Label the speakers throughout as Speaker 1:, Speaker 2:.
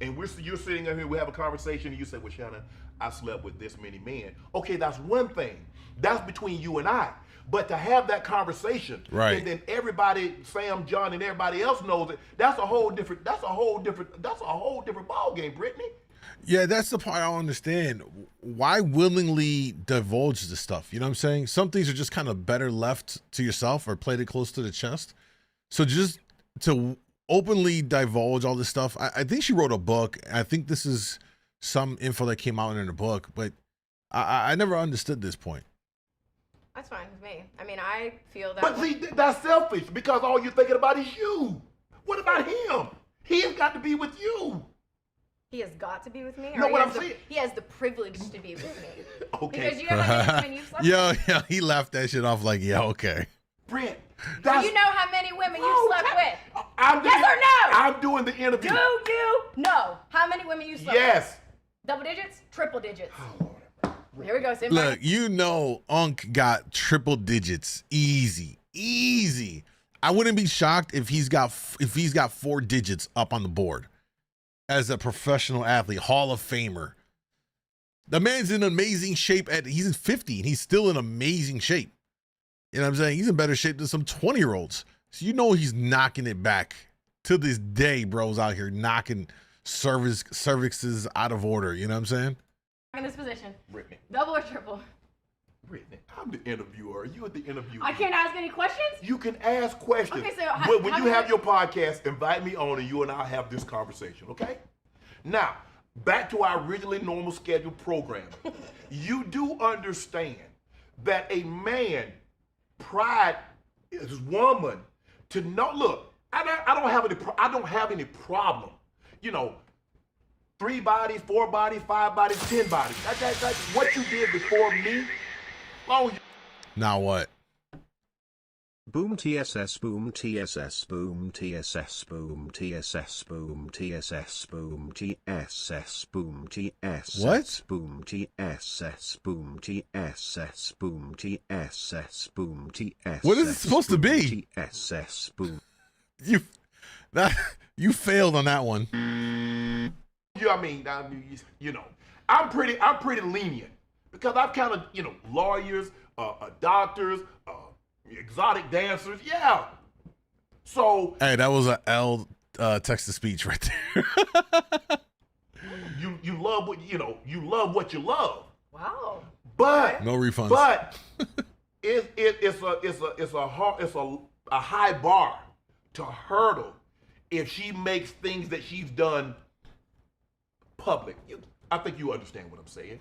Speaker 1: and you're sitting here, we have a conversation, and you say, well, Shannon, I slept with this many men. Okay, that's one thing. That's between you and I. But to have that conversation,
Speaker 2: right,
Speaker 1: and then everybody, Sam, John, and everybody else knows it, that's a whole different ball game, Brittany.
Speaker 2: Yeah, that's the part I don't understand. Why willingly divulge the stuff? You know what I'm saying? Some things are just kind of better left to yourself or played it close to the chest. So just to openly divulge all this stuff, I think she wrote a book. I think this is some info that came out in her book, but I never understood this point.
Speaker 3: That's fine with me. I mean, I feel that.
Speaker 1: But see, that's selfish because all you're thinking about is you. What about him? He's got to be with you.
Speaker 3: He has got to be with me?
Speaker 1: No, what I'm saying.
Speaker 3: He has the privilege to be with me.
Speaker 1: Okay.
Speaker 3: Because you know how many women you've slept with?
Speaker 2: Yeah, he laughed that shit off like, yeah, okay.
Speaker 1: Brett,
Speaker 3: do you know how many women you've slept with? Yes or no?
Speaker 1: I'm doing the interview.
Speaker 3: Do you know how many women you slept with?
Speaker 1: Yes.
Speaker 3: Double digits? Triple digits.
Speaker 1: Oh, Lord.
Speaker 3: Here we go, Simba.
Speaker 2: Look, you know Unc got triple digits. Easy. Easy. I wouldn't be shocked if he's got 4 digits up on the board. As a professional athlete, Hall of Famer. The man's in amazing shape he's 50 and he's still in amazing shape. You know what I'm saying? He's in better shape than some 20-year-olds. So you know he's knocking it back. To this day, bro's out here knocking cervixes out of order. You know what I'm saying?
Speaker 3: In this position.
Speaker 1: Brittany.
Speaker 3: Double or triple?
Speaker 1: Brittany, I'm the interviewer. You are the interviewer.
Speaker 3: I can't ask any questions?
Speaker 1: You can ask questions.
Speaker 3: Okay, so
Speaker 1: when you have your podcast, invite me on and you and I'll have this conversation, okay? Now, back to our originally normal scheduled program. You do understand that a man pride his woman to know, look, I don't have any problem, you know, 3 bodies, 4 bodies, 5 bodies, 10 bodies. That's what you did before me.
Speaker 2: Now what?
Speaker 4: Boom TSS boom TSS boom TSS boom TSS boom TSS boom TSS boom TSS
Speaker 2: what?
Speaker 4: Boom TSS boom TSS boom TSS boom TSS.
Speaker 2: What is it supposed to be?
Speaker 4: TSS boom.
Speaker 2: You failed on that one.
Speaker 1: Yeah, I mean, you know, I'm pretty lenient because I've kind of, you know, lawyers, doctors, exotic dancers, yeah. So
Speaker 2: hey, that was a L text to speech right there.
Speaker 1: you love what you love what you love.
Speaker 3: Wow.
Speaker 1: But
Speaker 2: no refunds.
Speaker 1: But it's a high bar to hurdle if she makes things that she's done public. I think you understand what I'm saying.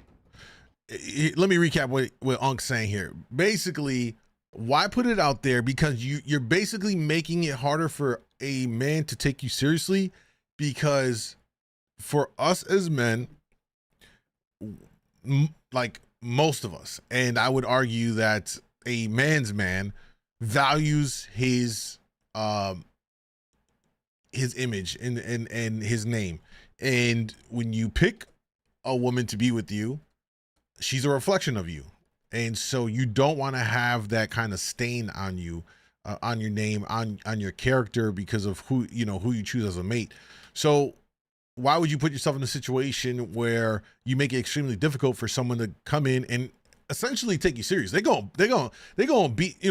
Speaker 2: Let me recap what Unc's saying here. Basically, why put it out there? Because you're basically making it harder for a man to take you seriously, because for us as men, like most of us, and I would argue that a man's man values his image and his name. And when you pick a woman to be with you, she's a reflection of you. And so you don't want to have that kind of stain on you, on your name, on your character, because of who you choose as a mate. So why would you put yourself in a situation where you make it extremely difficult for someone to come in and essentially take you serious? They're going to beat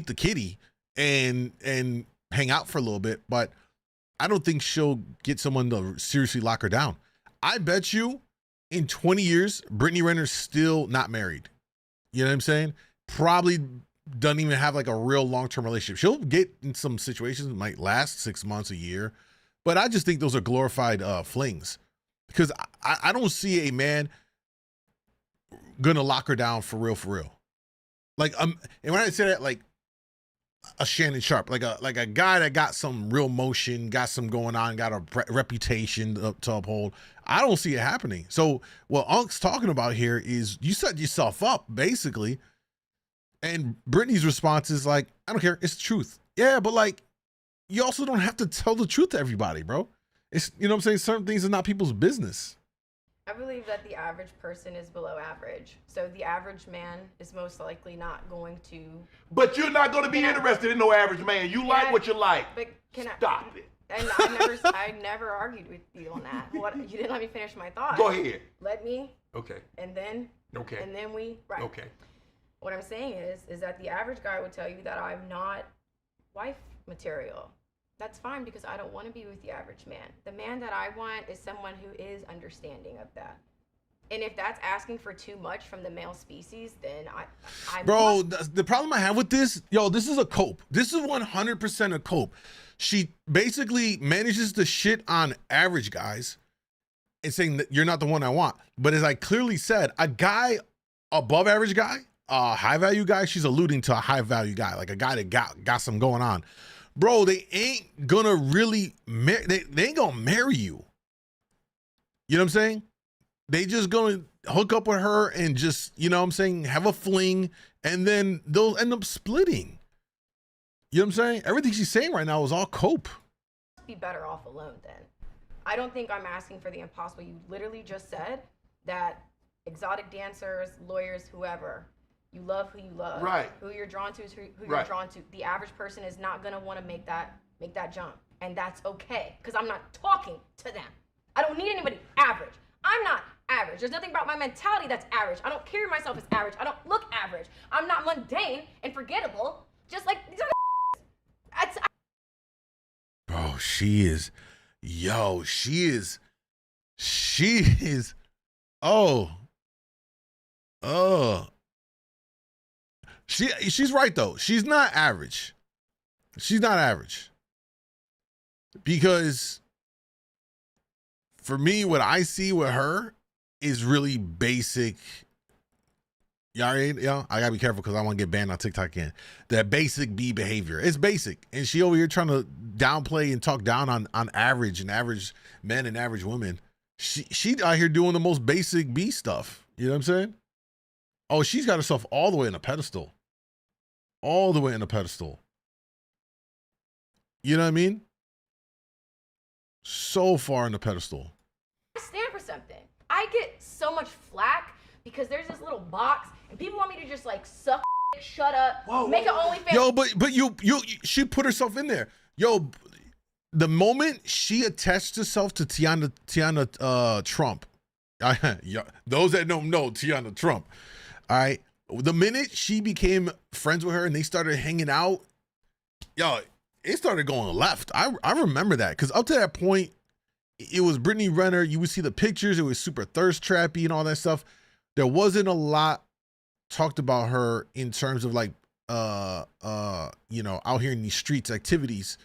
Speaker 2: the kitty and hang out for a little bit, but I don't think she'll get someone to seriously lock her down. I bet you in 20 years, Brittany Renner's still not married. You know what I'm saying? Probably doesn't even have like a real long-term relationship. She'll get in some situations that might last 6 months, a year, but I just think those are glorified flings, because I don't see a man gonna lock her down for real. Like, and when I say that, like a Shannon Sharp, like a guy that got some real motion, got some going on, got a reputation to uphold. I don't see it happening. So what Unc's talking about here is you set yourself up, basically. And Brittany's response is like, I don't care, it's the truth. Yeah, but like, you also don't have to tell the truth to everybody, bro. It's, you know what I'm saying? Certain things are not people's business.
Speaker 3: I believe that the average person is below average. So the average man is most likely not going to.
Speaker 1: But you're not going to be interested in no average man. You like what you like.
Speaker 3: But
Speaker 1: Stop it.
Speaker 3: And I never argued with you on that. What, you didn't let me finish my thought.
Speaker 1: Go ahead.
Speaker 3: Let me.
Speaker 1: Okay.
Speaker 3: And then.
Speaker 1: Okay.
Speaker 3: And then we. Right.
Speaker 1: Okay.
Speaker 3: What I'm saying is that the average guy would tell you that I'm not wife material. That's fine because I don't want to be with the average man. The man that I want is someone who is understanding of that. And if that's asking for too much from the male species, then
Speaker 2: Bro, the problem I have with this, this is a cope. This is 100% a cope. She basically manages to shit on average guys and saying that you're not the one I want. But as I clearly said, a guy above average guy, a high value guy, she's alluding to a high value guy, like a guy that got some going on. Bro, they ain't gonna really, they ain't gonna marry you. You know what I'm saying? They just gonna hook up with her and just, you know what I'm saying, have a fling, and then they'll end up splitting. You know what I'm saying? Everything she's saying right now is all cope.
Speaker 3: Be better off alone then. I don't think I'm asking for the impossible. You literally just said that exotic dancers, lawyers, whoever, you love who you love.
Speaker 1: Right.
Speaker 3: Who you're drawn to is who
Speaker 1: Right.
Speaker 3: you're drawn to. The average person is not gonna want to make that jump. And that's okay. Because I'm not talking to them. I don't need anybody average. I'm not average. There's nothing about my mentality that's average. I don't carry myself as average. I don't look average. I'm not mundane and forgettable. Just like these other
Speaker 2: Bro, she is, she's right though. She's not average. She's not average. Because for me, what I see with her is really basic. I gotta be careful because I want to get banned on TikTok again. That basic B behavior. It's basic. And she over here trying to downplay and talk down on average and average men and average women. She out here doing the most basic B stuff. You know what I'm saying? Oh, she's got herself all the way in a pedestal. All the way in a pedestal. You know what I mean? So far in the pedestal.
Speaker 3: I stand for something. I get so much flack because there's this little box and people want me to just like suck, shut up, make an OnlyFans.
Speaker 2: Yo, but you she put herself in there. Yo, the moment she attached herself to Tiana Trump, those that don't know Tiana Trump, all right. The minute she became friends with her and they started hanging out, it started going left. I remember that because up to that point, it was Brittany Renner. You would see the pictures. It was super thirst trappy and all that stuff. There wasn't a lot talked about her in terms of like, out here in these streets activities.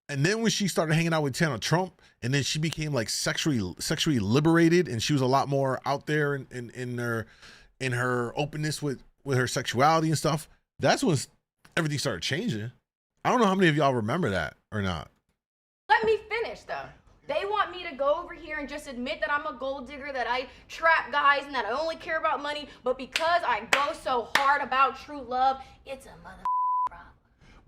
Speaker 2: And then when she started hanging out with Tiana Trump, and then she became like sexually liberated, and she was a lot more out there in her openness with her sexuality and stuff. That's when everything started changing. I don't know how many of y'all remember that or not.
Speaker 3: Let me finish though. They want me to go over here and just admit that I'm a gold digger, that I trap guys and that I only care about money, but because I go so hard about true love, it's a problem.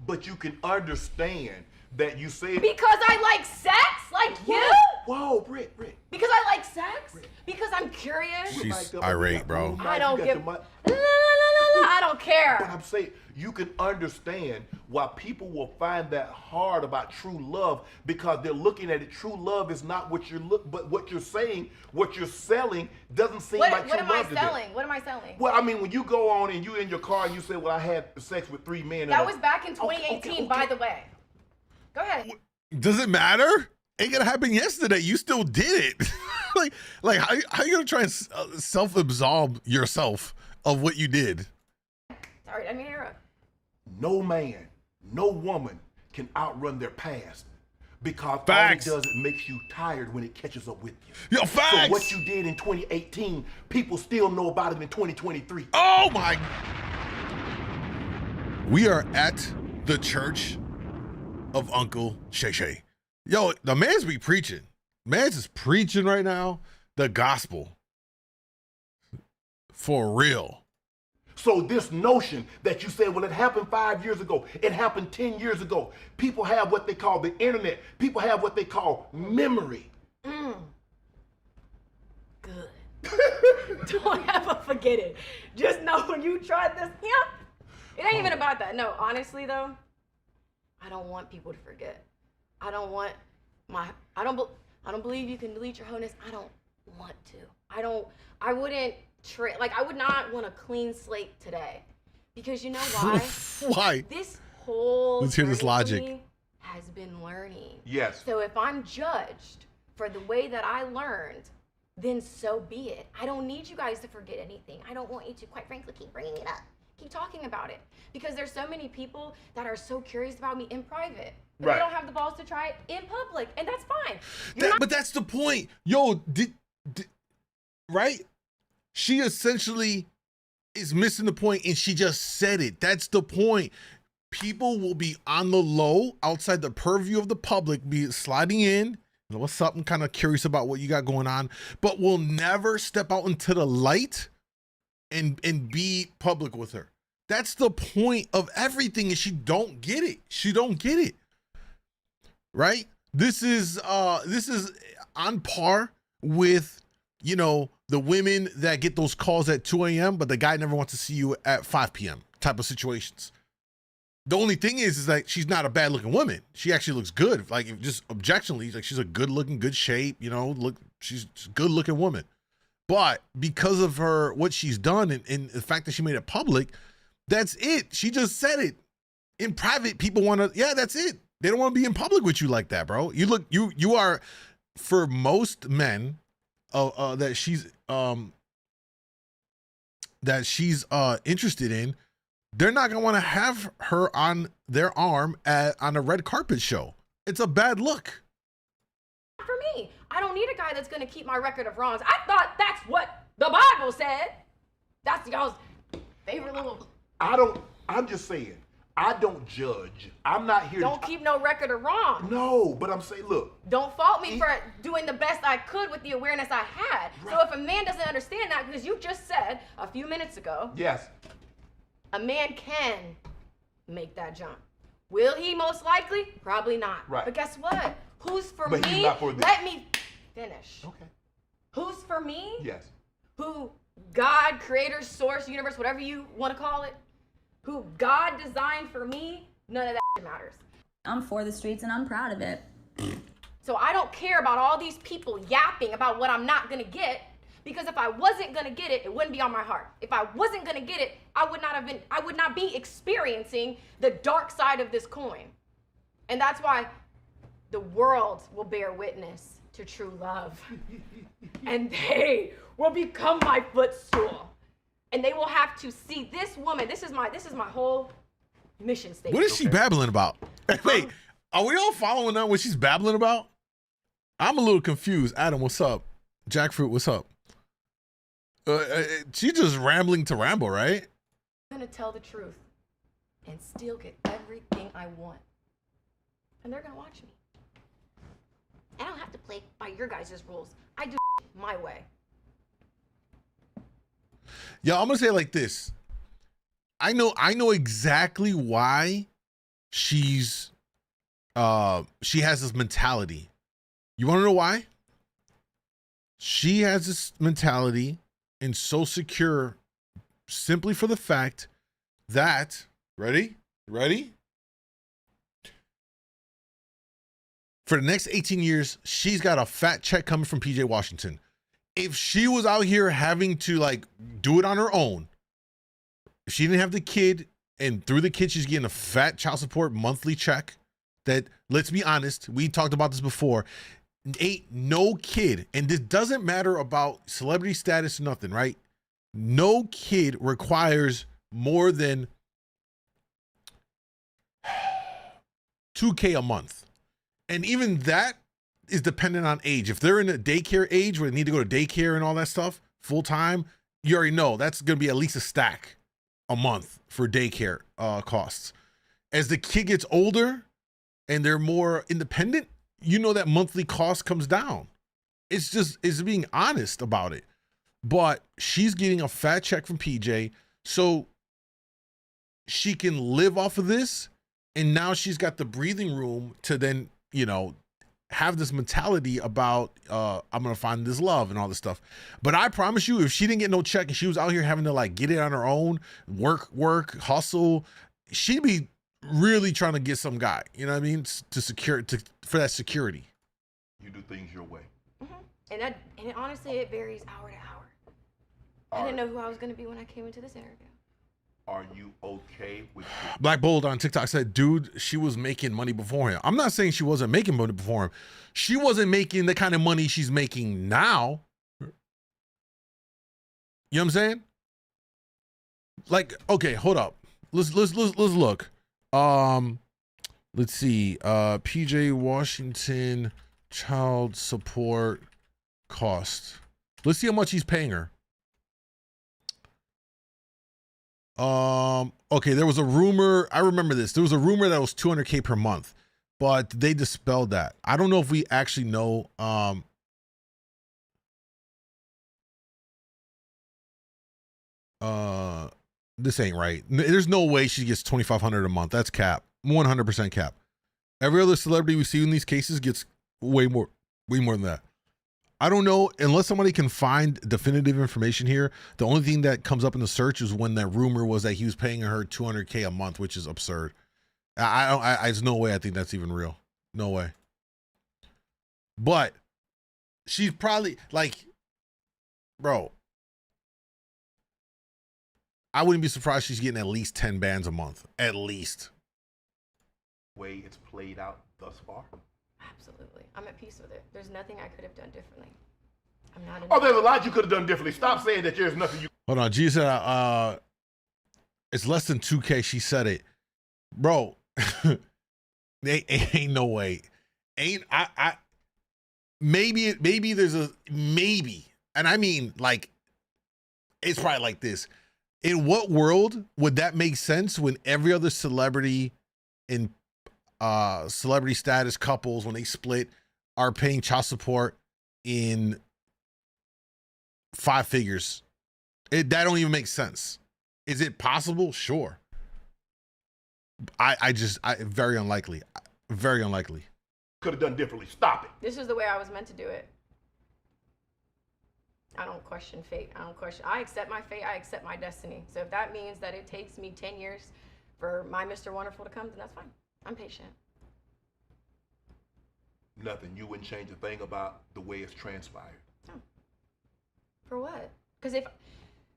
Speaker 1: But you can understand that you say
Speaker 3: Because I like sex, like you?
Speaker 1: Whoa, Britt.
Speaker 3: Because I like sex? Because I'm curious?
Speaker 2: She's irate, bro.
Speaker 3: I don't give... No, I don't care.
Speaker 1: But I'm saying you can understand why people will find that hard about true love because they're looking at it. True love is not what you're but what you're saying, what you're selling doesn't seem like true love.
Speaker 3: What am I selling?
Speaker 1: Well, I mean, when you go on and you in your car and you say, "Well, I had sex with 3 men."
Speaker 3: That was back in 2018, by the way. Go ahead.
Speaker 2: Does it matter? Ain't gonna happen yesterday. You still did it. like how you gonna try and self-absolve yourself of what you did?
Speaker 3: Sorry, I mean, you're
Speaker 1: No man, no woman can outrun their past because
Speaker 2: Facts.
Speaker 1: all it does, it makes you tired when it catches up with you.
Speaker 2: Yo, facts.
Speaker 1: So what you did in 2018, people still know about it in 2023.
Speaker 2: Oh my! We are at the church of Uncle Shay Shay. Yo, the man's be preaching. Man's is preaching right now the gospel. For real.
Speaker 1: So this notion that you say, well, it happened 5 years ago, it happened 10 years ago. People have what they call the internet. People have what they call memory.
Speaker 3: good. Don't ever forget it. Just know when you tried this, it ain't even about that. No, honestly though, I don't want people to forget. I don't want I don't believe you can delete your wholeness. I don't want to. I wouldn't I would not want a clean slate today. Because you know why?
Speaker 2: Why?
Speaker 3: This whole
Speaker 2: Let's hear this
Speaker 3: journey for
Speaker 2: logic.
Speaker 3: me has been learning.
Speaker 1: Yes.
Speaker 3: So if I'm judged for the way that I learned, then so be it. I don't need you guys to forget anything. I don't want you to, quite frankly, keep bringing it up. Keep talking about it. Because there's so many people that are so curious about me in private. But they don't have the balls to try it in public. And that's fine.
Speaker 2: But that's the point. Yo, right? She essentially is missing the point, and she just said it. That's the point. People will be on the low, outside the purview of the public, be sliding in. What's up? I'm kind of curious about what you got going on, but will never step out into the light and be public with her. That's the point of everything, and she don't get it. She don't get it. Right? This is on par with, you know, the women that get those calls at 2 a.m., but the guy never wants to see you at 5 p.m. type of situations. The only thing is that she's not a bad looking woman. She actually looks good. Like, if just objectively, like, she's a good looking, good shape, you know, she's a good looking woman. But because of what she's done and the fact that she made it public, that's it. She just said it. In private, people want to, yeah, that's it. They don't want to be in public with you like that, bro. You are, for most men, that she's interested in, they're not gonna want to have her on their arm on a red carpet show. It's a bad look.
Speaker 3: For me, I don't need a guy that's gonna keep my record of wrongs. I thought that's what the Bible said. That's y'all's favorite little.
Speaker 1: I'm just saying, I don't judge. I'm not here
Speaker 3: Don't keep no record of wrongs.
Speaker 1: No, but I'm saying, look.
Speaker 3: Don't fault me for doing the best I could with the awareness I had.
Speaker 1: Right.
Speaker 3: So if a man doesn't understand that, because you just said a few minutes ago,
Speaker 1: Yes.
Speaker 3: a man can make that jump. Will he? Most likely? Probably not.
Speaker 1: Right.
Speaker 3: But guess what? Who's for
Speaker 1: But
Speaker 3: me?
Speaker 1: he's not for this.
Speaker 3: Let me finish.
Speaker 1: Okay.
Speaker 3: Who's for me?
Speaker 1: Yes.
Speaker 3: Who God, creator, source, universe, whatever you want to call it, who God designed for me, none of that matters.
Speaker 5: I'm for the streets and I'm proud of it.
Speaker 3: So I don't care about all these people yapping about what I'm not gonna get, because if I wasn't gonna get it, it wouldn't be on my heart. If I wasn't gonna get it, I would not be experiencing the dark side of this coin. And that's why the world will bear witness to true love. And they will become my footstool. And they will have to see this woman. This is my whole mission statement.
Speaker 2: What is she babbling about? Wait, are we all following out what she's babbling about? I'm a little confused. Adam, what's up? Jackfruit, what's up? She's just rambling to ramble, right?
Speaker 3: I'm gonna tell the truth and still get everything I want. And they're gonna watch me. I don't have to play by your guys' rules. I do my way.
Speaker 2: Yeah, I'm gonna say it like this. I know exactly why she has this mentality. You wanna know why? She has this mentality and so secure simply for the fact that, ready? For the next 18 years, she's got a fat check coming from PJ Washington. If she was out here having to like do it on her own, if she didn't have the kid, and through the kid, she's getting a fat child support monthly check that, let's be honest, we talked about this before, ain't no kid, and this doesn't matter about celebrity status or nothing, right? No kid requires more than $2K a month. And even that is dependent on age. If they're in a daycare age where they need to go to daycare and all that stuff full time, you already know that's going to be at least a stack a month for daycare costs. As the kid gets older and they're more independent, you know that monthly cost comes down. It's being honest about it. But she's getting a fat check from PJ, so she can live off of this. And now she's got the breathing room to then, you know, have this mentality about I'm gonna find this love and all this stuff. But I promise you, if she didn't get no check and she was out here having to like get it on her own, work, hustle, she'd be really trying to get some guy, you know what I mean, for that security.
Speaker 1: You do things your way.
Speaker 3: And honestly, it varies hour to hour. I didn't know who I was going to be when I came into this interview.
Speaker 1: Are you okay with it?
Speaker 2: Black Bold on TikTok said, dude, she was making money before him. I'm not saying she wasn't making money before him. She wasn't making the kind of money she's making now. You know what I'm saying? Like, okay, hold up. Let's look. Let's see. PJ Washington child support cost. Let's see how much he's paying her. Okay, there was a rumor. I remember this. There was a rumor that was $200K per month, but they dispelled that. I don't know if we actually know. This ain't right. There's no way she gets $2,500 a month. That's cap. 100% cap. Every other celebrity we see in these cases gets way more than that. I don't know, unless somebody can find definitive information here. The only thing that comes up in the search is when that rumor was that he was paying her $200K a month, which is absurd. There's no way I think that's even real. No way. But she's probably like, bro, I wouldn't be surprised she's getting at least 10 bands a month. At least.
Speaker 1: Way it's played out thus far?
Speaker 3: Absolutely. I'm at peace with it. There's nothing I could have done differently. I'm not in
Speaker 1: Oh, there's a lot you could have done differently. Stop saying that there's nothing you...
Speaker 2: Hold on. G said, it's less than 2K. She said it. Bro, ain't no way. Maybe there's a, and I mean, like, it's probably like this. In what world would that make sense when every other celebrity in celebrity status couples, when they split, are paying child support in 5 figures? That don't even make sense. Is it possible? Sure. I very unlikely. Very unlikely.
Speaker 1: Could have done differently. Stop it.
Speaker 3: This is the way I was meant to do it. I don't question fate. I accept my fate. I accept my destiny. So if that means that it takes me 10 years for my Mr. Wonderful to come, then that's fine. I'm patient.
Speaker 1: Nothing. You wouldn't change a thing about the way it's transpired.
Speaker 3: No. For what? Because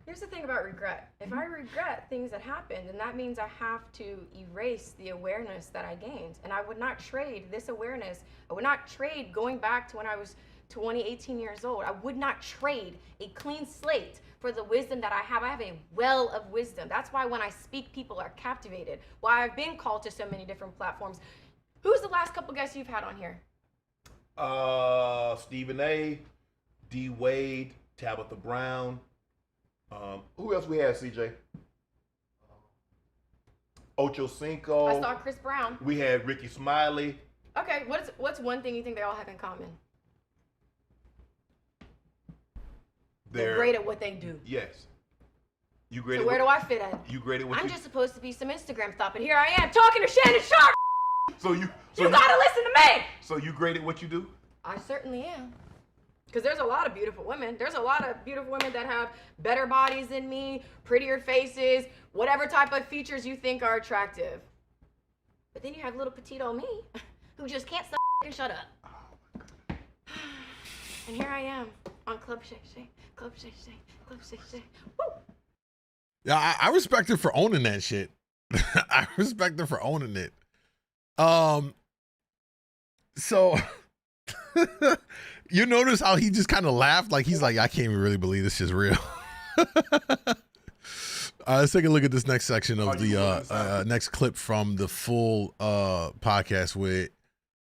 Speaker 3: here's the thing about regret. If I regret things that happened, then that means I have to erase the awareness that I gained. And I would not trade this awareness. I would not trade going back to when I was 20, 18 years old. I would not trade a clean slate for the wisdom that I have. I have a well of wisdom. That's why when I speak, people are captivated. Why I've been called to so many different platforms. Who's the last couple guests you've had on here?
Speaker 1: Stephen A, D Wade, Tabitha Brown. Who else we had, CJ? Ocho Cinco.
Speaker 3: I saw Chris Brown.
Speaker 1: We had Ricky Smiley.
Speaker 3: Okay, what's one thing you think they all have in common? They're great at what they do.
Speaker 1: Yes. You great
Speaker 3: so
Speaker 1: at
Speaker 3: where do I fit in?
Speaker 1: You great at what
Speaker 3: I'm just supposed to be some Instagram stuff, and here I am talking to Shannon Sharp. You gotta listen to me.
Speaker 1: So you great at what you do?
Speaker 3: I certainly am. Because there's a lot of beautiful women. There's a lot of beautiful women that have better bodies than me, prettier faces, whatever type of features you think are attractive. But then you have little petite old me, who just can't stop and shut up.
Speaker 1: Oh my God.
Speaker 3: And here I am on Club Shay Shay, Club Shay Shay, Club Shay Shay. Woo!
Speaker 2: Yeah, I respect her for owning that shit. I respect her for owning it. So you notice how he just kind of laughed, like he's like, I can't even really believe this is real. Let's take a look at this next section of the next clip from the full podcast with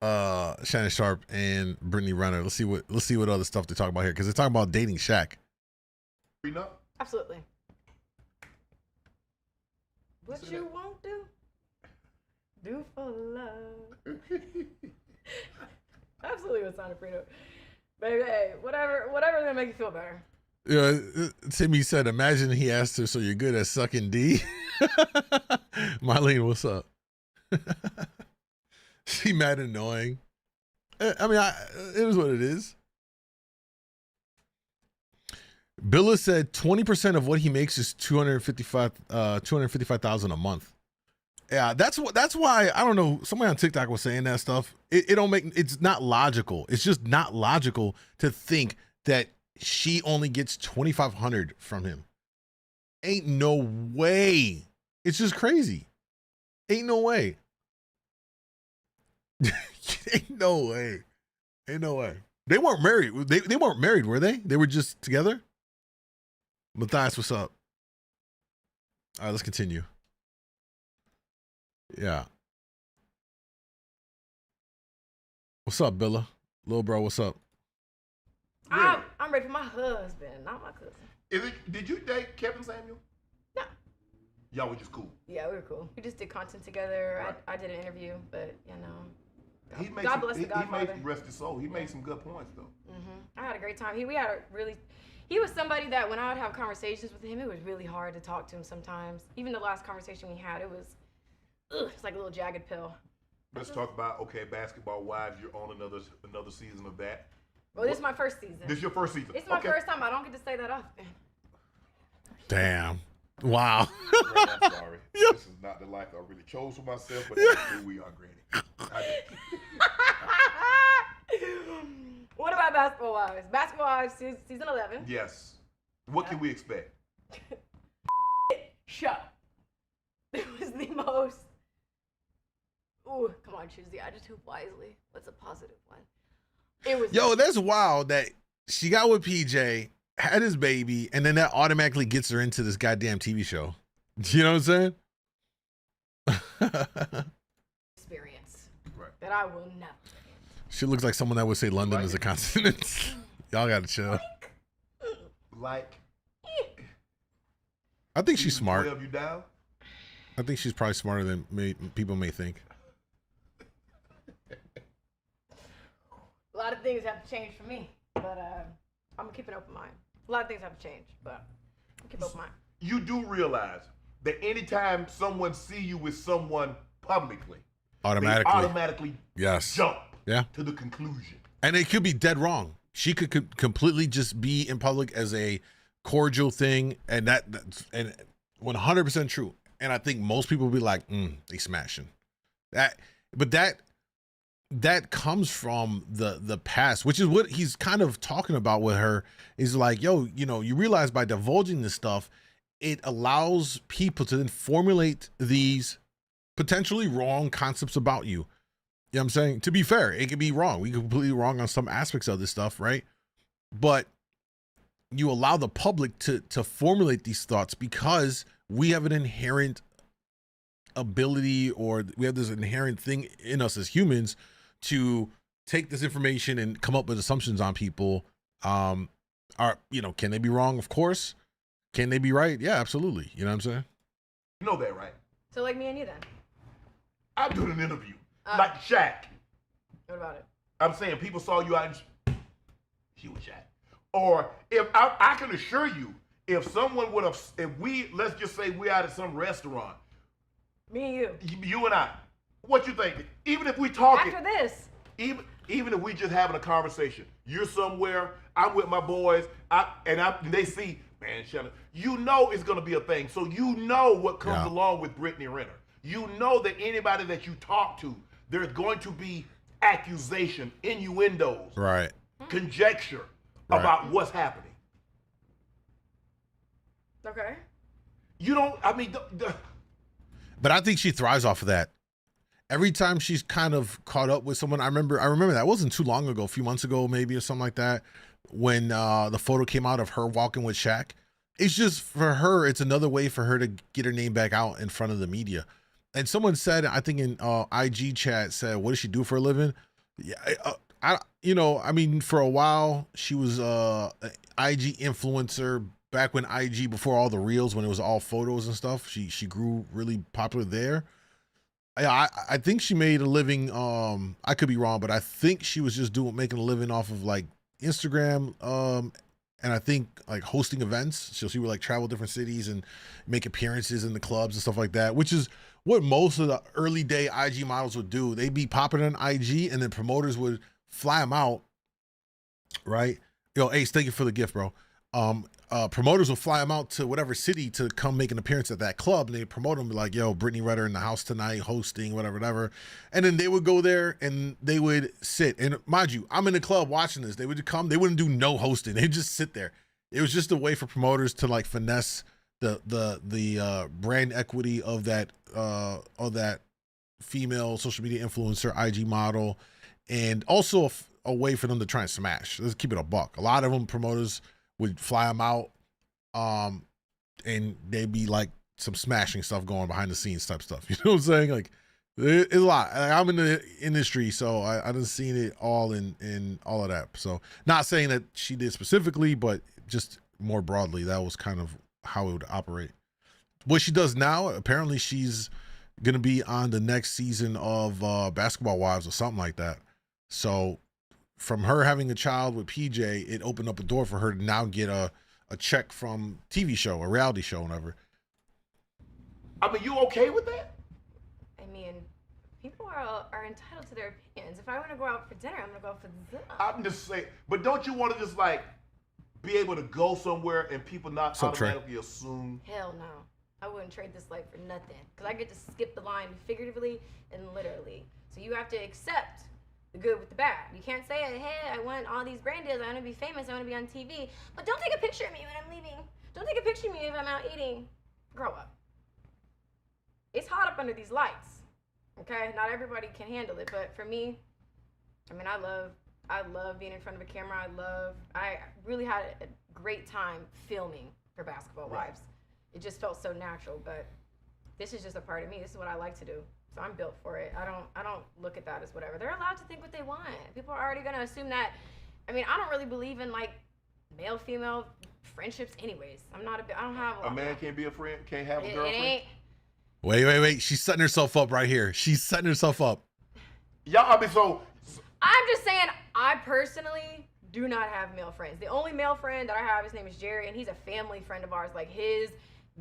Speaker 2: Shannon Sharp and Brittany Renner. Let's see what other stuff they talk about here, because they're talking about dating Shaq.
Speaker 3: Absolutely. What you won't do for love. Absolutely what's on a prenup. Baby, hey, whatever's gonna make you feel better.
Speaker 2: Yeah, Timmy said, imagine he asked her, so you're good at sucking D? Marlene, what's up? She mad annoying. I mean, it is what it is. Billa said 20% of what he makes is $255,000 a month. Yeah, that's why I don't know. Somebody on TikTok was saying that stuff. It don't make, it's not logical. It's just not logical to think that she only gets 2,500 from him. Ain't no way. It's just crazy. Ain't no way. Ain't no way. Ain't no way. They weren't married. They weren't married, were they? They were just together? Matthias, what's up? All right, let's continue. Yeah. What's up, Billa? Little bro, what's up?
Speaker 3: I'm ready for my husband, not my cousin.
Speaker 1: Did you date Kevin Samuel?
Speaker 3: No.
Speaker 1: Y'all were just cool.
Speaker 3: Yeah, we were cool. We just did content together.
Speaker 1: Right.
Speaker 3: I did an interview, but you know.
Speaker 1: He made
Speaker 3: God
Speaker 1: some,
Speaker 3: bless the Godfather.
Speaker 1: He rest his soul. He made some good points though.
Speaker 3: I had a great time. He was somebody that when I would have conversations with him, it was really hard to talk to him sometimes. Even the last conversation we had, it's like a little jagged pill.
Speaker 1: Let's talk about, Basketball Wives. You're on another season of that.
Speaker 3: Well, this is my first season.
Speaker 1: This is your first season.
Speaker 3: It's my first time. I don't get to say that often.
Speaker 2: Damn. Wow.
Speaker 1: Granny, I'm sorry. This is not the life I really chose for myself, but that's who we are, Granny.
Speaker 3: What about Basketball Wives? Basketball Wives season 11.
Speaker 1: Yes. What can we expect?
Speaker 3: Show. It was the most. Ooh, come on, choose the adjective wisely. What's a positive one? It was.
Speaker 2: Yo, that's wild that she got with PJ, had his baby, and then that automatically gets her into this goddamn TV show. You know what I'm saying?
Speaker 3: Experience.
Speaker 1: Right.
Speaker 3: That I will never.
Speaker 2: She looks like someone that would say London is a continent. Y'all gotta chill.
Speaker 1: Like.
Speaker 2: I think she's smart.
Speaker 1: 12 you down?
Speaker 2: I think she's probably smarter than people may think.
Speaker 3: A lot of things have to change for me, but I'm gonna keep an open mind. A lot of things have to change, but I'm keep an open mind.
Speaker 1: You do realize that anytime someone see you with someone publicly, they automatically
Speaker 2: yes.
Speaker 1: jump
Speaker 2: Yeah.
Speaker 1: to the conclusion.
Speaker 2: And it could be dead wrong. She could completely just be in public as a cordial thing, and that's 100% true. And I think most people will be like, they smashing. That comes from the past, which is what he's kind of talking about with her. Is like, yo, you realize by divulging this stuff, it allows people to then formulate these potentially wrong concepts about you. You know what I'm saying? To be fair, it could be wrong. We could be completely wrong on some aspects of this stuff, right? But you allow the public to formulate these thoughts because we have an inherent ability, or we have this inherent thing in us as humans to take this information and come up with assumptions on people. Can they be wrong? Of course. Can they be right? Yeah, absolutely. You know what I'm saying?
Speaker 1: You know that, right?
Speaker 3: So like me and you then.
Speaker 1: I'm doing an interview. Like Shaq.
Speaker 3: What about it?
Speaker 1: I'm saying people saw you out and she was Shaq. Or if I can assure you, if someone would have, let's just say we're out at some restaurant.
Speaker 3: Me and
Speaker 1: You and I. What you think? Even if we talking.
Speaker 3: After this.
Speaker 1: Even if we just having a conversation. You're somewhere, I'm with my boys, and they see, man, shut up. You know it's gonna be a thing. So you know what comes along with Brittany Renner. You know that anybody that you talk to, there's going to be accusation, innuendos,
Speaker 2: right,
Speaker 1: conjecture about what's happening.
Speaker 3: Okay.
Speaker 1: You don't,
Speaker 2: but I think she thrives off of that. Every time she's kind of caught up with someone, I remember that wasn't too long ago, a few months ago, maybe, or something like that, when the photo came out of her walking with Shaq. It's just, for her, it's another way for her to get her name back out in front of the media. And someone said, I think in IG chat, said, what does she do for a living? Yeah, for a while, she was an IG influencer back when IG, before all the reels, when it was all photos and stuff. She grew really popular there. I think she made a living. I could be wrong, but I think she was just making a living off of like Instagram, and I think like hosting events. So she would like travel different cities and make appearances in the clubs and stuff like that, which is what most of the early day IG models would do. They'd be popping on IG, and then promoters would fly them out, right? Yo, Ace, thank you for the gift, bro. promoters will fly them out to whatever city to come make an appearance at that club, and they promote them like, yo, Brittany Renner in the house tonight hosting, whatever. And then they would go there and they would sit. And mind you, I'm in the club watching this. They would come, they wouldn't do no hosting. They'd just sit there. It was just a way for promoters to like finesse the brand equity of that female social media influencer, IG model, and also a way for them to try and smash. Let's keep it a buck. A lot of them promoters would fly them out, and they'd be like some smashing stuff going behind the scenes type stuff. You know what I'm saying? Like, it's a lot. Like, I'm in the industry, so I done seen it all in all of that. So not saying that she did specifically, but just more broadly, that was kind of how it would operate. What she does now, apparently she's gonna be on the next season of Basketball Wives or something like that. So from her having a child with PJ, it opened up a door for her to now get a check from TV show, a reality show, whatever.
Speaker 1: I mean, you okay with that?
Speaker 3: I mean, people are entitled to their opinions. If I want to go out for dinner, I'm gonna go out for dinner.
Speaker 1: I'm just saying, but don't you want to just like be able to go somewhere and people not automatically assume?
Speaker 3: Hell no. I wouldn't trade this life for nothing. Because I get to skip the line figuratively and literally. So you have to accept the good with the bad. You can't say, hey, I want all these brand deals. I want to be famous. I want to be on TV. But don't take a picture of me when I'm leaving. Don't take a picture of me if I'm out eating. Grow up. It's hot up under these lights. Okay? Not everybody can handle it. But for me, I mean, I love being in front of a camera. I really had a great time filming for Basketball Wives. It just felt so natural, but this is just a part of me. This is what I like to do. So I'm built for it. I don't look at that as whatever. They're allowed to think what they want. People are already gonna assume that. I mean, I don't really believe in like male-female friendships anyways. I don't have
Speaker 1: a man can't be a friend, can't have a girlfriend.
Speaker 2: Wait. She's setting herself up right here. She's setting herself up.
Speaker 1: Y'all, I mean, so
Speaker 3: I'm just saying, I personally do not have male friends. The only male friend that I have, his name is Jerry, and he's a family friend of ours. Like, his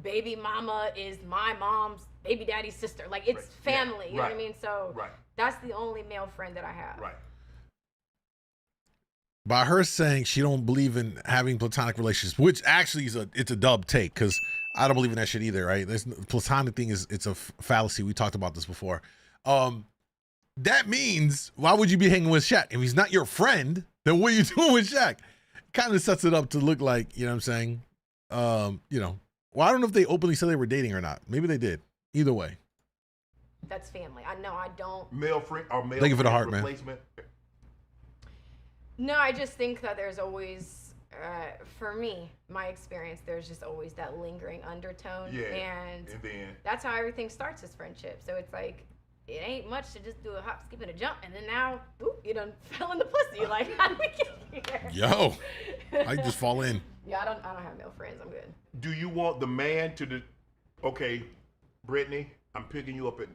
Speaker 3: baby mama is my mom's baby daddy's sister. Like, it's family. You know what I mean? So that's the only male friend that I have. Right.
Speaker 2: By her saying she don't believe in having platonic relationships, which actually it's a dub take, because I don't believe in that shit either, right? This platonic thing it's a fallacy. We talked about this before. That means, why would you be hanging with Shaq? If he's not your friend, then what are you doing with Shaq? Kind of sets it up to look like, you know what I'm saying? You know, well, I don't know if they openly said they were dating or not. Maybe they did. Either way.
Speaker 3: That's family. I don't.
Speaker 1: Male friend or male
Speaker 2: Thank you for the heart,
Speaker 1: replacement. Man.
Speaker 3: No, I just think that there's always, for me, my experience, there's just always that lingering undertone.
Speaker 1: Yeah.
Speaker 3: And then that's how everything starts as friendship. So it's like, it ain't much to just do a hop, skip, and a jump, and then now, you done fell in the pussy. Like, how did we get here?
Speaker 2: Yo, I just fall in.
Speaker 3: Yeah, I don't have male friends. I'm good.
Speaker 1: Do you want the man to okay, Brittany, I'm picking you up at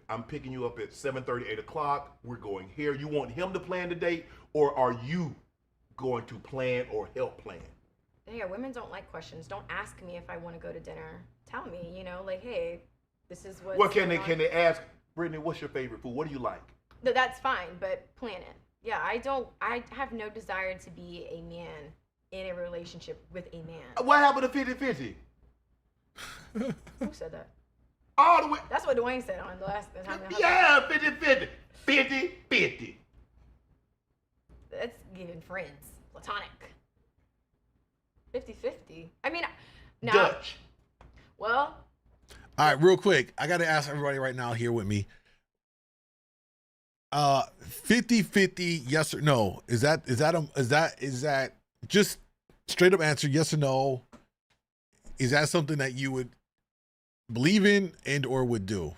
Speaker 1: 7:30, 8 o'clock. We're going here. You want him to plan the date, or are you going to plan or help plan?
Speaker 3: Yeah, women don't like questions. Don't ask me if I want to go to dinner. Tell me, you know, like, hey, this is what.
Speaker 1: Well, can they ask, Brittany, what's your favorite food? What do you like?
Speaker 3: That's fine, but plan it. Yeah, I have no desire to be a man in a relationship with a man.
Speaker 1: What happened to 50-50?
Speaker 3: Who said that?
Speaker 1: All the way.
Speaker 3: That's what Dwayne said on the last time.
Speaker 1: Yeah, 50-50. 50-50.
Speaker 3: That's giving friends. Platonic. 50-50. I mean, no.
Speaker 1: Dutch.
Speaker 3: Well.
Speaker 2: All right, real quick. I got to ask everybody right now here with me. 50-50, yes or no? Is that just straight up answer, yes or no? Is that something that you would believe in and or would do?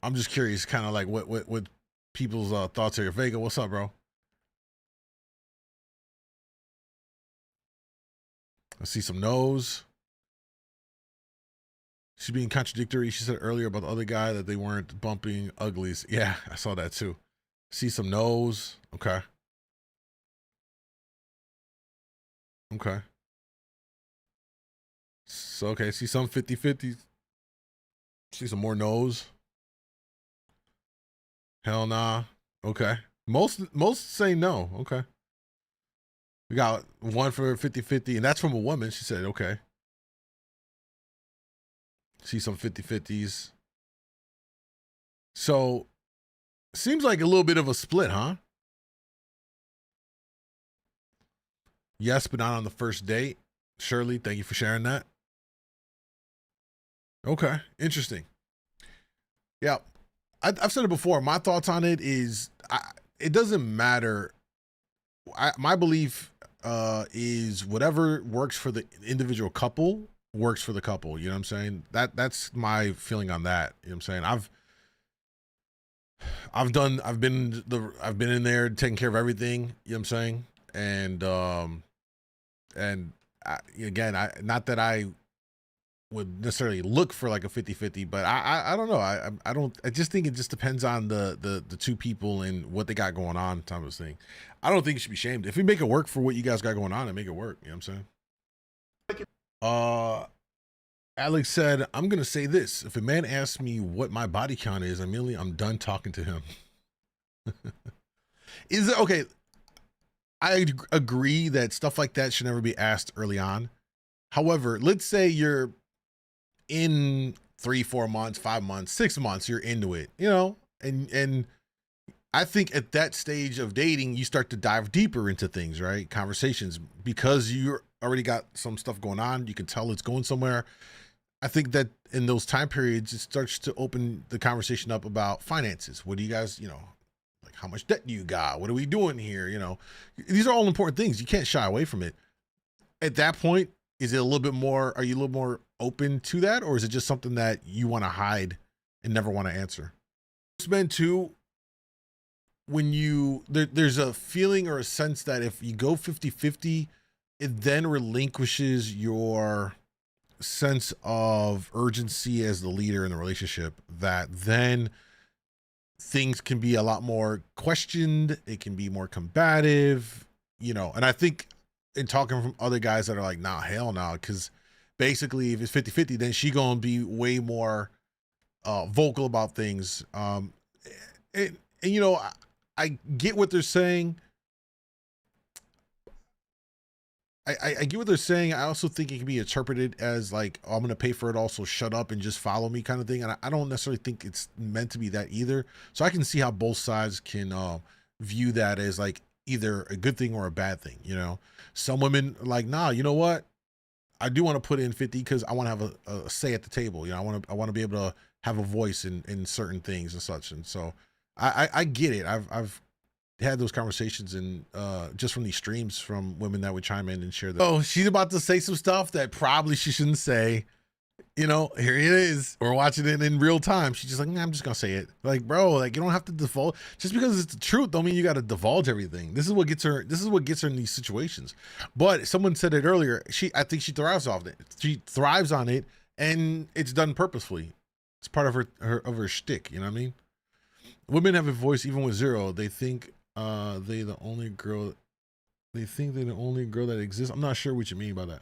Speaker 2: I'm just curious, kind of like what people's thoughts are. Vega, what's up, bro? I see some no's. She's being contradictory. She said earlier about the other guy that they weren't bumping uglies. Yeah, I saw that too. See some no's. Okay. Okay. So, okay, see some 50-50s. See some more no's. Hell nah. Okay. Most say no. Okay. We got one for 50-50, and that's from a woman. She said, okay. See some 50-50s. So, seems like a little bit of a split, huh? Yes, but not on the first date. Shirley, thank you for sharing that. Okay, interesting. Yeah, I've said it before. My thoughts on it is, it doesn't matter. My belief is whatever works for the individual couple works for the couple. You know what I'm saying? That's my feeling on that. You know what I'm saying? I've been in there taking care of everything. You know what I'm saying? And again, not that I would necessarily look for like a 50-50, but I don't know. I just think it just depends on the two people and what they got going on type of thing. I don't think you should be shamed. If you make it work for what you guys got going on, and make it work. You know what I'm saying? Alex said, I'm gonna say this. If a man asks me what my body count is, I'm done talking to him. Is it okay? I agree that stuff like that should never be asked early on. However, let's say you're in 3, 4 months, 5 months, 6 months, you're into it, you know, and I think at that stage of dating, you start to dive deeper into things, right? Conversations, because you're already got some stuff going on. You can tell it's going somewhere. I think that in those time periods, it starts to open the conversation up about finances. What do you guys, you know, like how much debt do you got? What are we doing here? You know, these are all important things. You can't shy away from it. At that point, is it a little bit more, are you a little more open to that? Or is it just something that you want to hide and never want to answer? Men too, when there's a feeling or a sense that if you go 50-50, it then relinquishes your sense of urgency as the leader in the relationship, that then things can be a lot more questioned. It can be more combative, you know, and I think in talking from other guys that are like, nah, hell no. Cause basically if it's 50-50, then she gonna be way more vocal about things. And you know, I get what they're saying. I get what they're saying. I also think it can be interpreted as like, oh, I'm going to pay for it, also shut up and just follow me kind of thing. And I don't necessarily think it's meant to be that either. So I can see how both sides can view that as like either a good thing or a bad thing. You know, some women are like, nah, you know what? I do want to put in 50 because I want to have a say at the table. You know, I want to be able to have a voice in certain things and such. And so I get it. I've had those conversations and just from these streams from women that would chime in and share that. Oh, she's about to say some stuff that probably she shouldn't say. You know, here it is. We're watching it in real time. She's just like, nah, I'm just gonna say it. Like, bro, like you don't have to divulge. Just because it's the truth don't mean you got to divulge everything. This is what gets her. This is what gets her in these situations. But someone said it earlier. I think she thrives off it. She thrives on it, and it's done purposefully. It's part of her shtick. You know what I mean? Women have a voice even with zero. They think they're the only girl that exists. I'm not sure what you mean by that.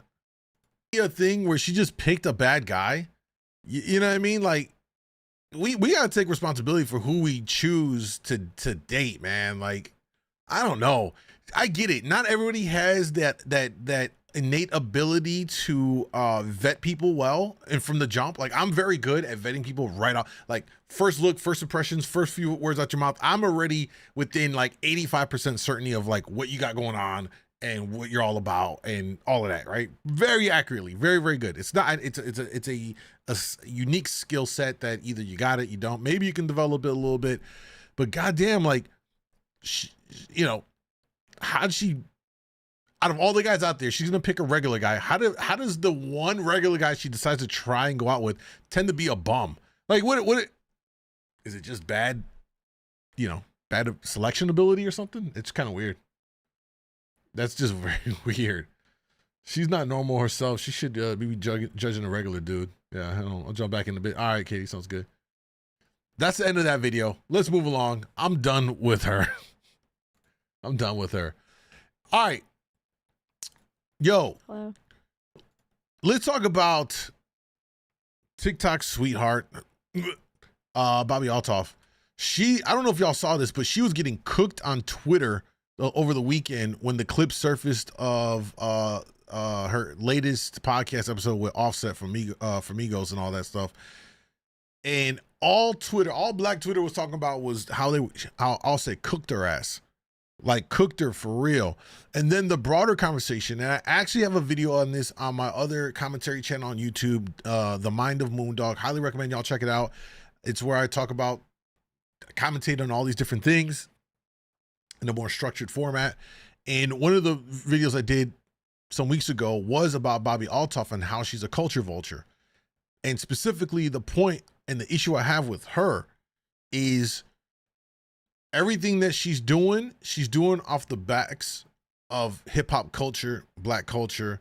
Speaker 2: A thing where she just picked a bad guy. You know what I mean? Like we gotta take responsibility for who we choose to date, man. Like, I don't know. I get it. Not everybody has that innate ability to vet people well and from the jump. Like, I'm very good at vetting people right off. Like, first look, first impressions, first few words out your mouth. I'm already within like 85% certainty of like what you got going on and what you're all about and all of that, right? Very accurately, very, very good. It's not, it's a unique skill set that either you got it, you don't. Maybe you can develop it a little bit, but goddamn, like, you know, how'd she, out of all the guys out there, she's gonna pick a regular guy. How does the one regular guy she decides to try and go out with tend to be a bum? Like, what is it? Just bad, you know, bad selection ability or something? It's kind of weird. That's just very weird. She's not normal herself. She should be judging a regular dude. Yeah, I'll jump back in a bit. All right, Katie, sounds good. That's the end of that video. Let's move along. I'm done with her. I'm done with her. All right. Yo.
Speaker 6: Hello.
Speaker 2: Let's talk about TikTok sweetheart, Bobbi Althoff. I don't know if y'all saw this, but she was getting cooked on Twitter over the weekend when the clip surfaced of her latest podcast episode with Offset from Migos and all that stuff. And all Black Twitter was talking about was how Offset cooked her ass. Like cooked her for real. And then the broader conversation, and I actually have a video on this on my other commentary channel on YouTube, The Mind of MoonDawg. Highly recommend y'all check it out. It's where I talk about, commentate on all these different things in a more structured format. And one of the videos I did some weeks ago was about Bobbi Althoff and how she's a culture vulture. And specifically the point and the issue I have with her is everything that she's doing off the backs of hip hop culture, Black culture.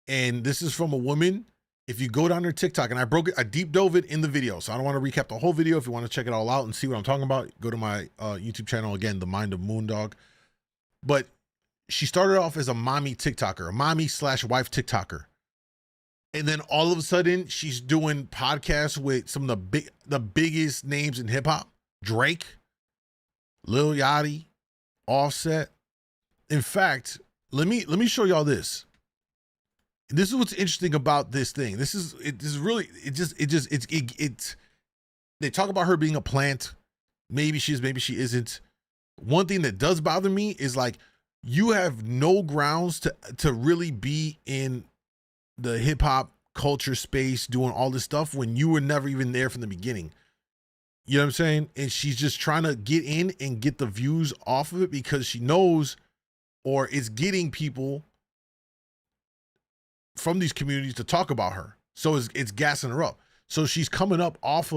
Speaker 2: And this is from a woman. If you go down her TikTok, and I deep dove it in the video, so I don't want to recap the whole video. If you want to check it all out and see what I'm talking about, go to my YouTube channel, again, The Mind of MoonDawg. But she started off as a mommy TikToker, a mommy/wife TikToker. And then all of a sudden, she's doing podcasts with some of the biggest names in hip hop. Drake, Lil Yachty, Offset. In fact, let me show y'all this. This is what's interesting about this thing. They talk about her being a plant. Maybe she is, maybe she isn't. One thing that does bother me is like, you have no grounds to really be in the hip hop culture space doing all this stuff when you were never even there from the beginning. You know what I'm saying? And she's just trying to get in and get the views off of it because she knows, or is getting people from these communities to talk about her. So it's gassing her up. So she's coming up off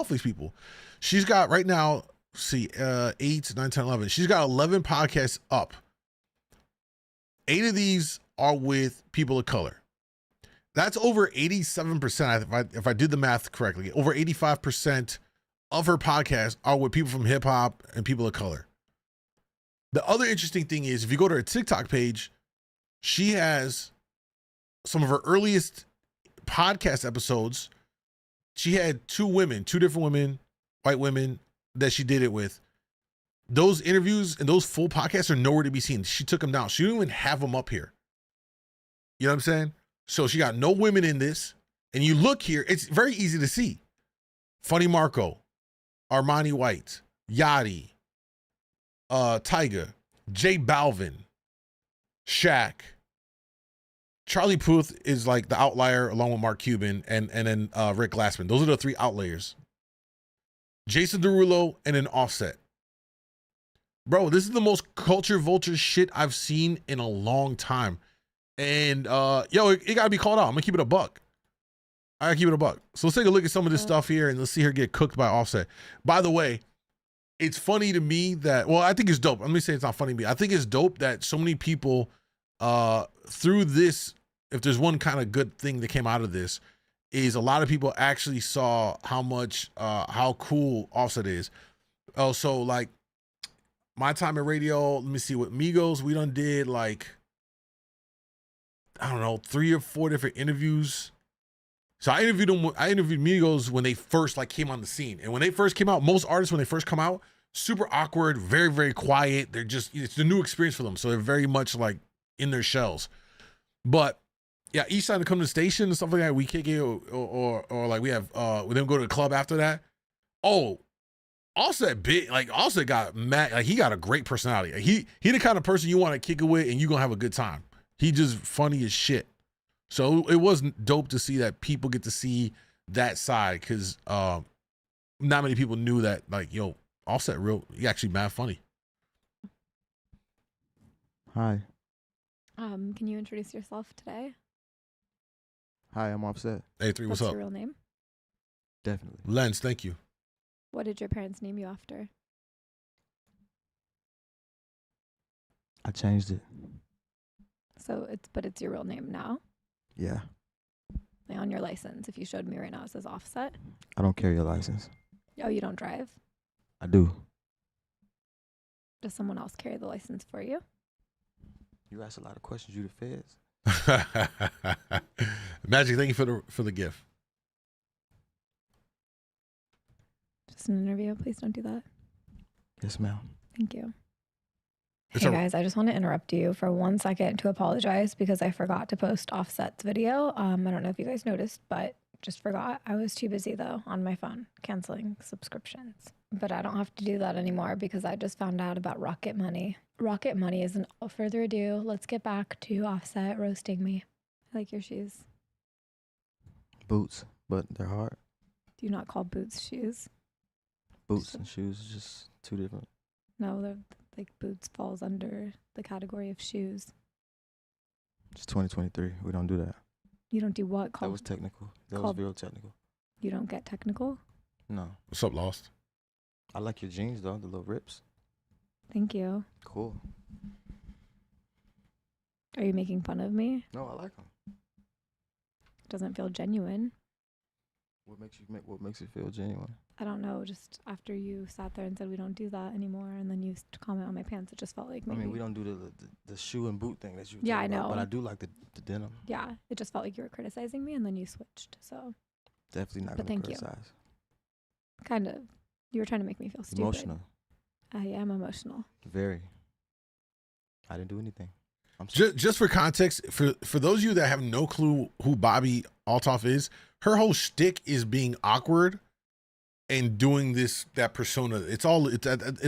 Speaker 2: these people. She's got right now, 8, 9, 10, 11. She's got 11 podcasts up. 8 of these are with people of color. That's over 87%. If I did the math correctly, over 85% of her podcasts are with people from hip hop and people of color. The other interesting thing is if you go to her TikTok page, she has some of her earliest podcast episodes. She had two different women, white women that she did it with. Those interviews and those full podcasts are nowhere to be seen. She took them down. She didn't even have them up here. You know what I'm saying? So she got no women in this. And you look here, it's very easy to see. Funny Marco, Armani White, Yachty, Tyga, J Balvin, Shaq. Charlie Puth is like the outlier along with Mark Cuban and then Rick Glassman. Those are the 3 outliers. Jason Derulo and an Offset. Bro, this is the most culture vulture shit I've seen in a long time. And it gotta be called out. I'm gonna keep it a buck. I gotta keep it a buck. So let's take a look at some of this stuff here and let's see her get cooked by Offset. By the way, it's funny to me that, well, I think it's dope. Let me say it's not funny to me. I think it's dope that so many people through this, if there's one kind of good thing that came out of this, is a lot of people actually saw how cool Offset is. So like my time at radio, let me see what Migos, we done did like, I don't know, 3 or 4 different interviews. So I interviewed Migos when they first like came on the scene. And when they first came out, most artists, when they first come out, super awkward, very, very quiet. They're just, it's a new experience for them. So they're very much like in their shells. But yeah, each time to come to the station and stuff like that, we kick it or like we have, we then go to the club after that. Oh, Offset got mad. Like he got a great personality. Like, he the kind of person you want to kick it with and you gonna have a good time. He just funny as shit. So it was dope to see that people get to see that side because not many people knew that, like, yo, Offset he actually mad funny.
Speaker 6: Hi.
Speaker 7: Can you introduce yourself today?
Speaker 6: Hi, I'm Offset.
Speaker 2: Hey, 3, what's
Speaker 7: What's
Speaker 2: up?
Speaker 7: your real name?
Speaker 6: Definitely.
Speaker 2: Lens, thank you.
Speaker 7: What did your parents name you after?
Speaker 6: I changed it.
Speaker 7: So it's your real name now?
Speaker 6: Yeah.
Speaker 7: Like on your license, if you showed me right now, it says Offset.
Speaker 6: I don't carry a license.
Speaker 7: Oh, you don't drive?
Speaker 6: I do.
Speaker 7: Does someone else carry the license for you?
Speaker 6: You ask a lot of questions, you the feds.
Speaker 2: Magic, thank you for the gift.
Speaker 7: Just an interview. Please don't do that.
Speaker 6: Yes, ma'am.
Speaker 7: Thank you.
Speaker 2: It's
Speaker 7: Hey
Speaker 2: a-
Speaker 7: guys, I just want to interrupt you for 1 second to apologize because I forgot to post Offset's video. I don't know if you guys noticed, but just forgot. I was too busy though on my phone canceling subscriptions. But I don't have to do that anymore because I just found out about Rocket Money. Rocket Money is without further ado. Let's get back to Offset roasting me. I like your shoes.
Speaker 6: Boots, but they're hard.
Speaker 7: Do you not call boots shoes?
Speaker 6: Boots and shoes is just two different.
Speaker 7: No, they're like boots falls under the category of shoes.
Speaker 6: It's 2023. We don't do that.
Speaker 7: You don't do what?
Speaker 6: That was technical. That was
Speaker 7: called-
Speaker 6: real technical.
Speaker 7: You don't get technical?
Speaker 6: No.
Speaker 2: What's up, Lost?
Speaker 6: I like your jeans though, the little rips.
Speaker 7: Thank you.
Speaker 6: Cool.
Speaker 7: Are you making fun of me?
Speaker 6: No, I like them.
Speaker 7: It doesn't feel genuine.
Speaker 6: What makes you feel genuine?
Speaker 7: I don't know. Just after you sat there and said we don't do that anymore, and then you comment on my pants, it just felt like maybe.
Speaker 6: I mean, we don't do the shoe and boot thing that you.
Speaker 7: Yeah, I
Speaker 6: about,
Speaker 7: know.
Speaker 6: but I do like the denim.
Speaker 7: Yeah, it just felt like you were criticizing me, and then you switched. So
Speaker 6: Definitely not
Speaker 7: But
Speaker 6: gonna
Speaker 7: thank you.
Speaker 6: criticize.
Speaker 7: kind of, you were trying to make me feel stupid.
Speaker 6: Emotional.
Speaker 7: I am emotional.
Speaker 6: Very. I didn't do anything. I'm
Speaker 2: Just for context, for those of you that have no clue who Bobbi Althoff is, her whole shtick is being awkward and doing that persona. It's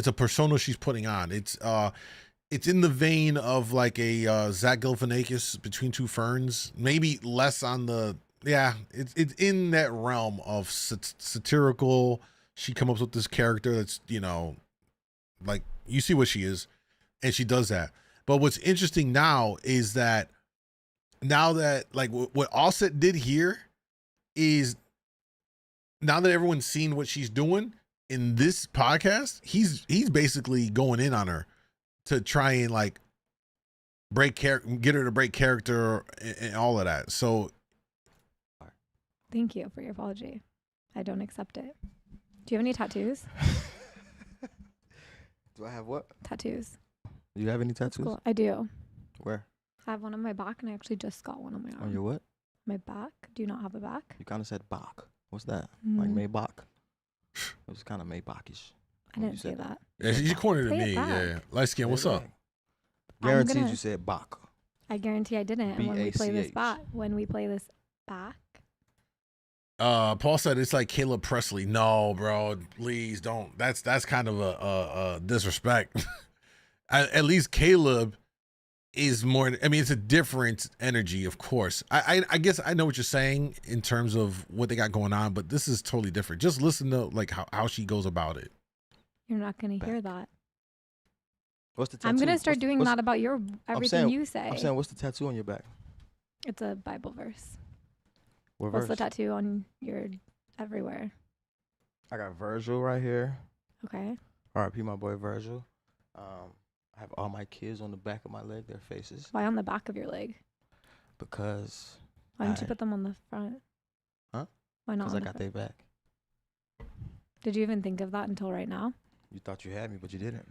Speaker 2: a persona she's putting on. It's in the vein of like a Zach Galifianakis Between Two Ferns, maybe less on the It's in that realm of satirical. She comes up with this character that's like you see what she is, and she does that. But what's interesting now is that like what Offset did here is now that everyone's seen what she's doing in this podcast, he's basically going in on her to try and like get her to break character and all of that. So
Speaker 7: Thank you for your apology. I don't accept it. Do you have any tattoos?
Speaker 6: Do I have what?
Speaker 7: Tattoos.
Speaker 6: Do you have any tattoos?
Speaker 7: Cool. I do.
Speaker 6: Where?
Speaker 7: I have one on my back, and I actually just got one on my arm.
Speaker 6: On your what?
Speaker 7: My back. Do you not have a back?
Speaker 6: You kind of said Bach. What's that? Like
Speaker 7: Mm.
Speaker 6: Maybach? It was kind of Maybach-ish.
Speaker 7: I didn't say that.
Speaker 2: yeah, she cornered
Speaker 7: Say it
Speaker 2: me.
Speaker 7: back.
Speaker 2: Yeah, light skin. What's up?
Speaker 6: Guaranteed
Speaker 7: gonna-
Speaker 6: you said Bach.
Speaker 7: I guarantee I didn't. And when we play this
Speaker 6: BACH.
Speaker 7: back,
Speaker 2: Paul said it's like Caleb Presley. No, bro, please don't. That's kind of a disrespect. At least Caleb is more. I mean, it's a different energy, of course. I guess I know what you're saying in terms of what they got going on, but this is totally different. Just listen to like how she goes about it.
Speaker 7: you're not going to hear that.
Speaker 6: What's the tattoo?
Speaker 7: I'm going to start doing
Speaker 6: what's-
Speaker 7: that about your everything
Speaker 6: saying-
Speaker 7: you say.
Speaker 6: I'm saying, what's the tattoo on your back?
Speaker 7: It's a Bible verse.
Speaker 6: What
Speaker 7: What's
Speaker 6: verse?
Speaker 7: the tattoo on your everywhere?
Speaker 6: I got Virgil right here.
Speaker 7: Okay.
Speaker 6: R.I.P. my boy Virgil. I have all my kids on the back of my leg, their faces,
Speaker 7: Why on the back of your leg?
Speaker 6: because
Speaker 7: Why didn't you
Speaker 6: I-
Speaker 7: put them on the front?
Speaker 6: Huh?
Speaker 7: Why not?
Speaker 6: because
Speaker 7: On
Speaker 6: I
Speaker 7: the
Speaker 6: got
Speaker 7: front?
Speaker 6: their back.
Speaker 7: Did you even think of that until right now?
Speaker 6: You thought you had me, but you didn't.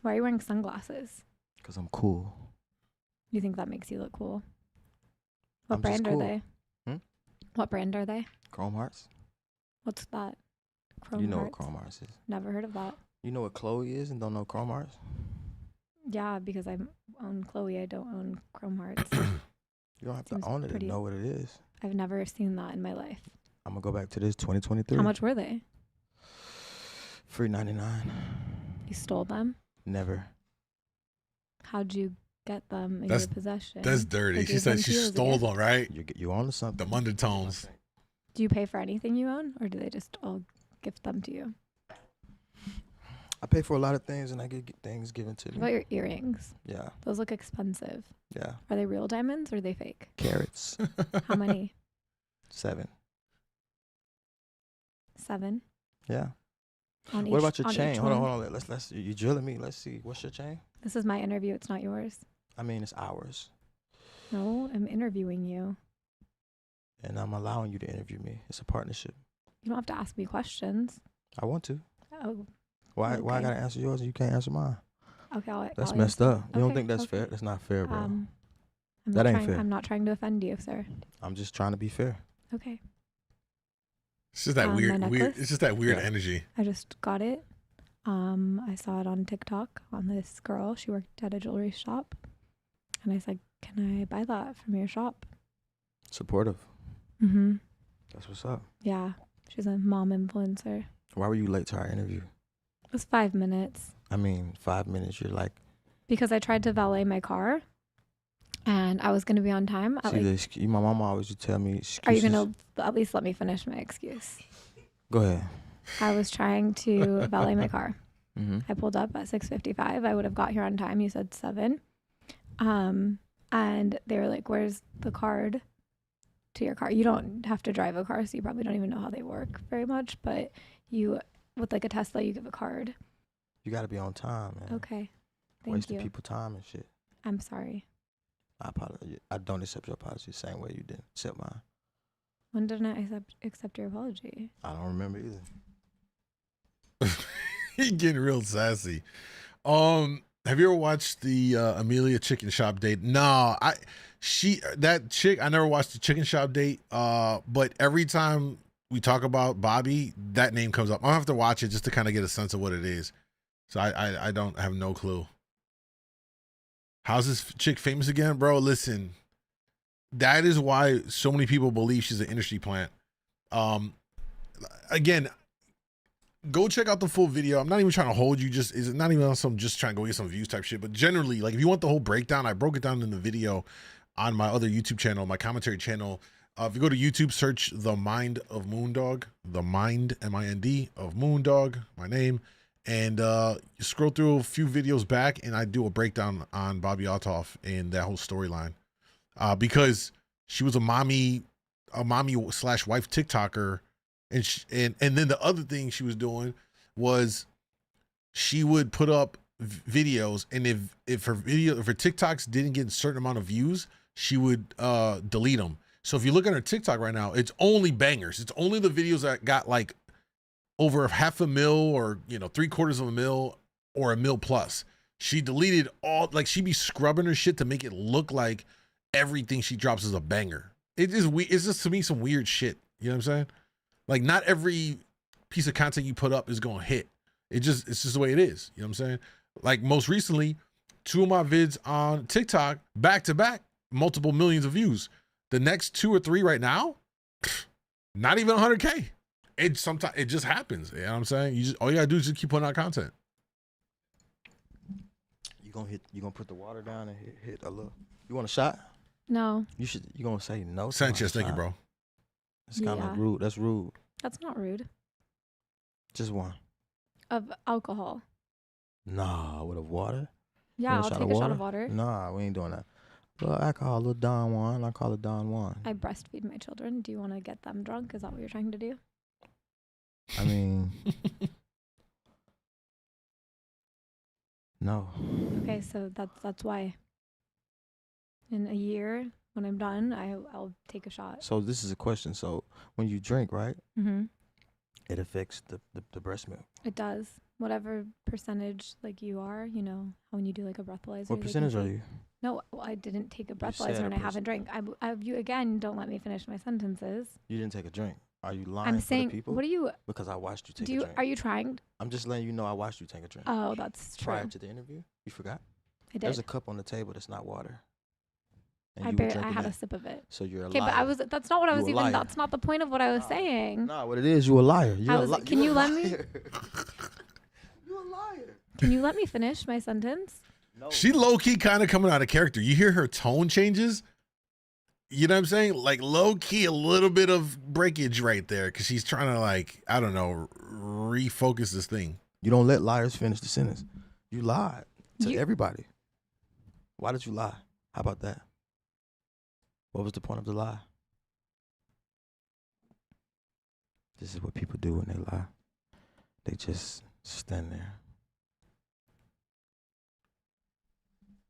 Speaker 7: Why are you wearing sunglasses?
Speaker 6: Because I'm cool.
Speaker 7: You think that makes you look cool? What
Speaker 6: I'm just
Speaker 7: brand are
Speaker 6: cool.
Speaker 7: they?
Speaker 6: Hmm?
Speaker 7: What brand are they?
Speaker 6: Chrome Hearts.
Speaker 7: What's that? Chrome
Speaker 6: You know
Speaker 7: Hearts?
Speaker 6: what Chrome Hearts is.
Speaker 7: Never heard of that.
Speaker 6: You know what Chloe is and don't know Chrome Hearts?
Speaker 7: Yeah, because I own Chloe. I don't own Chrome Hearts.
Speaker 6: You don't have
Speaker 7: Seems
Speaker 6: to own it
Speaker 7: pretty-
Speaker 6: and know what it is.
Speaker 7: I've never seen that in my life.
Speaker 6: I'm going to go back to this 2023.
Speaker 7: How much were they?
Speaker 6: Free 99.
Speaker 7: You stole them?
Speaker 6: Never.
Speaker 7: How'd you get them in
Speaker 2: That's-
Speaker 7: your possession?
Speaker 2: That's dirty.
Speaker 7: They
Speaker 2: She
Speaker 7: gave
Speaker 2: said
Speaker 7: them
Speaker 2: she
Speaker 7: to you as a
Speaker 2: stole
Speaker 7: gift?
Speaker 2: them, right?
Speaker 6: You on to something.
Speaker 2: The undertones.
Speaker 7: Do you pay for anything you own, or do they just all gift them to you?
Speaker 6: I pay for a lot of things and I get things given to
Speaker 7: What
Speaker 6: me.
Speaker 7: about your earrings?
Speaker 6: Yeah.
Speaker 7: Those look expensive.
Speaker 6: Yeah.
Speaker 7: Are they real diamonds or are they fake?
Speaker 6: Carrots.
Speaker 7: How many?
Speaker 6: 7.
Speaker 7: 7?
Speaker 6: Yeah.
Speaker 7: On
Speaker 6: What
Speaker 7: each-
Speaker 6: about your
Speaker 7: on
Speaker 6: chain?
Speaker 7: each
Speaker 6: Hold on,
Speaker 7: one?
Speaker 6: hold on. Let's you drilling me. Let's see. What's your chain?
Speaker 7: This is my interview. It's not yours.
Speaker 6: I mean, it's ours.
Speaker 7: No, I'm interviewing you.
Speaker 6: And I'm allowing you to interview me. It's a partnership.
Speaker 7: You don't have to ask me questions.
Speaker 6: I want to.
Speaker 7: Oh,
Speaker 6: Why I
Speaker 7: Okay.
Speaker 6: gotta answer yours and you can't answer mine?
Speaker 7: okay.
Speaker 6: That's
Speaker 7: I'll
Speaker 6: messed
Speaker 7: answer.
Speaker 6: up. You don't
Speaker 7: Okay,
Speaker 6: think that's
Speaker 7: okay.
Speaker 6: fair? That's not fair, bro.
Speaker 7: I'm
Speaker 6: That
Speaker 7: not
Speaker 6: ain't
Speaker 7: trying,
Speaker 6: fair.
Speaker 7: I'm not trying to offend you, sir.
Speaker 6: I'm just trying to be fair.
Speaker 7: Okay.
Speaker 2: It's just that
Speaker 7: My
Speaker 2: weird.
Speaker 7: necklace?
Speaker 2: It's just that weird
Speaker 6: Yeah.
Speaker 2: energy.
Speaker 7: I just got it. I saw it on TikTok on this girl. She worked at a jewelry shop. And I said, can I buy that from your shop?
Speaker 6: Supportive.
Speaker 7: Mm-hmm.
Speaker 6: That's what's up.
Speaker 7: Yeah. She's a mom influencer.
Speaker 6: Why were you late to our interview?
Speaker 7: It was 5 minutes.
Speaker 6: I mean, 5 minutes. You're like.
Speaker 7: Because I tried to valet my car. And I was going to be on time.
Speaker 6: See, my mom always would tell me excuses.
Speaker 7: Are you going to at least let me finish my excuse?
Speaker 6: Go ahead.
Speaker 7: I was trying to valet my car.
Speaker 6: Mm-hmm.
Speaker 7: I pulled up at 6:55. I would have got here on time. You said 7. And they were like, where's the card to your car? You don't have to drive a car, so you probably don't even know how they work very much. But you, with like a Tesla, you give a card.
Speaker 6: You got to be on time, man.
Speaker 7: Okay. Thank
Speaker 6: Wasting
Speaker 7: you.
Speaker 6: people time and shit.
Speaker 7: I'm sorry.
Speaker 6: I apologize. I don't accept your apology the same way you didn't accept mine.
Speaker 7: When did I accept your apology?
Speaker 6: I don't remember either.
Speaker 2: He getting real sassy. Have you ever watched the Amelia Chicken Shop date? No, that chick, I never watched the Chicken Shop date. But every time we talk about Bobbi, that name comes up. I'll have to watch it just to kind of get a sense of what it is. So I don't have no clue. How's this chick famous again, bro? Listen, that is why so many people believe she's an industry plant. Again, go check out the full video. I'm not even trying to hold you. Is it not even on some just trying to go get some views type shit? But generally, like if you want the whole breakdown, I broke it down in the video on my other YouTube channel, my commentary channel. If you go to YouTube, search The Mind of MoonDawg, The Mind, M-I-N-D, of MoonDawg, my name. And you scroll through a few videos back and I do a breakdown on Bobbi Althoff and that whole storyline. Because she was a mommy / wife TikToker. And then the other thing she was doing was she would put up videos, and if her TikToks didn't get a certain amount of views, she would delete them. So if you look at her TikTok right now, it's only bangers. It's only the videos that got like over 500,000 or 750,000 or 1 million plus. She deleted all, like she'd be scrubbing her shit to make it look like everything she drops is a banger. It's just to me some weird shit. You know what I'm saying? Like not every piece of content you put up is gonna hit. It's just the way it is. You know what I'm saying? Like most recently, 2 of my vids on TikTok back to back, multiple millions of views. The next 2 or 3 right now, not even 100K. It just happens. You know what I'm saying? All you gotta do is just keep putting out content.
Speaker 6: You gonna put the water down and hit a little. You want a shot?
Speaker 7: No.
Speaker 6: You gonna say no?
Speaker 2: Sanchez, thank you, bro.
Speaker 6: It's kind of rude. That's rude.
Speaker 7: That's not rude.
Speaker 6: Just one.
Speaker 7: Of alcohol.
Speaker 6: Nah, with a water?
Speaker 7: Yeah, I'll take a shot of water.
Speaker 6: Nah, we ain't doing that. Little alcohol, little Don Juan. I call it Don Juan.
Speaker 7: I breastfeed my children. Do you want to get them drunk? Is that what you're trying to do?
Speaker 6: I mean, no.
Speaker 7: Okay, so that's why. In a year, when I'm done, I'll take a shot.
Speaker 6: So this is a question. So when you drink, right?
Speaker 7: Mm-hmm.
Speaker 6: It affects the breast milk.
Speaker 7: It does. Whatever percentage like you are, when you do like a breathalyzer.
Speaker 6: What percentage are you?
Speaker 7: No, I didn't take a
Speaker 6: You said
Speaker 7: breathalyzer and I
Speaker 6: a
Speaker 7: haven't drank. You again, don't let me finish my sentences.
Speaker 6: You didn't take a drink. Are you lying
Speaker 7: I'm
Speaker 6: for
Speaker 7: saying,
Speaker 6: the people?
Speaker 7: what are you?
Speaker 6: Because I watched you take a drink.
Speaker 7: Are you trying?
Speaker 6: I'm just letting you know I watched you take a drink.
Speaker 7: Oh, that's true.
Speaker 6: Prior to the interview, you forgot.
Speaker 7: I did.
Speaker 6: There's a cup on the table that's not water. And
Speaker 7: I had a sip of it.
Speaker 6: So you're a
Speaker 7: okay,
Speaker 6: liar.
Speaker 7: but that's not what I was
Speaker 6: You a
Speaker 7: even.
Speaker 6: liar.
Speaker 7: That's not the point of what I was saying.
Speaker 6: Nah, what it is, you a liar.
Speaker 7: Can you let me?
Speaker 6: You a liar.
Speaker 7: Can you let me finish my sentence?
Speaker 6: No.
Speaker 2: She low-key kind of coming out of character. You hear her tone changes? You know what I'm saying? Like low-key a little bit of breakage right there because she's trying to like, I don't know, refocus this thing.
Speaker 6: You don't let liars finish the sentence. You lied to everybody. Why did you lie? How about that? What was the point of the lie? This is what people do when they lie. They just stand there.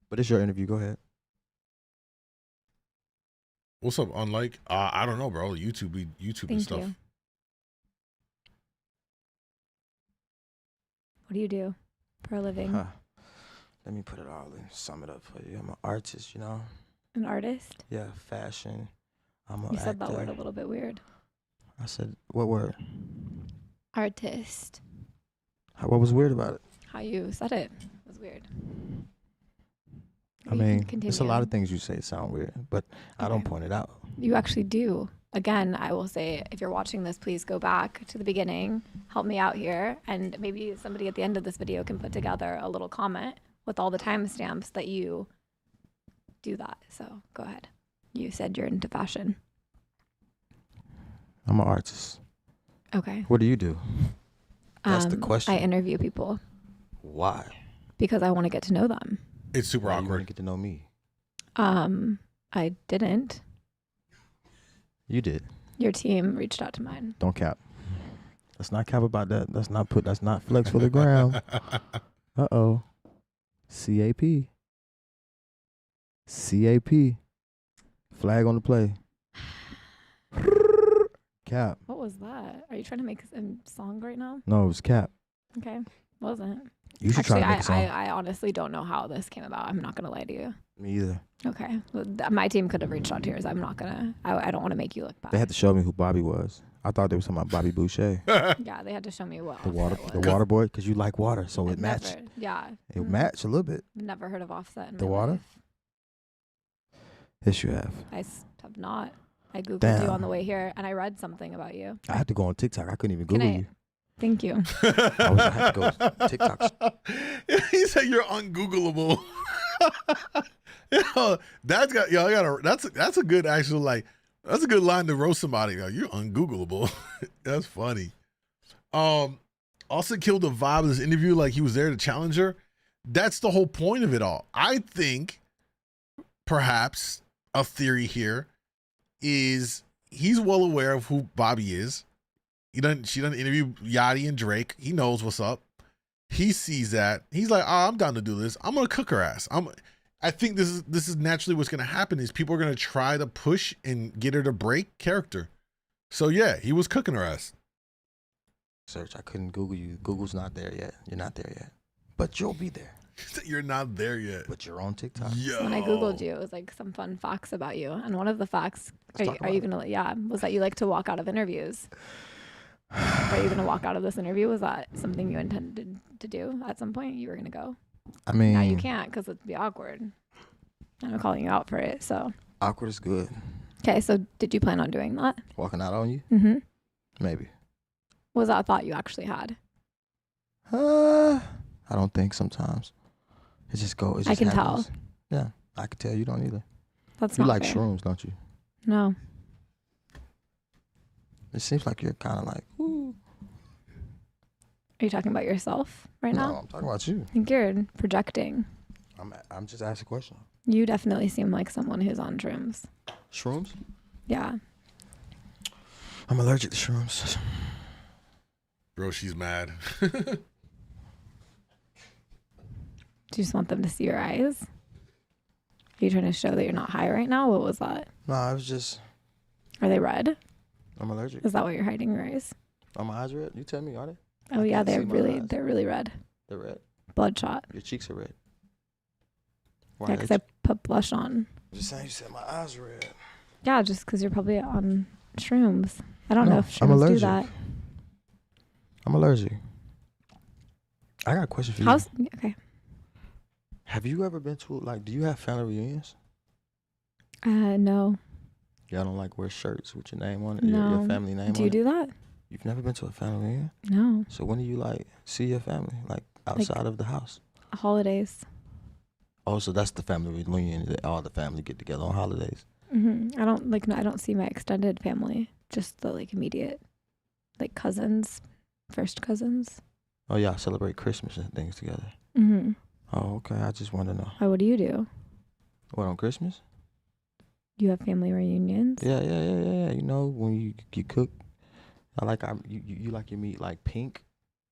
Speaker 6: But it's your interview. Go ahead.
Speaker 2: What's up, Unlike? I don't know, bro. YouTube and stuff.
Speaker 7: You. What do you do for a living?
Speaker 6: Let me put it all in, sum it up for you. I'm an artist,
Speaker 7: An artist?
Speaker 6: Yeah, fashion.
Speaker 7: You said that word a little bit weird.
Speaker 6: I said, what word?
Speaker 7: Artist.
Speaker 6: What was weird about it?
Speaker 7: How you said it was weird.
Speaker 6: I
Speaker 7: You can
Speaker 6: mean,
Speaker 7: continue.
Speaker 6: there's a lot of things you say sound weird, but I don't
Speaker 7: Okay.
Speaker 6: point it out.
Speaker 7: You actually do. Again, I will say, if you're watching this, please go back to the beginning, help me out here, and maybe somebody at the end of this video can put together a little comment with all the timestamps that you do that. So go ahead. You said you're into fashion.
Speaker 6: I'm an artist.
Speaker 7: Okay.
Speaker 6: What do you do? That's the question.
Speaker 7: I interview people
Speaker 6: Why?
Speaker 7: because I want to get to know them.
Speaker 2: It's super
Speaker 6: Why you want to
Speaker 2: awkward.
Speaker 6: get to know me?
Speaker 7: I didn't.
Speaker 6: You did.
Speaker 7: Your team reached out to mine.
Speaker 6: Don't cap. Let's not cap about that. That's not flex for the ground. Uh-oh. CAP. CAP. Flag on the play. Cap.
Speaker 7: What was that? Are you trying to make a song right now?
Speaker 6: No, it was cap.
Speaker 7: Okay. Wasn't.
Speaker 6: You should
Speaker 7: Actually,
Speaker 6: try to make a song.
Speaker 7: I honestly don't know how this came about. I'm not going to lie to you.
Speaker 6: Me either.
Speaker 7: Okay. Well, my team could have reached out to yours. I'm not going to. I don't want to make you look bad.
Speaker 6: They had to show me who Bobby was. I thought they were talking about Bobby Boucher,
Speaker 7: Yeah, they had to show me what
Speaker 6: the
Speaker 7: Offset was.
Speaker 6: water boy, because you like water, so it
Speaker 7: I've
Speaker 6: matched.
Speaker 7: never- yeah.
Speaker 6: It matched a little bit.
Speaker 7: Never heard of Offset in
Speaker 6: The
Speaker 7: my
Speaker 6: water?
Speaker 7: life.
Speaker 6: Yes, you have.
Speaker 7: I have not. I Googled you
Speaker 6: Damn.
Speaker 7: on the way here, and I read something about you.
Speaker 6: I had to go on TikTok. I couldn't even
Speaker 7: Can
Speaker 6: Google
Speaker 7: I-
Speaker 6: you.
Speaker 7: Thank you.
Speaker 6: I had to go TikTok.
Speaker 2: He said you're ungoogleable. Yo, that's got yo. I gotta. That's a good actual like. That's a good line to roast somebody. Yo, you're ungoogleable. That's funny. Also killed the vibe of this interview like he was there to challenge her. That's the whole point of it all. I think perhaps a theory here is he's well aware of who Bobbi is. She done interview Yachty and Drake. He knows what's up. He sees that. He's like, oh, I'm down to do this. I'm gonna cook her ass. I think this is naturally what's gonna happen is people are gonna try to push and get her to break character. So yeah, he was cooking her ass.
Speaker 6: Search. I couldn't Google you. Google's not there yet. You're not there yet. But you'll be there.
Speaker 2: You're not there yet.
Speaker 6: But you're on TikTok.
Speaker 2: Yo.
Speaker 7: When I Googled you, it was like some fun facts about you. And one of the facts,
Speaker 6: Let's talk
Speaker 7: are you
Speaker 6: about
Speaker 7: going to, yeah, was that you like to walk out of interviews. Are you going to walk out of this interview? Was that something you intended to do at some point? You were going to go?
Speaker 6: I mean,
Speaker 7: Now you can't because it'd be awkward. And I'm calling you out for it. So,
Speaker 6: awkward is good.
Speaker 7: okay. So did you plan on doing that?
Speaker 6: Walking out on you?
Speaker 7: Mm-hmm.
Speaker 6: Maybe.
Speaker 7: Was that a thought you actually had?
Speaker 6: I don't think sometimes. It just goes.
Speaker 7: I can tell.
Speaker 6: Yeah, I can tell you don't either.
Speaker 7: That's
Speaker 6: You
Speaker 7: not
Speaker 6: like
Speaker 7: fair.
Speaker 6: shrooms, don't you?
Speaker 7: No.
Speaker 6: It seems like you're kind of like, ooh.
Speaker 7: Are you talking about yourself right
Speaker 6: No,
Speaker 7: now?
Speaker 6: I'm talking about you.
Speaker 7: I think you're projecting.
Speaker 6: I'm just asking a question.
Speaker 7: You definitely seem like someone who's on shrooms.
Speaker 6: Shrooms?
Speaker 7: Yeah.
Speaker 6: I'm allergic to shrooms.
Speaker 2: Bro, she's mad.
Speaker 7: Do you just want them to see your eyes? Are you trying to show that you're not high right now? What was that?
Speaker 6: No, I was just.
Speaker 7: Are they red?
Speaker 6: I'm allergic.
Speaker 7: Is that why you're hiding your eyes?
Speaker 6: Are my eyes red? You tell me, are they?
Speaker 7: Oh
Speaker 6: I
Speaker 7: yeah,
Speaker 6: can't see my eyes.
Speaker 7: they're really red.
Speaker 6: They're red.
Speaker 7: Bloodshot.
Speaker 6: Your cheeks are red. Why
Speaker 7: Yeah,
Speaker 6: are
Speaker 7: because
Speaker 6: they
Speaker 7: I put blush on.
Speaker 6: I'm just saying you said my eyes are red.
Speaker 7: Yeah, just because you're probably on shrooms. I don't know
Speaker 6: No,
Speaker 7: if
Speaker 6: I'm
Speaker 7: shrooms do
Speaker 6: allergic.
Speaker 7: that.
Speaker 6: I'm allergic. I got a question for you.
Speaker 7: How's okay?
Speaker 6: Have you ever been to, like, do you have family reunions?
Speaker 7: No.
Speaker 6: Y'all don't like wear shirts with your name on it,
Speaker 7: No.
Speaker 6: your family name
Speaker 7: Do
Speaker 6: on
Speaker 7: you
Speaker 6: it?
Speaker 7: do that?
Speaker 6: You've never been to a family reunion?
Speaker 7: No.
Speaker 6: So when do you, like, see your family, like, outside of the house?
Speaker 7: Holidays.
Speaker 6: Oh, so that's the family reunion that all the family get together on holidays.
Speaker 7: I don't like. No, I don't see my extended family. Just the like immediate, like cousins, first cousins.
Speaker 6: Oh, y'all celebrate Christmas and things together.
Speaker 7: Mm-hmm.
Speaker 6: Oh, okay. I just want to know.
Speaker 7: What do you do?
Speaker 6: What, on Christmas?
Speaker 7: You have family reunions?
Speaker 6: Yeah. You know, when you cook, you like your meat like pink,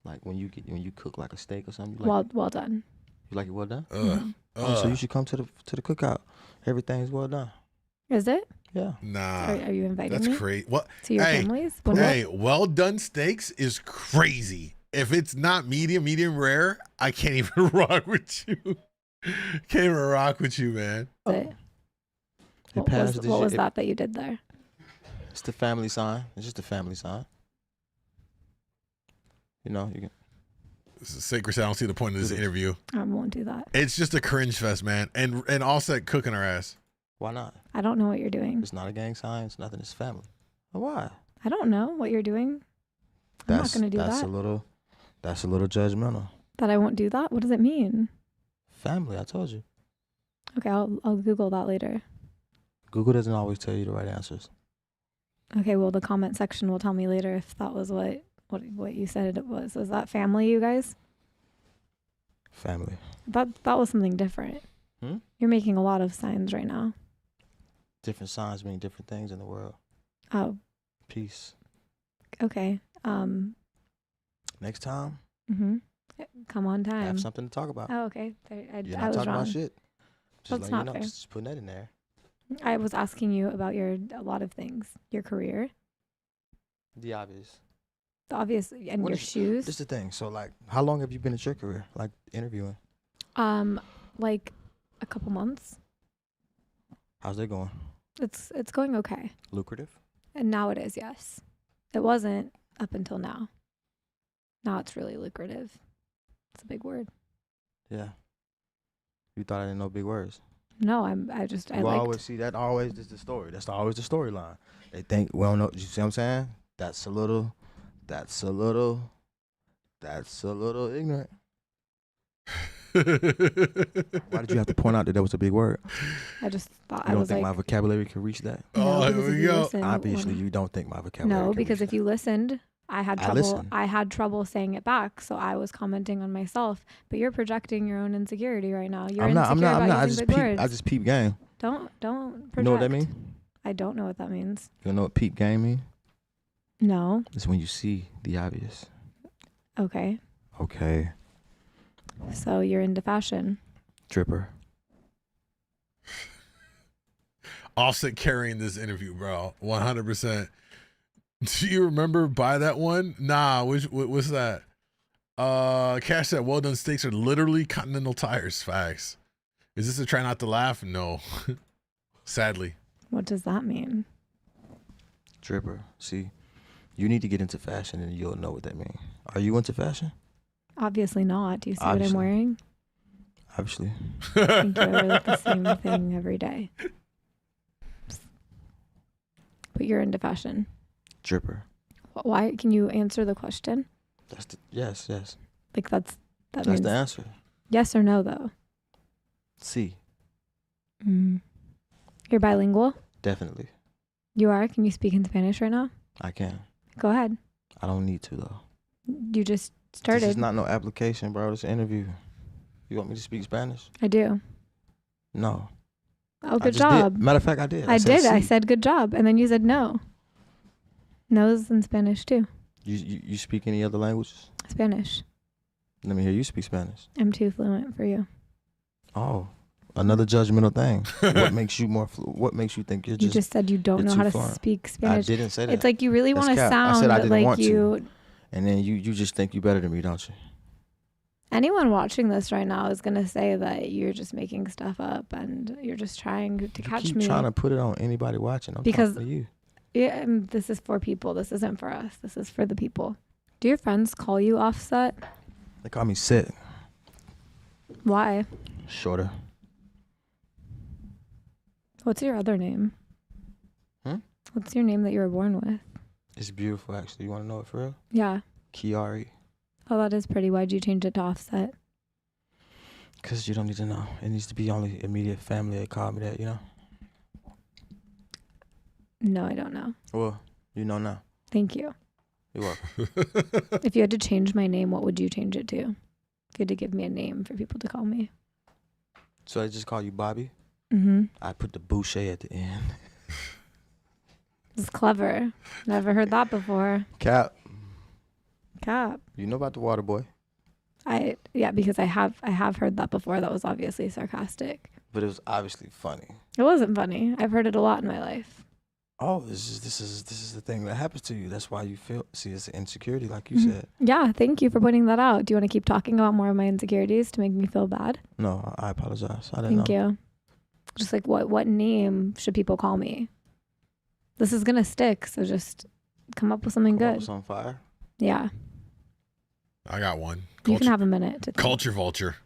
Speaker 6: like when you cook like a steak or something. You like,
Speaker 7: Well done.
Speaker 6: you like it well done.
Speaker 7: Mm-hmm.
Speaker 6: So you should come to the cookout. Everything's well done.
Speaker 7: Is it?
Speaker 6: Yeah.
Speaker 2: Nah,
Speaker 7: Are you inviting
Speaker 2: that's
Speaker 7: me
Speaker 2: crazy. What?
Speaker 7: to your
Speaker 2: Hey,
Speaker 7: families?
Speaker 2: Hey, well done steaks is crazy. If it's not medium rare, I can't even rock with you. Can't even rock with you, man.
Speaker 6: It passed this
Speaker 7: What
Speaker 6: year.
Speaker 7: was that you did there?
Speaker 6: It's the family sign. It's just a family sign. You know, you can.
Speaker 2: Sacred, I don't see the point of this interview.
Speaker 7: I won't do that.
Speaker 2: It's just a cringe fest, man. And Offset cooking her ass.
Speaker 6: Why not?
Speaker 7: I don't know what you're doing.
Speaker 6: It's not a gang sign. It's nothing. It's family. Why?
Speaker 7: I don't know what you're doing. I'm not going to do that.
Speaker 6: That's a little judgmental.
Speaker 7: That I won't do that? What does it mean?
Speaker 6: Family, I told you.
Speaker 7: Okay, I'll Google that later.
Speaker 6: Google doesn't always tell you the right answers.
Speaker 7: Okay, well, the comment section will tell me later if that was what you said it was. Was that family, you guys?
Speaker 6: Family.
Speaker 7: That was something different. You're making a lot of signs right now.
Speaker 6: Different signs mean different things in the world.
Speaker 7: Oh.
Speaker 6: Peace.
Speaker 7: Okay.
Speaker 6: Next time.
Speaker 7: Come on time.
Speaker 6: Have something to talk about.
Speaker 7: Oh, okay.
Speaker 6: You're
Speaker 7: I
Speaker 6: not
Speaker 7: was
Speaker 6: talking
Speaker 7: wrong.
Speaker 6: about shit.
Speaker 7: That's not fair.
Speaker 6: Just putting that in there.
Speaker 7: I was asking you about a lot of things. Your career.
Speaker 6: The obvious.
Speaker 7: The obvious, and
Speaker 6: What
Speaker 7: your
Speaker 6: is-
Speaker 7: shoes.
Speaker 6: This is the thing. So, like, how long have you been in your career? Like, interviewing?
Speaker 7: Like a couple months.
Speaker 6: How's that going?
Speaker 7: It's going okay.
Speaker 6: Lucrative?
Speaker 7: And now it is, yes. It wasn't up until now. Now it's really lucrative. It's a big word.
Speaker 6: Yeah. You thought I didn't know big words?
Speaker 7: No, I
Speaker 6: always see that. Always is the story. That's always the storyline. They think, well, no, you see what I'm saying? That's a little ignorant. Why did you have to point out that was a big word?
Speaker 7: I just thought
Speaker 6: You
Speaker 7: I
Speaker 6: don't
Speaker 7: was
Speaker 6: think
Speaker 7: like,
Speaker 6: my vocabulary can reach that?
Speaker 7: no,
Speaker 2: Oh,
Speaker 7: because
Speaker 2: here
Speaker 7: if
Speaker 2: we
Speaker 7: you
Speaker 2: go.
Speaker 7: listen,
Speaker 6: Obviously, you don't think my vocabulary
Speaker 7: no,
Speaker 6: can
Speaker 7: because
Speaker 6: reach
Speaker 7: if you listened, I had trouble.
Speaker 6: listen.
Speaker 7: I had trouble saying it back, so I was commenting on myself. But you're projecting your own insecurity right now. You're
Speaker 6: I'm not.
Speaker 7: about using big words.
Speaker 6: I just peep game.
Speaker 7: Don't project.
Speaker 6: You know what that mean?
Speaker 7: I don't know what that means.
Speaker 6: You know what peep game mean?
Speaker 7: No.
Speaker 6: It's when you see the obvious.
Speaker 7: Okay.
Speaker 6: Okay.
Speaker 7: So you're into fashion.
Speaker 6: Tripper.
Speaker 2: Offset carrying this interview, bro. 100%. Do you remember Buy That One? Nah, what's that? Cash said, well done steaks are literally Continental Tires. Facts. Is this a try not to laugh? No. Sadly.
Speaker 7: What does that mean?
Speaker 6: Tripper. See, you need to get into fashion and you'll know what that means. Are you into fashion?
Speaker 7: Obviously not. Do you see what
Speaker 6: Obviously.
Speaker 7: I'm wearing?
Speaker 6: Obviously.
Speaker 7: I think I wear like the same thing every day. But you're into fashion.
Speaker 6: Tripper.
Speaker 7: Why? Can you answer the question?
Speaker 6: Yes.
Speaker 7: Like that
Speaker 6: That's
Speaker 7: means
Speaker 6: the answer.
Speaker 7: yes or no though.
Speaker 6: C.
Speaker 7: You're bilingual?
Speaker 6: Definitely.
Speaker 7: You are? Can you speak in Spanish right now?
Speaker 6: I can.
Speaker 7: Go ahead.
Speaker 6: I don't need to though.
Speaker 7: You just started.
Speaker 6: This is not no application, bro. It's an interview. You want me to speak Spanish?
Speaker 7: I do.
Speaker 6: No.
Speaker 7: Oh,
Speaker 6: I
Speaker 7: good
Speaker 6: just
Speaker 7: job.
Speaker 6: did. Matter of fact, I did.
Speaker 7: I did. I
Speaker 6: C.
Speaker 7: said good job. And then you said no. No's in Spanish too.
Speaker 6: You speak any other languages?
Speaker 7: Spanish.
Speaker 6: Let me hear you speak Spanish.
Speaker 7: I'm too fluent for you.
Speaker 6: Oh, another judgmental thing. What makes you what makes you think you're
Speaker 7: You just said you don't
Speaker 6: you're
Speaker 7: know
Speaker 6: too
Speaker 7: how to
Speaker 6: fluent.
Speaker 7: speak
Speaker 6: I
Speaker 7: Spanish.
Speaker 6: didn't say that.
Speaker 7: It's like you really
Speaker 6: That's
Speaker 7: want to
Speaker 6: cap. I
Speaker 7: sound
Speaker 6: said I didn't
Speaker 7: like
Speaker 6: want
Speaker 7: you.
Speaker 6: to. And then you just think you better than me, don't you?
Speaker 7: Anyone watching this right now is gonna say that you're just making stuff up and you're just trying to catch
Speaker 6: keep
Speaker 7: me.
Speaker 6: trying to put it on anybody watching. I'm
Speaker 7: Because-
Speaker 6: talking to you.
Speaker 7: Yeah, and this is for people. This isn't for us. This is for the people. Do your friends call you Offset?
Speaker 6: They call me Sit.
Speaker 7: Why?
Speaker 6: Shorter.
Speaker 7: What's your other name? What's your name that you were born with?
Speaker 6: It's beautiful, actually. You want to know it for real?
Speaker 7: Yeah.
Speaker 6: Kiari.
Speaker 7: Oh, that is pretty. Why'd you change it to Offset?
Speaker 6: Because you don't need to know. It needs to be only immediate family that call me that, you know?
Speaker 7: No, I don't know.
Speaker 6: Well, you know now.
Speaker 7: Thank you.
Speaker 6: You're welcome.
Speaker 7: If you had to change my name, what would you change it to? If you had to give me a name for people to call me.
Speaker 6: So I just call you Bobbi?
Speaker 7: Mm-hmm.
Speaker 6: I put the Boucher at the end.
Speaker 7: It's clever. Never heard that before.
Speaker 6: Cap.
Speaker 7: Cap.
Speaker 6: You know about the water boy.
Speaker 7: Yeah, because I have heard that before. That was obviously sarcastic.
Speaker 6: But it was obviously funny.
Speaker 7: It wasn't funny. I've heard it a lot in my life.
Speaker 6: Oh, this is the thing that happens to you. That's why you feel. See, it's an insecurity, like you said.
Speaker 7: Yeah, thank you for pointing that out. Do you want to keep talking about more of my insecurities to make me feel bad?
Speaker 6: No, I apologize. I didn't
Speaker 7: Thank
Speaker 6: know.
Speaker 7: you. Just like what name should people call me? This is gonna stick, so just come up with something
Speaker 6: Come up
Speaker 7: good.
Speaker 6: with some fire.
Speaker 7: Yeah.
Speaker 2: I got one.
Speaker 7: You can have a minute to think.
Speaker 2: Culture Vulture.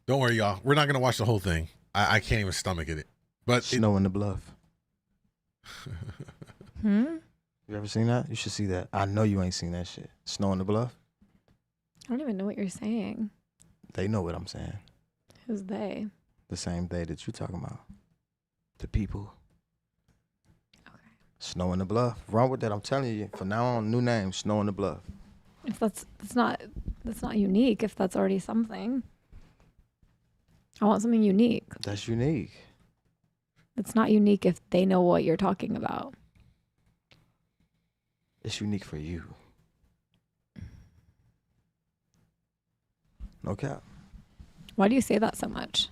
Speaker 2: Don't worry, y'all. We're not gonna watch the whole thing. I can't even stomach it. But
Speaker 6: Snow in the Bluff.
Speaker 7: Hmm?
Speaker 6: You ever seen that? You should see that. I know you ain't seen that shit. Snow in the Bluff.
Speaker 7: I don't even know what you're saying.
Speaker 6: They know what I'm saying.
Speaker 7: Who's they?
Speaker 6: The same they that you talking about. The people.
Speaker 7: Okay.
Speaker 6: Snow in the Bluff. Wrong with that. I'm telling you. From now on, new name. Snow in the Bluff.
Speaker 7: If that's not unique. If that's already something, I want something unique.
Speaker 6: That's unique.
Speaker 7: It's not unique if they know what you're talking about.
Speaker 6: It's unique for you. No cap.
Speaker 7: Why do you say that so much?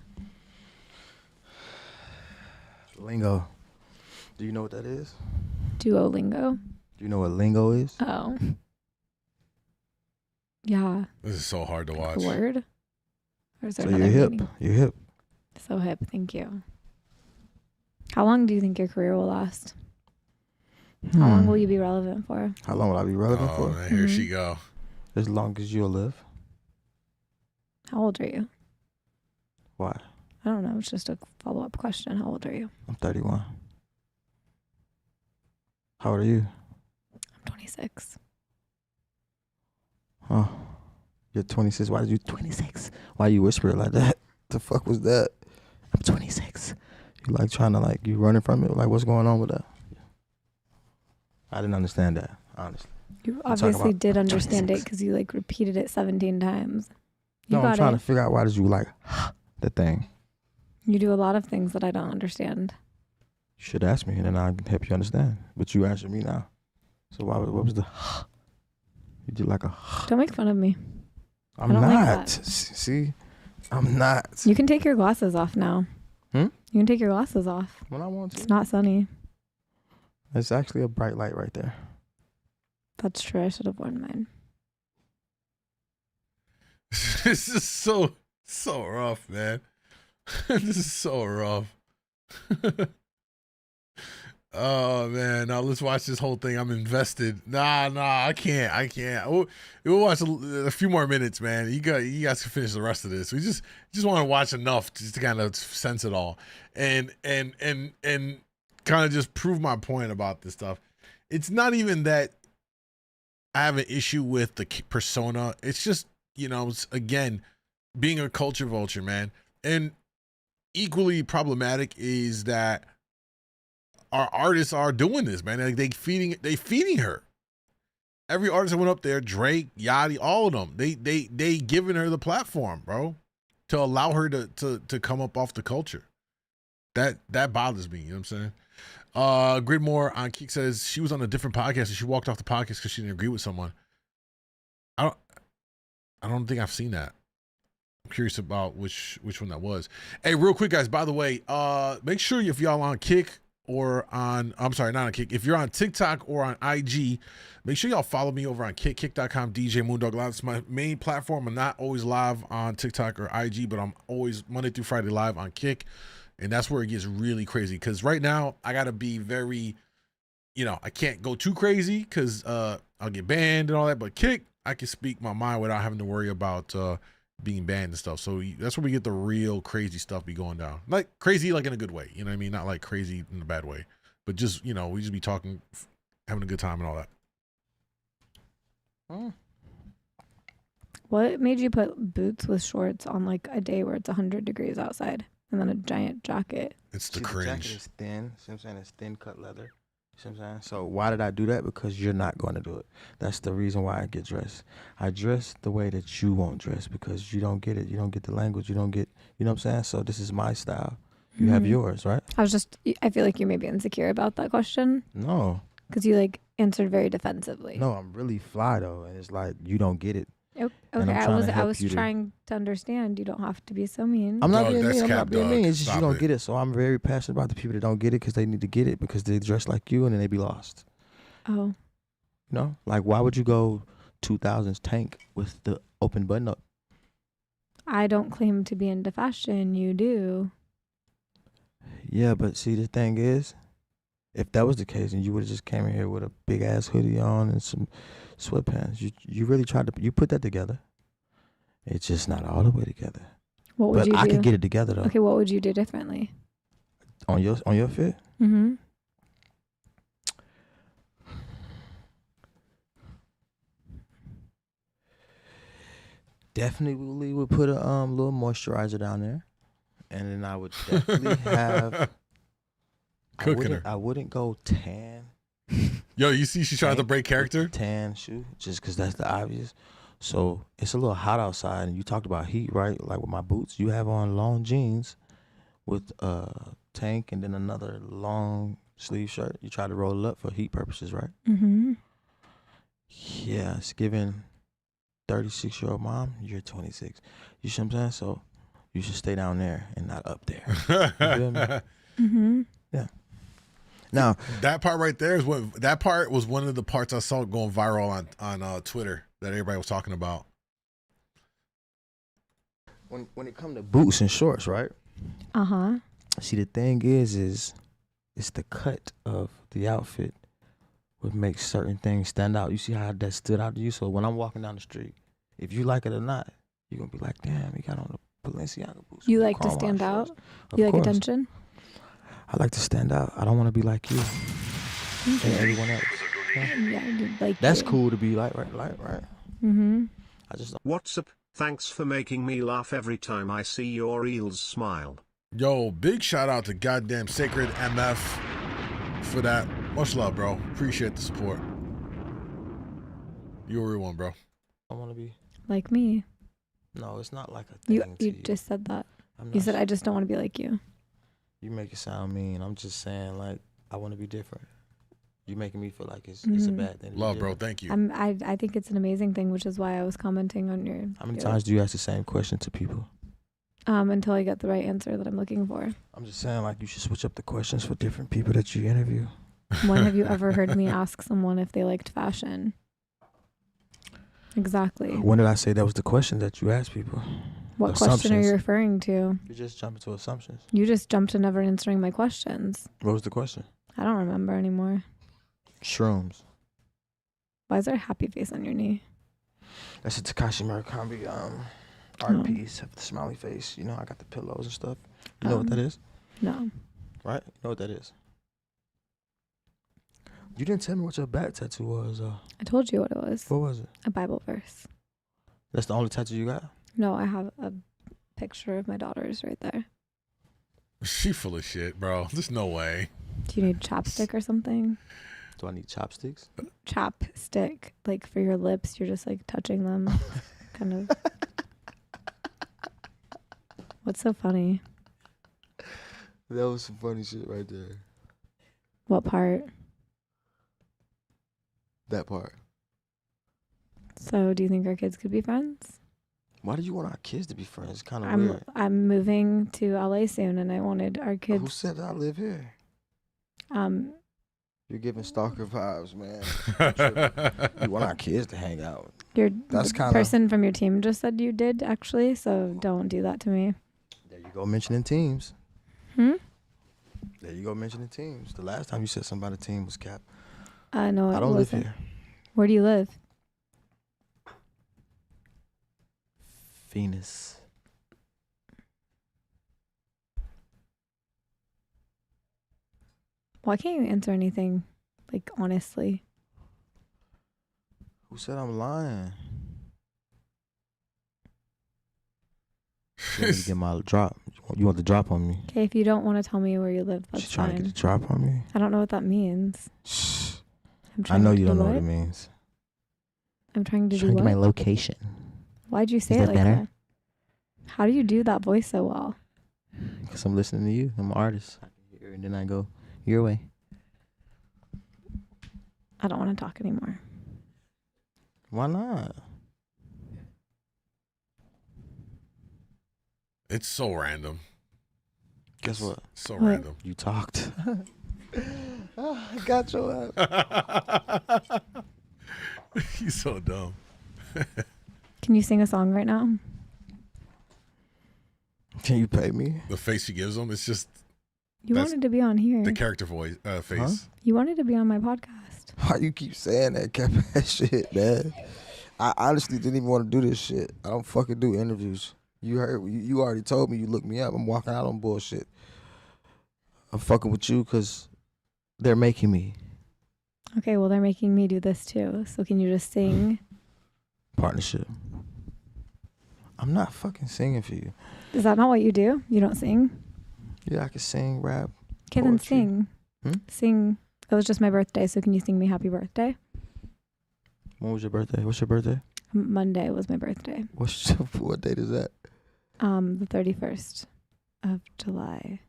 Speaker 6: Lingo. Do you know what that is?
Speaker 7: Duolingo?
Speaker 6: Do you know what lingo is?
Speaker 7: Oh. Yeah.
Speaker 2: this is so hard to watch.
Speaker 7: A word? Or is there
Speaker 6: So
Speaker 7: another
Speaker 6: you're hip.
Speaker 7: meaning?
Speaker 6: You're hip.
Speaker 7: So hip. Thank you. How long do you think your career will last? How long will you be relevant for?
Speaker 6: How long will I be relevant
Speaker 2: Oh,
Speaker 6: for?
Speaker 2: man, here she go.
Speaker 6: As long as you'll live.
Speaker 7: How old are you?
Speaker 6: Why?
Speaker 7: I don't know. It's just a follow-up question. How old are you?
Speaker 6: I'm 31. How old are you?
Speaker 7: I'm 26.
Speaker 6: Oh, you're 26. Why did you 26? Why you whisper it like that? The fuck was that? I'm 26. You like trying to like you running from it? Like what's going on with that? I didn't understand that, honestly.
Speaker 7: You
Speaker 6: I'm talking
Speaker 7: obviously
Speaker 6: about
Speaker 7: did understand
Speaker 6: 26.
Speaker 7: it because you like repeated it 17 times. You
Speaker 6: No,
Speaker 7: got
Speaker 6: I'm trying
Speaker 7: it.
Speaker 6: to figure out why did you like the thing.
Speaker 7: You do a lot of things that I don't understand.
Speaker 6: You should ask me and then I can help you understand. But you answered me now. So what was the you did like a
Speaker 7: Don't make fun of me.
Speaker 6: I'm
Speaker 7: don't like
Speaker 6: not.
Speaker 7: that.
Speaker 6: See? I'm not.
Speaker 7: You can take your glasses off now.
Speaker 6: Hmm?
Speaker 7: You can take your glasses off.
Speaker 6: When I want
Speaker 7: It's
Speaker 6: to.
Speaker 7: not sunny.
Speaker 6: It's actually a bright light right there.
Speaker 7: That's true. I should have worn mine.
Speaker 2: This is so rough, man. This is so rough. Oh man, now let's watch this whole thing. I'm invested. Nah, I can't. We'll watch a few more minutes, man. You guys can finish the rest of this. We just want to watch enough just to kind of sense it all, and kind of just prove my point about this stuff. It's not even that I have an issue with the persona. It's just, it's, again, being a culture vulture, man. And equally problematic is that our artists are doing this, man. Like they feeding her. Every artist that went up there, Drake, Yachty, all of them, they giving her the platform, bro, to allow her to come up off the culture. That bothers me. You know what I'm saying? Gridmore on Kick says she was on a different podcast and she walked off the podcast because she didn't agree with someone. I don't think I've seen that. I'm curious about which one that was. Hey, real quick, guys, by the way, make sure if y'all on Kick or on, I'm sorry, not on Kick. If you're on TikTok or on IG, make sure y'all follow me over on kick.com, djmoondawglive. It's my main platform. I'm not always live on TikTok or IG, but I'm always Monday through Friday live on Kick. And that's where it gets really crazy. Because right now, I got to be very, I can't go too crazy because I'll get banned and all that. But Kick, I can speak my mind without having to worry about being banned and stuff. So that's where we get the real crazy stuff be going down. Like crazy, like in a good way. You know what I mean? Not like crazy in a bad way. But just, we just be talking, having a good time and all that.
Speaker 7: What made you put boots with shorts on like a day where it's 100 degrees outside and then a giant jacket?
Speaker 2: It's the
Speaker 6: See,
Speaker 2: cringe.
Speaker 6: The jacket is thin. See what I'm saying? It's thin cut leather. See what I'm saying? So why did I do that? Because you're not going to do it. That's the reason why I get dressed. I dress the way that you won't dress because you don't get it. You don't get the language. You don't get, you know what I'm saying? So this is my style. You have yours, right?
Speaker 7: I feel like you're maybe insecure about that question
Speaker 6: No.
Speaker 7: because you like answered very defensively.
Speaker 6: No, I'm really fly though. And it's like, you don't get it.
Speaker 7: Okay,
Speaker 6: And I'm
Speaker 7: I
Speaker 6: trying
Speaker 7: was
Speaker 6: to help you to-
Speaker 7: trying to understand. You don't have to be so mean.
Speaker 6: I'm not
Speaker 2: Dog,
Speaker 6: being
Speaker 2: that's
Speaker 6: mean. I'm
Speaker 2: cap,
Speaker 6: not being
Speaker 2: dog.
Speaker 6: mean. It's just
Speaker 2: Stop
Speaker 6: you don't
Speaker 2: it.
Speaker 6: get it. So I'm very passionate about the people that don't get it because they need to get it because they dress like you and then they be lost.
Speaker 7: Oh,
Speaker 6: Like why would you go 2000s tank with the open button up?
Speaker 7: I don't claim to be into fashion. You do.
Speaker 6: Yeah, but see, the thing is, if that was the case, and you would have just came in here with a big ass hoodie on and some sweatpants, you really tried to you put that together. It's just not all the way together.
Speaker 7: What would
Speaker 6: But
Speaker 7: you do?
Speaker 6: I could get it together though.
Speaker 7: Okay, what would you do differently?
Speaker 6: On your fit.
Speaker 7: Mm-hmm.
Speaker 6: Definitely would put a little moisturizer down there, and then I would definitely have.
Speaker 2: Cooking her.
Speaker 6: I wouldn't go tan.
Speaker 2: Yo, you see she's trying to break character?
Speaker 6: Tan shoe, just because that's the obvious. So it's a little hot outside, and you talked about heat, right? Like with my boots, you have on long jeans with a tank and then another long sleeve shirt. You try to roll it up for heat purposes, right?
Speaker 7: Mm-hmm.
Speaker 6: Yeah, it's giving 36-year-old mom, you're 26. You see what I'm saying? So you should stay down there and not up there. You feel me?
Speaker 7: Mm-hmm.
Speaker 6: Yeah. Now
Speaker 2: that part right there is what that part was one of the parts I saw going viral on Twitter that everybody was talking about.
Speaker 6: when it comes to boots and shorts, right?
Speaker 7: Uh-huh.
Speaker 6: See, the thing is it's the cut of the outfit what makes certain things stand out. You see how that stood out to you? So when I'm walking down the street, if you like it or not, you're going to be like, damn, he got on the Balenciaga boots.
Speaker 7: You
Speaker 6: with the
Speaker 7: like to
Speaker 6: Karl
Speaker 7: stand
Speaker 6: shorts.
Speaker 7: out?
Speaker 6: Of
Speaker 7: You like
Speaker 6: course.
Speaker 7: attention?
Speaker 6: I like to stand out. I don't want to be like you and everyone else. Yeah.
Speaker 7: Yeah, I did like
Speaker 6: That's
Speaker 7: you.
Speaker 6: cool to be like, right?
Speaker 7: Mm-hmm.
Speaker 6: I just
Speaker 4: What's up? Thanks for making me laugh every time I see your reels smile.
Speaker 2: Yo, big shout out to goddamn Sacred MF for that. Much love, bro. Appreciate the support. You're a real one, bro.
Speaker 6: don't want to be.
Speaker 7: Like me.
Speaker 6: No, it's not like a thing to
Speaker 7: You
Speaker 6: you.
Speaker 7: just said that.
Speaker 6: I'm
Speaker 7: You
Speaker 6: not
Speaker 7: said I just don't want to be like you.
Speaker 6: You make it sound mean. I'm just saying, like, I want to be different. You making me feel like it's a
Speaker 7: Mhm.
Speaker 6: bad thing. To be
Speaker 2: Love, bro.
Speaker 6: different.
Speaker 2: Thank you.
Speaker 7: I think it's an amazing thing, which is why I was commenting on your.
Speaker 6: How many
Speaker 7: your-
Speaker 6: times do you ask the same question to people?
Speaker 7: Until I get the right answer that I'm looking for.
Speaker 6: I'm just saying, like, you should switch up the questions for different people that you interview.
Speaker 7: When have you ever heard me ask someone if they liked fashion? Exactly.
Speaker 6: When did I say that was the question that you asked people?
Speaker 7: What question are
Speaker 6: Assumptions.
Speaker 7: you referring to?
Speaker 6: You just jumping to assumptions.
Speaker 7: You just jumped to never answering my questions.
Speaker 6: What was the question?
Speaker 7: I don't remember anymore.
Speaker 6: Shrooms.
Speaker 7: Why is there a happy face on your knee?
Speaker 6: That's a Takashi Murakami art piece of the smiley face. You know, I got the pillows and stuff. You know what that is?
Speaker 7: No.
Speaker 6: Right? You know what that is? You didn't tell me what your back tattoo was.
Speaker 7: I told you what it was.
Speaker 6: What was it?
Speaker 7: A Bible verse.
Speaker 6: That's the only tattoo you got?
Speaker 7: No, I have a picture of my daughters right there.
Speaker 2: She full of shit, bro. There's no way.
Speaker 7: Do you need chapstick or something?
Speaker 6: Do I need chopsticks?
Speaker 7: Chapstick, like for your lips, you're just like touching them. Kind of. What's so funny?
Speaker 6: That was some funny shit right there.
Speaker 7: What part?
Speaker 6: That part.
Speaker 7: So, do you think our kids could be friends?
Speaker 6: Why do you want our kids to be friends? It's kind of weird.
Speaker 7: I'm moving to LA soon, and I wanted our
Speaker 6: Who
Speaker 7: kids.
Speaker 6: said I live here? You're giving stalker vibes, man. You want our kids to hang out. That's
Speaker 7: the
Speaker 6: kinda-
Speaker 7: person from your team just said you did actually, so don't do that to me.
Speaker 6: There you go, mentioning teams.
Speaker 7: Hmm.
Speaker 6: There you go, mentioning teams. The last time you said something about a team was Cap.
Speaker 7: No,
Speaker 6: I don't live here.
Speaker 7: Where do you live?
Speaker 6: Venus.
Speaker 7: Why can't you answer anything, like honestly?
Speaker 6: Who said I'm lying? You want me to get my drop? You want the drop on me?
Speaker 7: Okay, if you don't want to tell me where you live, that's
Speaker 6: She's trying to
Speaker 7: fine.
Speaker 6: get the drop on me.
Speaker 7: I don't know what that means.
Speaker 6: Shh.
Speaker 7: I'm
Speaker 6: I
Speaker 7: trying
Speaker 6: know
Speaker 7: to
Speaker 6: you don't
Speaker 7: do
Speaker 6: know what
Speaker 7: what?
Speaker 6: it means.
Speaker 7: I'm trying to do
Speaker 6: Trying to
Speaker 7: what?
Speaker 6: get my location.
Speaker 7: Why'd you say
Speaker 6: Is
Speaker 7: it
Speaker 6: that
Speaker 7: like
Speaker 6: better?
Speaker 7: that? How do you do that voice so well?
Speaker 6: Because I'm listening to you. I'm an artist. I can hear and then I go your way.
Speaker 7: I don't want to talk anymore.
Speaker 6: Why not?
Speaker 2: It's so random.
Speaker 6: Guess what?
Speaker 2: So
Speaker 7: What?
Speaker 2: random.
Speaker 6: You talked. I got your ass.
Speaker 2: He's so dumb.
Speaker 7: Can you sing a song right now?
Speaker 6: Can you pay me?
Speaker 2: The face she gives him, it's just
Speaker 7: You
Speaker 2: That's
Speaker 7: wanted to be on here.
Speaker 2: the character voice face.
Speaker 7: You wanted to be on my podcast.
Speaker 6: Why you keep saying that cap ass shit, man? I honestly didn't even want to do this shit. I don't fucking do interviews. You heard? You already told me you looked me up. I'm walking out on bullshit. I'm fucking with you because they're making me.
Speaker 7: Okay, well, they're making me do this too. So can you just sing?
Speaker 6: Partnership. I'm not fucking singing for you.
Speaker 7: Is that not what you do? You don't sing?
Speaker 6: Yeah, I can sing, rap.
Speaker 7: Okay, then
Speaker 6: poetry.
Speaker 7: sing. Sing. It was just my birthday, so can you sing me happy birthday?
Speaker 6: When was your birthday? What's your birthday?
Speaker 7: Monday was my birthday.
Speaker 6: What date is that?
Speaker 7: The 31st of July.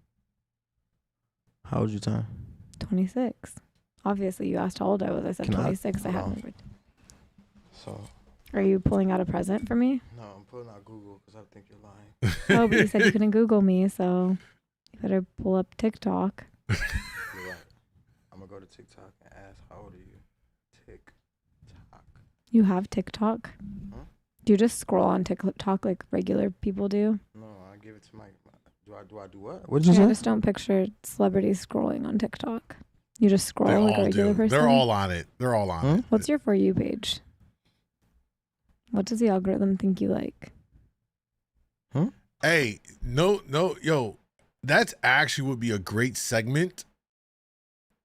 Speaker 6: How old you turn?
Speaker 7: 26. Obviously, you asked how old I was. I said
Speaker 6: Can I-
Speaker 7: 26. I had
Speaker 6: hold
Speaker 7: my
Speaker 6: on.
Speaker 7: birthday.
Speaker 6: So,
Speaker 7: Are you pulling out a present for me?
Speaker 6: no, I'm pulling out Google because I think you're lying.
Speaker 7: Oh, but you said you couldn't Google me, so you better pull up TikTok.
Speaker 6: You're right. I'm going to go to TikTok and ask, how old are you? TikTok.
Speaker 7: You have TikTok?
Speaker 6: Huh?
Speaker 7: Do you just scroll on TikTok like regular people do?
Speaker 6: No, I give it to my do I do what? What did you
Speaker 7: Yeah, I
Speaker 6: say?
Speaker 7: just don't picture celebrities scrolling on TikTok. You just scroll
Speaker 2: They
Speaker 7: like a
Speaker 2: all
Speaker 7: regular
Speaker 2: do.
Speaker 7: person.
Speaker 2: They're all on it. They're all on it.
Speaker 7: What's your For You page? What does the algorithm think you like?
Speaker 2: Hey, no, yo, that's actually would be a great segment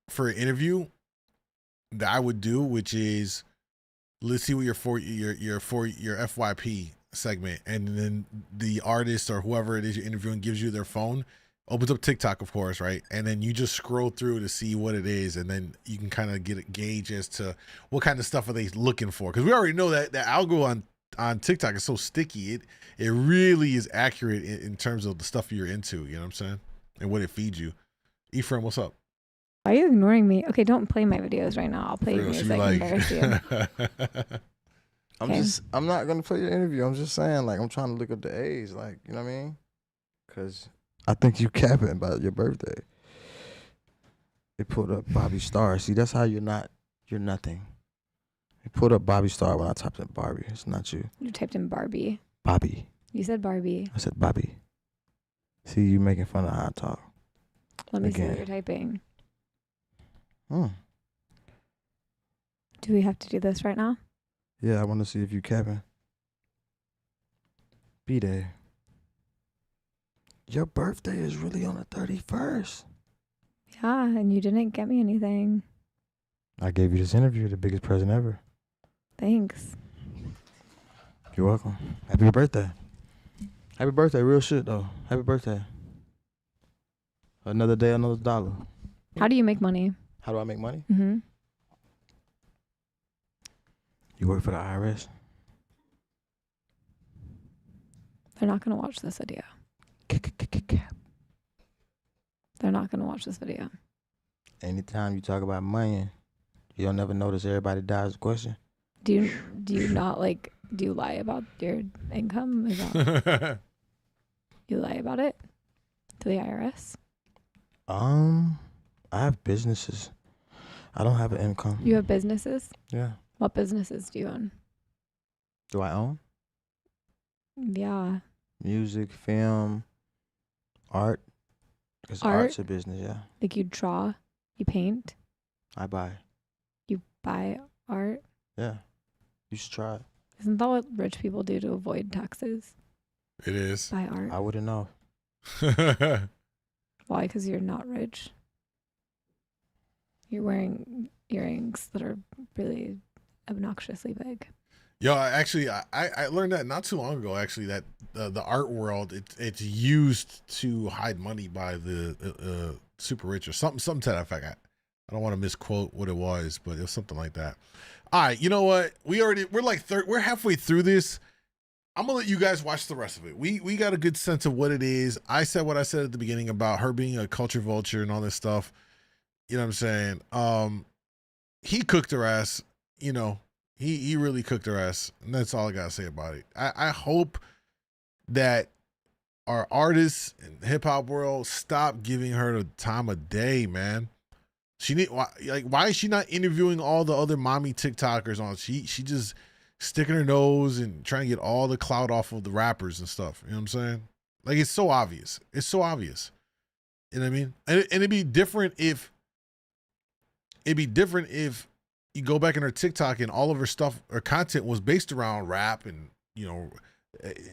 Speaker 2: for an interview that I would do, which is let's see what your FYP segment, and then the artist or whoever it is you're interviewing gives you their phone, opens up TikTok, of course, right? And then you just scroll through to see what it is, and then you can kind of get a gauge as to what kind of stuff are they looking for. Because we already know that the algo on TikTok is so sticky. It really is accurate in terms of the stuff you're into, you know what I'm saying? And what it feeds you. Ephraim, what's up?
Speaker 7: Why are you ignoring me? Okay, don't play my videos right now. I'll play
Speaker 2: For
Speaker 7: your
Speaker 2: real,
Speaker 7: music and embarrass you. Okay.
Speaker 6: I'm not going to play your interview. I'm just saying, like, I'm trying to look up the age, like, you know what I mean? Because I think you capping about your birthday. They put up Bobbi Star. See, that's how you're nothing. They put up Bobbi Star when I typed in Barbie. It's not you.
Speaker 7: You typed in Barbie.
Speaker 6: Bobby.
Speaker 7: You said Barbie.
Speaker 6: I said Bobby. See, you making fun of how I talk.
Speaker 7: Let me see
Speaker 6: Again.
Speaker 7: what you're typing.
Speaker 6: Hmm.
Speaker 7: Do we have to do this right now?
Speaker 6: Yeah, I want to see if you capping. Be there. Your birthday is really on the 31st.
Speaker 7: Yeah, and you didn't get me anything.
Speaker 6: I gave you this interview, the biggest present ever.
Speaker 7: Thanks.
Speaker 6: You're welcome. Happy birthday. Happy birthday, real shit though. Happy birthday. Another day, another dollar.
Speaker 7: How do you make money?
Speaker 6: How do I make money?
Speaker 7: Mm-hmm.
Speaker 6: You work for the IRS?
Speaker 7: They're not going to watch this video. They're not going to watch this video.
Speaker 6: Anytime you talk about money, you'll never notice everybody dies a question.
Speaker 7: Do you not like, do you lie about your income? Is that, you lie about it to the IRS?
Speaker 6: I have businesses. I don't have an income.
Speaker 7: You have businesses?
Speaker 6: Yeah.
Speaker 7: What businesses do you own?
Speaker 6: Do I own?
Speaker 7: Yeah.
Speaker 6: Music, film, art. Because
Speaker 7: Art?
Speaker 6: art's a business, yeah.
Speaker 7: Like you draw, you paint,
Speaker 6: I buy.
Speaker 7: you buy art.
Speaker 6: Yeah. You should try it.
Speaker 7: Isn't that what rich people do to avoid taxes?
Speaker 2: It is.
Speaker 7: Buy art.
Speaker 6: I wouldn't know.
Speaker 7: Why? Because you're not rich. You're wearing earrings that are really obnoxiously big.
Speaker 2: Yo, actually, I learned that not too long ago. Actually, that the art world it's used to hide money by the super rich or something to that effect. I don't want to misquote what it was, but it was something like that. All right, you know what? We're halfway through this. I'm gonna let you guys watch the rest of it. We got a good sense of what it is. I said what I said at the beginning about her being a culture vulture and all this stuff. You know what I'm saying? He cooked her ass. You know, he really cooked her ass, and that's all I gotta say about it. I hope that our artists in the hip hop world stop giving her the time of day, man. Why is she not interviewing all the other mommy TikTokers on? She just sticking her nose and trying to get all the clout off of the rappers and stuff. You know what I'm saying? Like, it's so obvious. It's so obvious. You know what I mean? And it'd be different if you go back in her TikTok and all of her stuff or content was based around rap and, you know,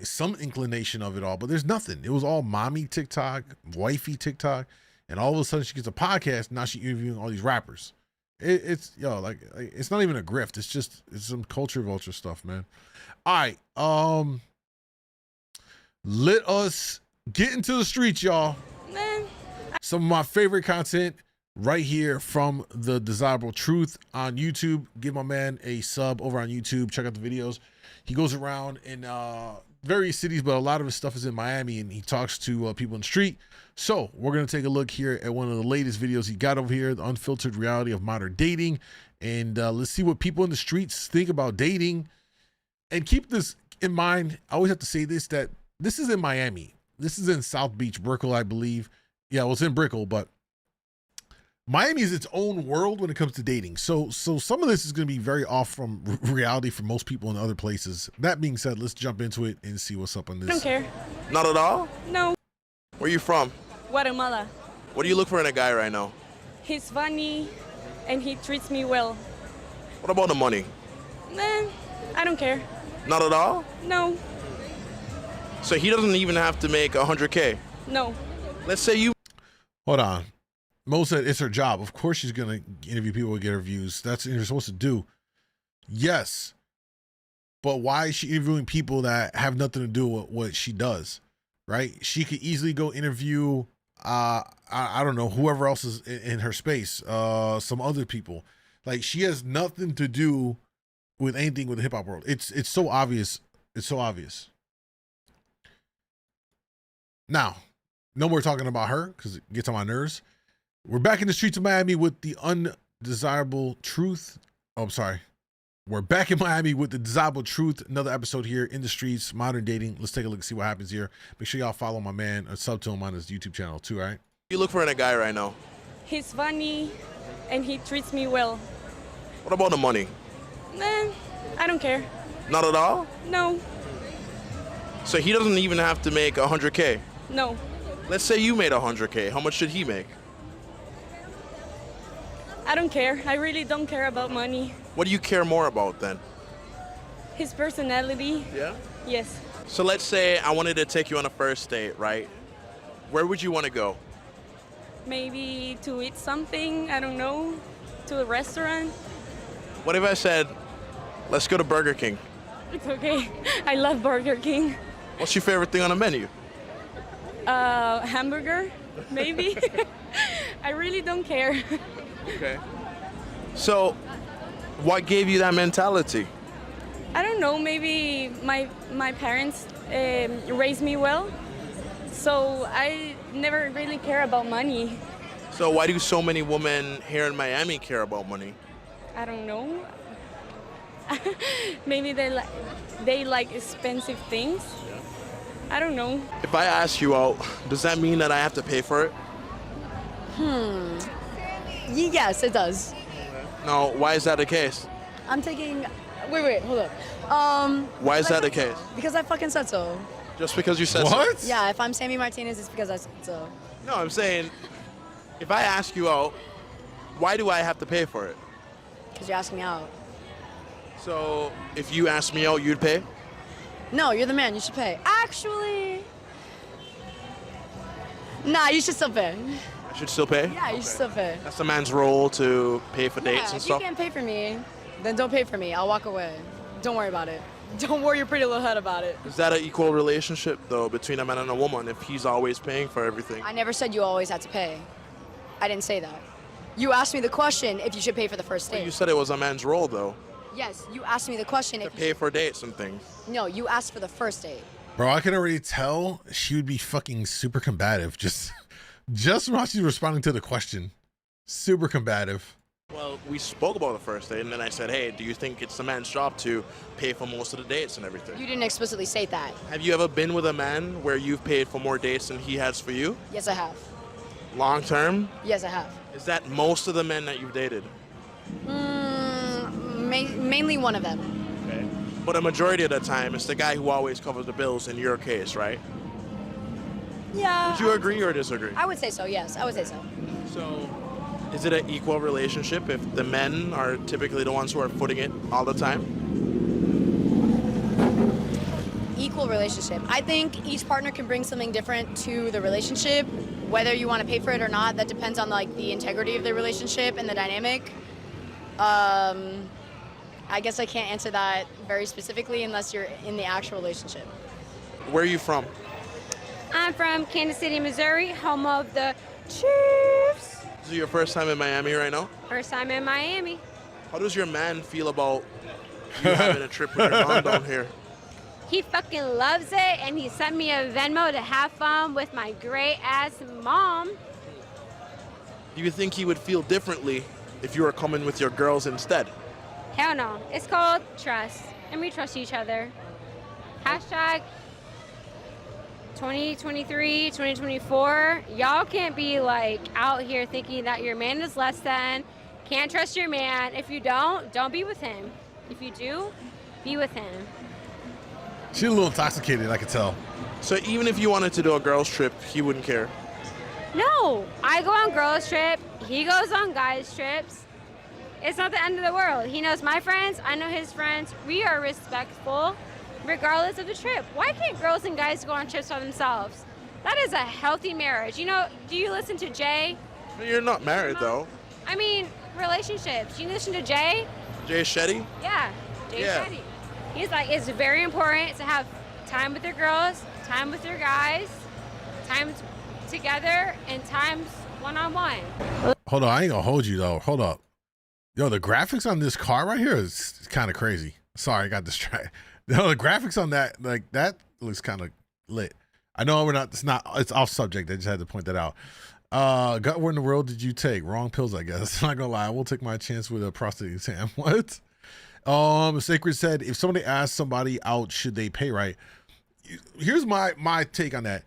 Speaker 2: some inclination of it all, but there's nothing. It was all mommy TikTok, wifey TikTok, and all of a sudden she gets a podcast. Now she's interviewing all these rappers. It's like it's not even a grift. It's some culture vulture stuff, man. All right, let us get into the streets, y'all. Some of my favorite content right here from the Desirable Truth on YouTube. Give my man a sub over on YouTube. Check out the videos. He goes around in various cities, but a lot of his stuff is in Miami, and he talks to people in the street. So we're going to take a look here at one of the latest videos he got over here, the unfiltered reality of modern dating. And let's see what people in the streets think about dating. And keep this in mind. I always have to say this, that this is in Miami. This is in South Beach, Brickell, I believe. Yeah, well, it's in Brickell, but Miami is its own world when it comes to dating. So some of this is going to be very off from reality for most people in other places. That being said, let's jump into it and see what's up on this.
Speaker 8: I don't care.
Speaker 9: Not at all?
Speaker 8: No.
Speaker 9: Where you from?
Speaker 8: Guatemala.
Speaker 9: What do you look for in a guy right now?
Speaker 8: He's funny and he treats me well.
Speaker 9: What about the money?
Speaker 8: I don't care.
Speaker 9: Not at all?
Speaker 8: No.
Speaker 9: So he doesn't even have to make 100K?
Speaker 8: No.
Speaker 9: Let's say you...
Speaker 2: Hold on. Mo said it's her job. Of course she's going to interview people and get her views. That's what you're supposed to do. Yes. But why is she interviewing people that have nothing to do with what she does? Right? She could easily go interview, I don't know, whoever else is in her space, some other people. Like, she has nothing to do with anything with the hip hop world. It's so obvious. It's so obvious. Now, no more talking about her because it gets on my nerves. We're back in the streets of Miami with the undesirable truth. Oh, I'm sorry. We're back in Miami with the Desirable Truth. Another episode here in the streets, modern dating. Let's take a look and see what happens here. Make sure y'all follow my man or sub to him on his YouTube channel too, right?
Speaker 9: You look for in a guy right now?
Speaker 8: He's funny and he treats me well.
Speaker 9: What about the money?
Speaker 8: I don't care.
Speaker 9: Not at all?
Speaker 8: No.
Speaker 9: So he doesn't even have to make 100K?
Speaker 8: No.
Speaker 9: Let's say you made 100K. How much should he make?
Speaker 8: I don't care. I really don't care about money.
Speaker 9: What do you care more about then?
Speaker 8: His personality.
Speaker 9: Yeah?
Speaker 8: Yes.
Speaker 9: So let's say I wanted to take you on a first date, right? Where would you want to go?
Speaker 8: Maybe to eat something, I don't know, to a restaurant.
Speaker 9: What if I said, let's go to Burger King?
Speaker 8: It's okay. I love Burger King.
Speaker 9: What's your favorite thing on the menu?
Speaker 8: Hamburger, maybe. I really don't care.
Speaker 9: Okay. So, what gave you that mentality?
Speaker 8: I don't know, maybe my parents raised me well, so I never really care about money.
Speaker 9: So why do so many women here in Miami care about money?
Speaker 8: I don't know. Maybe they like expensive things. I don't know.
Speaker 9: If I ask you out, does that mean that I have to pay for it?
Speaker 10: Yes, it does.
Speaker 9: No, why is that the case?
Speaker 10: I'm taking. Wait, hold up.
Speaker 9: Why is that the case?
Speaker 10: Because I fucking said so.
Speaker 9: Just because you said so?
Speaker 10: Yeah, if I'm Sammy Martinez, it's because I said so.
Speaker 9: No, I'm saying, if I ask you out, why do I have to pay for it?
Speaker 10: Because you're asking me out.
Speaker 9: So, if you ask me out, you'd pay?
Speaker 10: No, you're the man. You should pay. Actually, nah, you should still pay.
Speaker 9: I should still pay?
Speaker 10: Yeah, you should still pay.
Speaker 9: That's the man's role to pay for dates and
Speaker 10: If
Speaker 9: stuff?
Speaker 10: you can't pay for me, then don't pay for me. I'll walk away. Don't worry about it. Don't worry your pretty little head about it.
Speaker 9: Is that an equal relationship, though, between a man and a woman if he's always paying for everything?
Speaker 10: I never said you always had to pay. I didn't say that. You asked me the question if you should pay for the first date.
Speaker 9: You said it was a man's role, though,
Speaker 10: Yes, you asked me the question
Speaker 9: to
Speaker 10: if
Speaker 9: pay for dates and things.
Speaker 10: No, you asked for the first date.
Speaker 2: Bro, I can already tell she would be fucking super combative. Just from how she's responding to the question. Super combative.
Speaker 9: Well, we spoke about the first date, and then I said, hey, do you think it's the man's job to pay for most of the dates and everything?
Speaker 10: You didn't explicitly say that.
Speaker 9: Have you ever been with a man where you've paid for more dates than he has for you?
Speaker 10: Yes, I have.
Speaker 9: Long term?
Speaker 10: Yes, I have.
Speaker 9: Is that most of the men that you've dated?
Speaker 10: Mainly one of them.
Speaker 9: Okay. But a majority of the time, it's the guy who always covers the bills in your case, right?
Speaker 10: Yeah.
Speaker 9: Would you agree or disagree?
Speaker 10: I would say so, yes. I would say so.
Speaker 9: So, is it an equal relationship if the men are typically the ones who are footing it all the time?
Speaker 10: Equal relationship. I think each partner can bring something different to the relationship. Whether you want to pay for it or not, that depends on like the integrity of the relationship and the dynamic. I guess I can't answer that very specifically unless you're in the actual relationship.
Speaker 9: Where are you from?
Speaker 8: I'm from Kansas City, Missouri, home of the Chiefs.
Speaker 9: This is your first time in Miami right now?
Speaker 8: First time in Miami.
Speaker 9: How does your man feel about you having a trip with your mom down here?
Speaker 8: He fucking loves it, and he sent me a Venmo to have fun with my great ass mom.
Speaker 9: Do you think he would feel differently if you were coming with your girls instead?
Speaker 8: Hell no. It's called trust, and we trust each other. Hashtag 2023, 2024. Y'all can't be like out here thinking that your man is less than. Can't trust your man. If you don't be with him. If you do, be with him.
Speaker 2: She's a little intoxicated, I could tell.
Speaker 9: So even if you wanted to do a girls trip, he wouldn't care?
Speaker 8: No, I go on girls trip. He goes on guys trips. It's not the end of the world. He knows my friends. I know his friends. We are respectful regardless of the trip. Why can't girls and guys go on trips by themselves? That is a healthy marriage. You know, do you listen to Jay?
Speaker 9: You're not married though.
Speaker 8: I mean, relationships. You listen to Jay?
Speaker 9: Jay Shetty?
Speaker 8: Yeah, Jay
Speaker 9: Yeah.
Speaker 8: Shetty. He's like, it's very important to have time with your girls, time with your guys, times together, and times one-on-one.
Speaker 2: Hold on, I ain't gonna hold you though. Hold up. Yo, the graphics on this car right here is kind of crazy. Sorry, I got distracted. No, the graphics on that, like that looks kind of lit. I know it's off subject. I just had to point that out. Gut, what in the world did you take? Wrong pills, I guess. I'm not gonna lie. I will take my chance with a prostate exam. What? Sacred said, if somebody asks somebody out, should they pay right? Here's my take on that.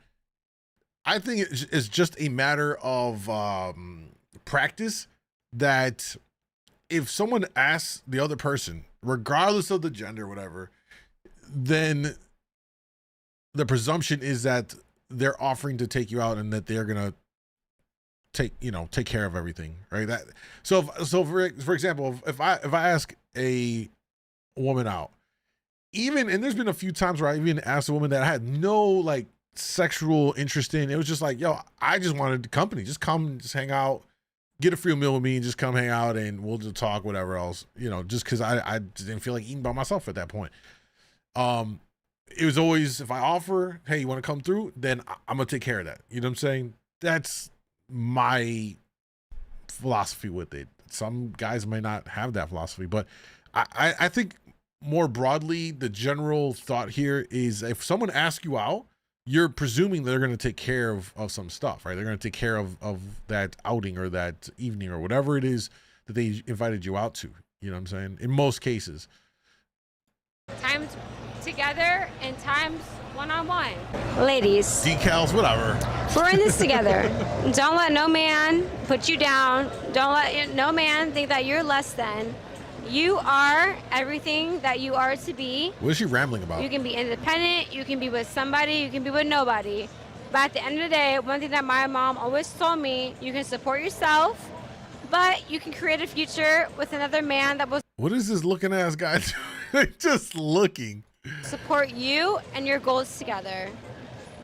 Speaker 2: I think it's just a matter of practice that if someone asks the other person, regardless of the gender or whatever, then the presumption is that they're offering to take you out and that they're gonna take care of everything, right? For example, if I ask a woman out, and there's been a few times where I even asked a woman that I had no like sexual interest in. It was just like, yo, I just wanted company. Just come, just hang out, get a free meal with me, and just come hang out, and we'll just talk, whatever else, just because I didn't feel like eating by myself at that point. It was always, if I offer, hey, you want to come through, then I'm gonna take care of that. You know what I'm saying? That's my philosophy with it. Some guys may not have that philosophy, but I think more broadly, the general thought here is if someone asks you out, you're presuming they're going to take care of some stuff, right? They're going to take care of that outing or that evening or whatever it is that they invited you out to. You know what I'm saying? In most cases.
Speaker 8: Times together and times one-on-one. Ladies.
Speaker 2: Decals, whatever.
Speaker 8: We're in this together. Don't let no man put you down. Don't let no man think that you're less than. You are everything that you are to be.
Speaker 2: What is she rambling about?
Speaker 8: You can be independent. You can be with somebody. You can be with nobody. But at the end of the day, one thing that my mom always told me, you can support yourself, but you can create a future with another man that will
Speaker 2: What is this looking ass guy doing? Just looking.
Speaker 8: Support you and your goals together.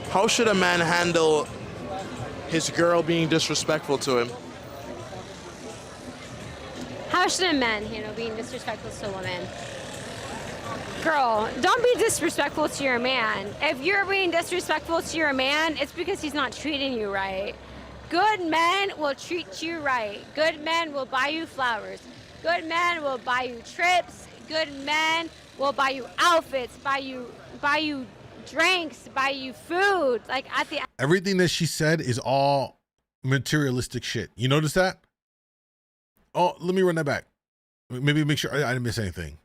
Speaker 9: How should a man handle his girl being disrespectful to him?
Speaker 8: How should a man handle being disrespectful to a woman? Girl, don't be disrespectful to your man. If you're being disrespectful to your man, it's because he's not treating you right. Good men will treat you right. Good men will buy you flowers. Good men will buy you trips. Good men will buy you outfits, buy you drinks, buy you food. Like at the
Speaker 2: Everything that she said is all materialistic shit. You notice that? Oh, let me run that back. Maybe make sure I didn't miss anything.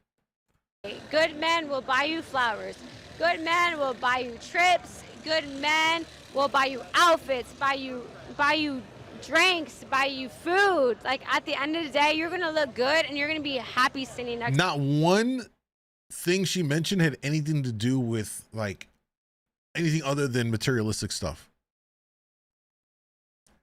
Speaker 8: Good men will buy you flowers. Good men will buy you trips. Good men will buy you outfits, buy you drinks, buy you food. Like at the end of the day, you're gonna look good and you're gonna be happy standing next.
Speaker 2: Not one thing she mentioned had anything to do with like anything other than materialistic stuff.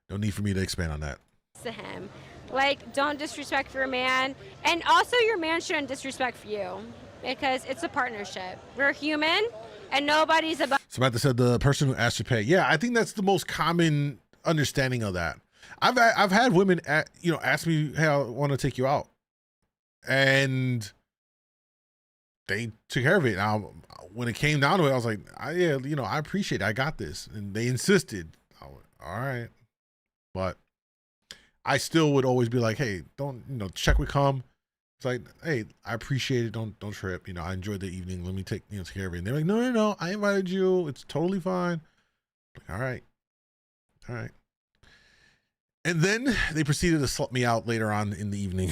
Speaker 2: No need for me to expand on that.
Speaker 8: To him. Like, don't disrespect your man. And also your man shouldn't disrespect you because it's a partnership. We're human and nobody's about.
Speaker 2: Samantha said the person who asked to pay. Yeah, I think that's the most common understanding of that. I've had women ask me, hey, I want to take you out. And they took care of it. Now, when it came down to it, I was like, I appreciate it. I got this. And they insisted. I went, all right. But I still would always be like, hey, don't, check would come. It's like, hey, I appreciate it. Don't trip. I enjoyed the evening. Let me take care of it. And they're like, no. I invited you. It's totally fine. Like, all right. And then they proceeded to slut me out later on in the evening.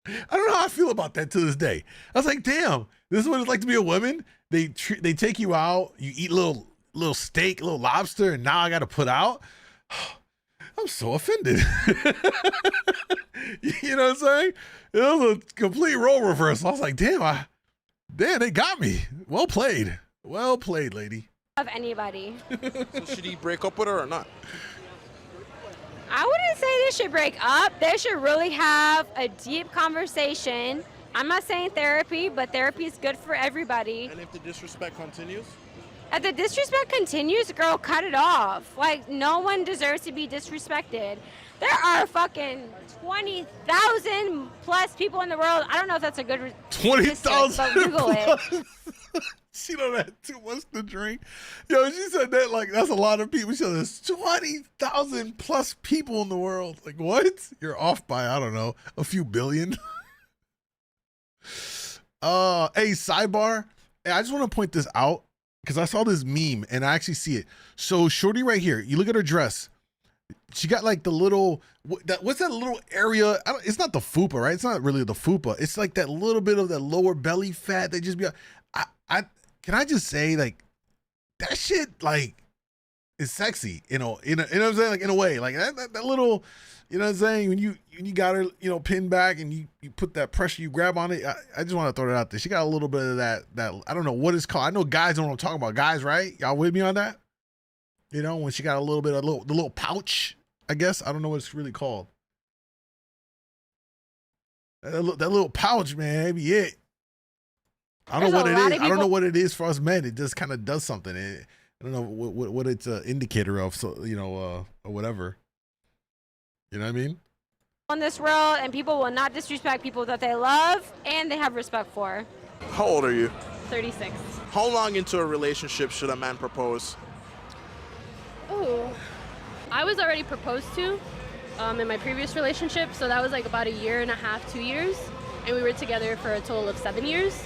Speaker 2: I don't know how I feel about that to this day. I was like, damn, this is what it's like to be a woman. They take you out, you eat little steak, little lobster, and now I got to put out. I'm so offended. You know what I'm saying? It was a complete role reversal. I was like, damn, they got me. Well played, lady.
Speaker 8: Of anybody.
Speaker 9: So should he break up with her or not?
Speaker 8: I wouldn't say they should break up. They should really have a deep conversation. I'm not saying therapy, but therapy is good for everybody.
Speaker 9: And if the disrespect continues?
Speaker 8: If the disrespect continues, girl, cut it off. Like, no one deserves to be disrespected. There are fucking 20,000 plus people in the world. I don't know if that's a good
Speaker 2: 20,000
Speaker 8: but Google it.
Speaker 2: She don't have too much to drink. Yo, she said that like that's a lot of people. She said there's 20,000 plus people in the world. Like, what? You're off by, I don't know, a few billion. Hey, sidebar. Hey, I just want to point this out because I saw this meme and I actually see it. So shorty right here, you look at her dress. She got like the little, what's that little area? It's not the fupa, right? It's not really the fupa. It's like that little bit of that lower belly fat. They just be, can I just say, like, that shit, like, is sexy, you know what I'm saying? Like, in a way, like that little, you know what I'm saying? When you got her, pinned back and you put that pressure, you grab on it. I just want to throw it out there. She got a little bit of that, I don't know what it's called. I know guys know what I'm talking about. Guys, right? Y'all with me on that? When she got a little bit of the little pouch, I guess. I don't know what it's really called. That little pouch, man, maybe it. I don't know what it is. I don't know what it is for us men. It just kind of does something. I don't know what it's an indicator of. So or whatever. You know what I mean?
Speaker 8: On this world, and people will not disrespect people that they love and they have respect for.
Speaker 9: How old are you?
Speaker 8: 36.
Speaker 9: How long into a relationship should a man propose?
Speaker 11: Ooh, I was already proposed to in my previous relationship, so that was like about 1.5 years, 2 years, and we were together for a total of 7 years.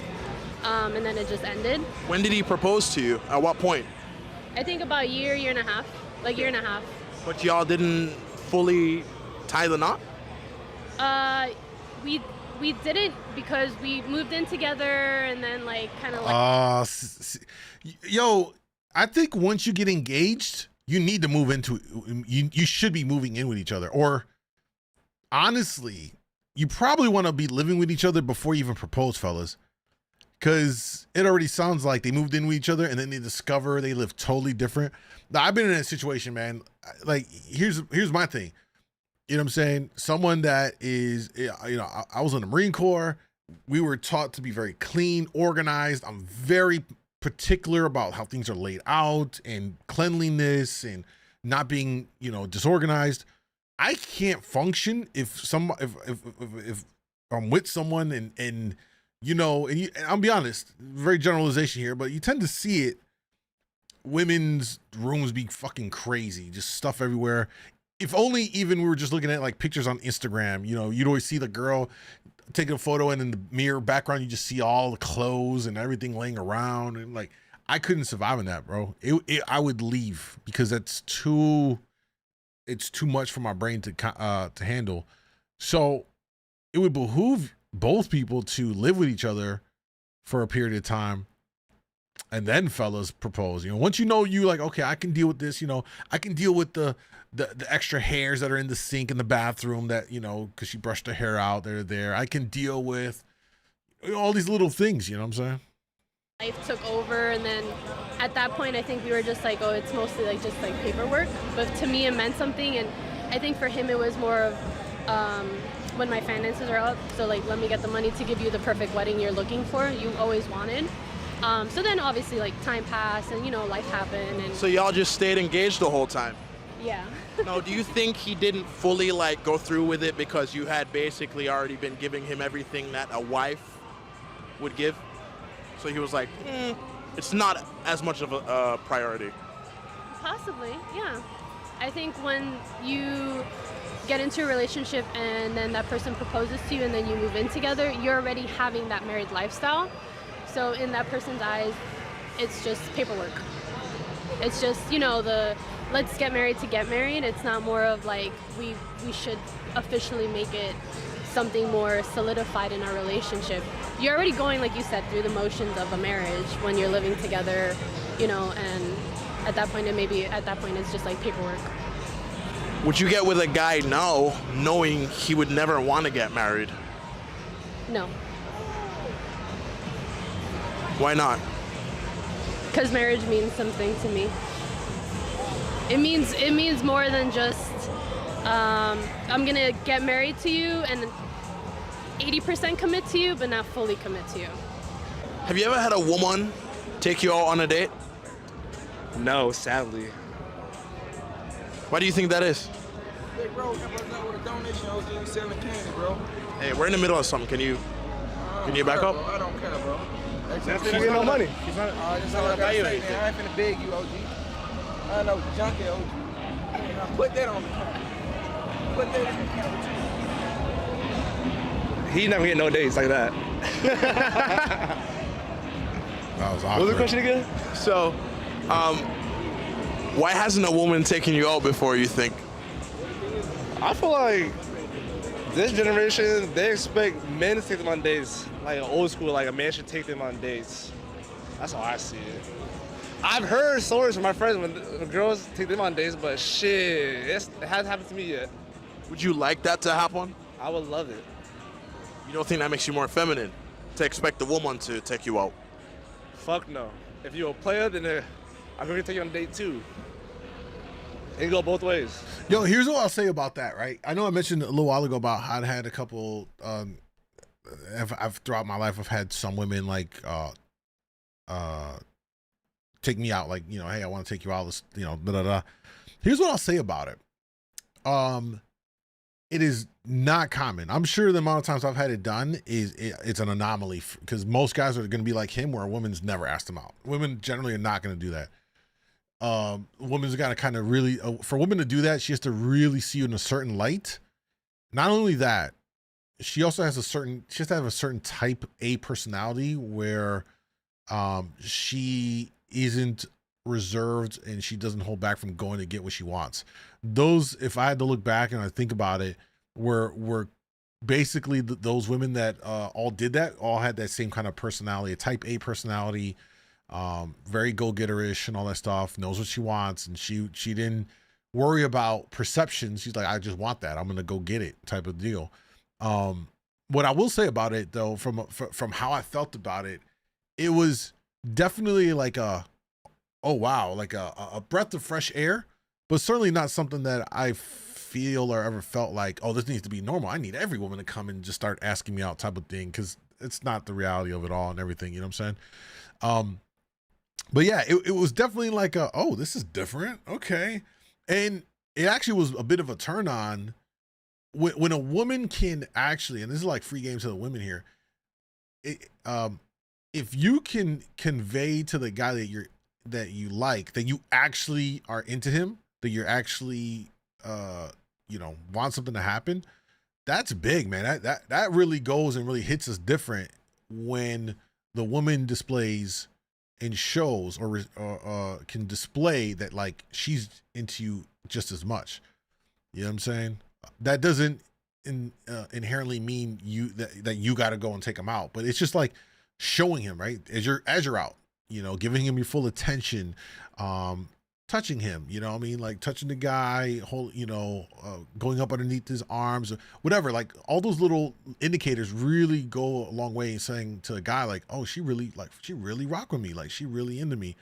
Speaker 11: And then it just ended.
Speaker 9: When did he propose to you? At what point?
Speaker 11: I think about a year and a half, like 1.5 years.
Speaker 9: But y'all didn't fully tie the knot?
Speaker 11: We didn't because we moved in together and then like kind of like.
Speaker 2: Yo, I think once you get engaged, you need to move into. You should be moving in with each other, or honestly, you probably want to be living with each other before you even propose, fellas. Because it already sounds like they moved in with each other and then they discover they live totally different. Now, I've been in a situation, man. Like, here's my thing. You know what I'm saying? Someone that is, I was in the Marine Corps. We were taught to be very clean, organized. I'm very particular about how things are laid out and cleanliness and not being, disorganized. I can't function if I'm with someone and I'll be honest, very generalization here, but you tend to see it. Women's rooms be fucking crazy, just stuff everywhere. If only even we were just looking at like pictures on Instagram, you'd always see the girl taking a photo and in the mirror background, you just see all the clothes and everything laying around. And like, I couldn't survive in that, bro. I would leave because it's too much for my brain to handle. So it would behoove both people to live with each other for a period of time and then fellas propose. Once you like, okay, I can deal with this, I can deal with the extra hairs that are in the sink in the bathroom that, because she brushed her hair out, they're there. I can deal with all these little things, you know what I'm saying?
Speaker 11: Life took over and then at that point, I think we were just like, oh, it's mostly like just like paperwork. But to me, it meant something, and I think for him, it was more of when my finances are up. So like, let me get the money to give you the perfect wedding you're looking for. You always wanted. So then obviously like time passed, and life happened. And
Speaker 9: So y'all just stayed engaged the whole time?
Speaker 11: yeah.
Speaker 9: No, do you think he didn't fully like go through with it because you had basically already been giving him everything that a wife would give? So he was like, it's not as much of a priority.
Speaker 11: Possibly, yeah. I think when you get into a relationship and then that person proposes to you and then you move in together, you're already having that married lifestyle. So in that person's eyes, it's just paperwork. It's just, the let's get married to get married. It's not more of like we should officially make it something more solidified in our relationship. You're already going, like you said, through the motions of a marriage when you're living together, and at that point it's just like paperwork.
Speaker 9: Would you get with a guy now knowing he would never want to get married?
Speaker 11: No.
Speaker 9: Why not?
Speaker 11: Because marriage means something to me. It means more than just I'm gonna get married to you and 80% commit to you, but not fully commit to you.
Speaker 9: Have you ever had a woman take you out on a date?
Speaker 12: No, sadly.
Speaker 9: Why do you think that is?
Speaker 13: Hey, bro, help us out with a donation. I was doing selling candy, bro.
Speaker 9: Hey, we're in the middle of something. Can you back up?
Speaker 13: Bro. I don't care, bro.
Speaker 12: She's getting no money.
Speaker 13: That's all I gotta say, man. I ain't finna beg you, OG. I know, junkie, OG. Put that on the camera. Put that in the camera, too.
Speaker 12: He never get no dates like that.
Speaker 2: That was awkward.
Speaker 12: What was the question again?
Speaker 9: So, why hasn't a woman taken you out before, you think?
Speaker 12: I feel like this generation, they expect men to take them on dates. Like old school, like a man should take them on dates. That's how I see it. I've heard stories from my friends when girls take them on dates, but shit, it hasn't happened to me yet.
Speaker 9: Would you like that to happen?
Speaker 12: I would love it.
Speaker 9: You don't think that makes you more feminine to expect a woman to take you out?
Speaker 12: Fuck no. If you're a player, then I'm gonna take you on a date too. It go both ways.
Speaker 2: Yo, here's what I'll say about that, right? I know I mentioned a little while ago about how I'd had a couple, I've throughout my life, I've had some women like, take me out, like, hey, I want to take you out, let's, da da da. Here's what I'll say about it. It is not common. I'm sure the amount of times I've had it done it's an anomaly because most guys are going to be like him where a woman's never asked them out. Women generally are not going to do that. Women's got to kind of really, for a woman to do that, she has to really see you in a certain light. Not only that, she also has she has to have a certain type A personality where she isn't reserved and she doesn't hold back from going to get what she wants. Those, if I had to look back and I think about it, were basically those women that all did that, all had that same kind of personality, a type A personality, very go-getter-ish and all that stuff, knows what she wants, and she didn't worry about perception. She's like, I just want that, I'm gonna go get it type of deal. What I will say about it though, from how I felt about it, it was definitely like oh wow, like a breath of fresh air, but certainly not something that I feel or ever felt like, oh, this needs to be normal. I need every woman to come and just start asking me out type of thing, because it's not the reality of it all and everything, you know what I'm saying? But yeah, it was definitely like oh, this is different, okay. And it actually was a bit of a turn on when a woman can actually, and this is like free game to the women here, if you can convey to the guy that you like, that you actually are into him, that you're actually want something to happen, that's big, man. That really goes and really hits us different when the woman displays and shows or can display that like she's into you just as much. You know what I'm saying? That doesn't inherently mean that you got to go and take him out, but it's just like showing him, right, as you're out, giving him your full attention, touching him, you know what I mean, like touching the guy, going up underneath his arms or whatever, like all those little indicators really go a long way in saying to a guy like, oh, she really rock with me, like she really into me.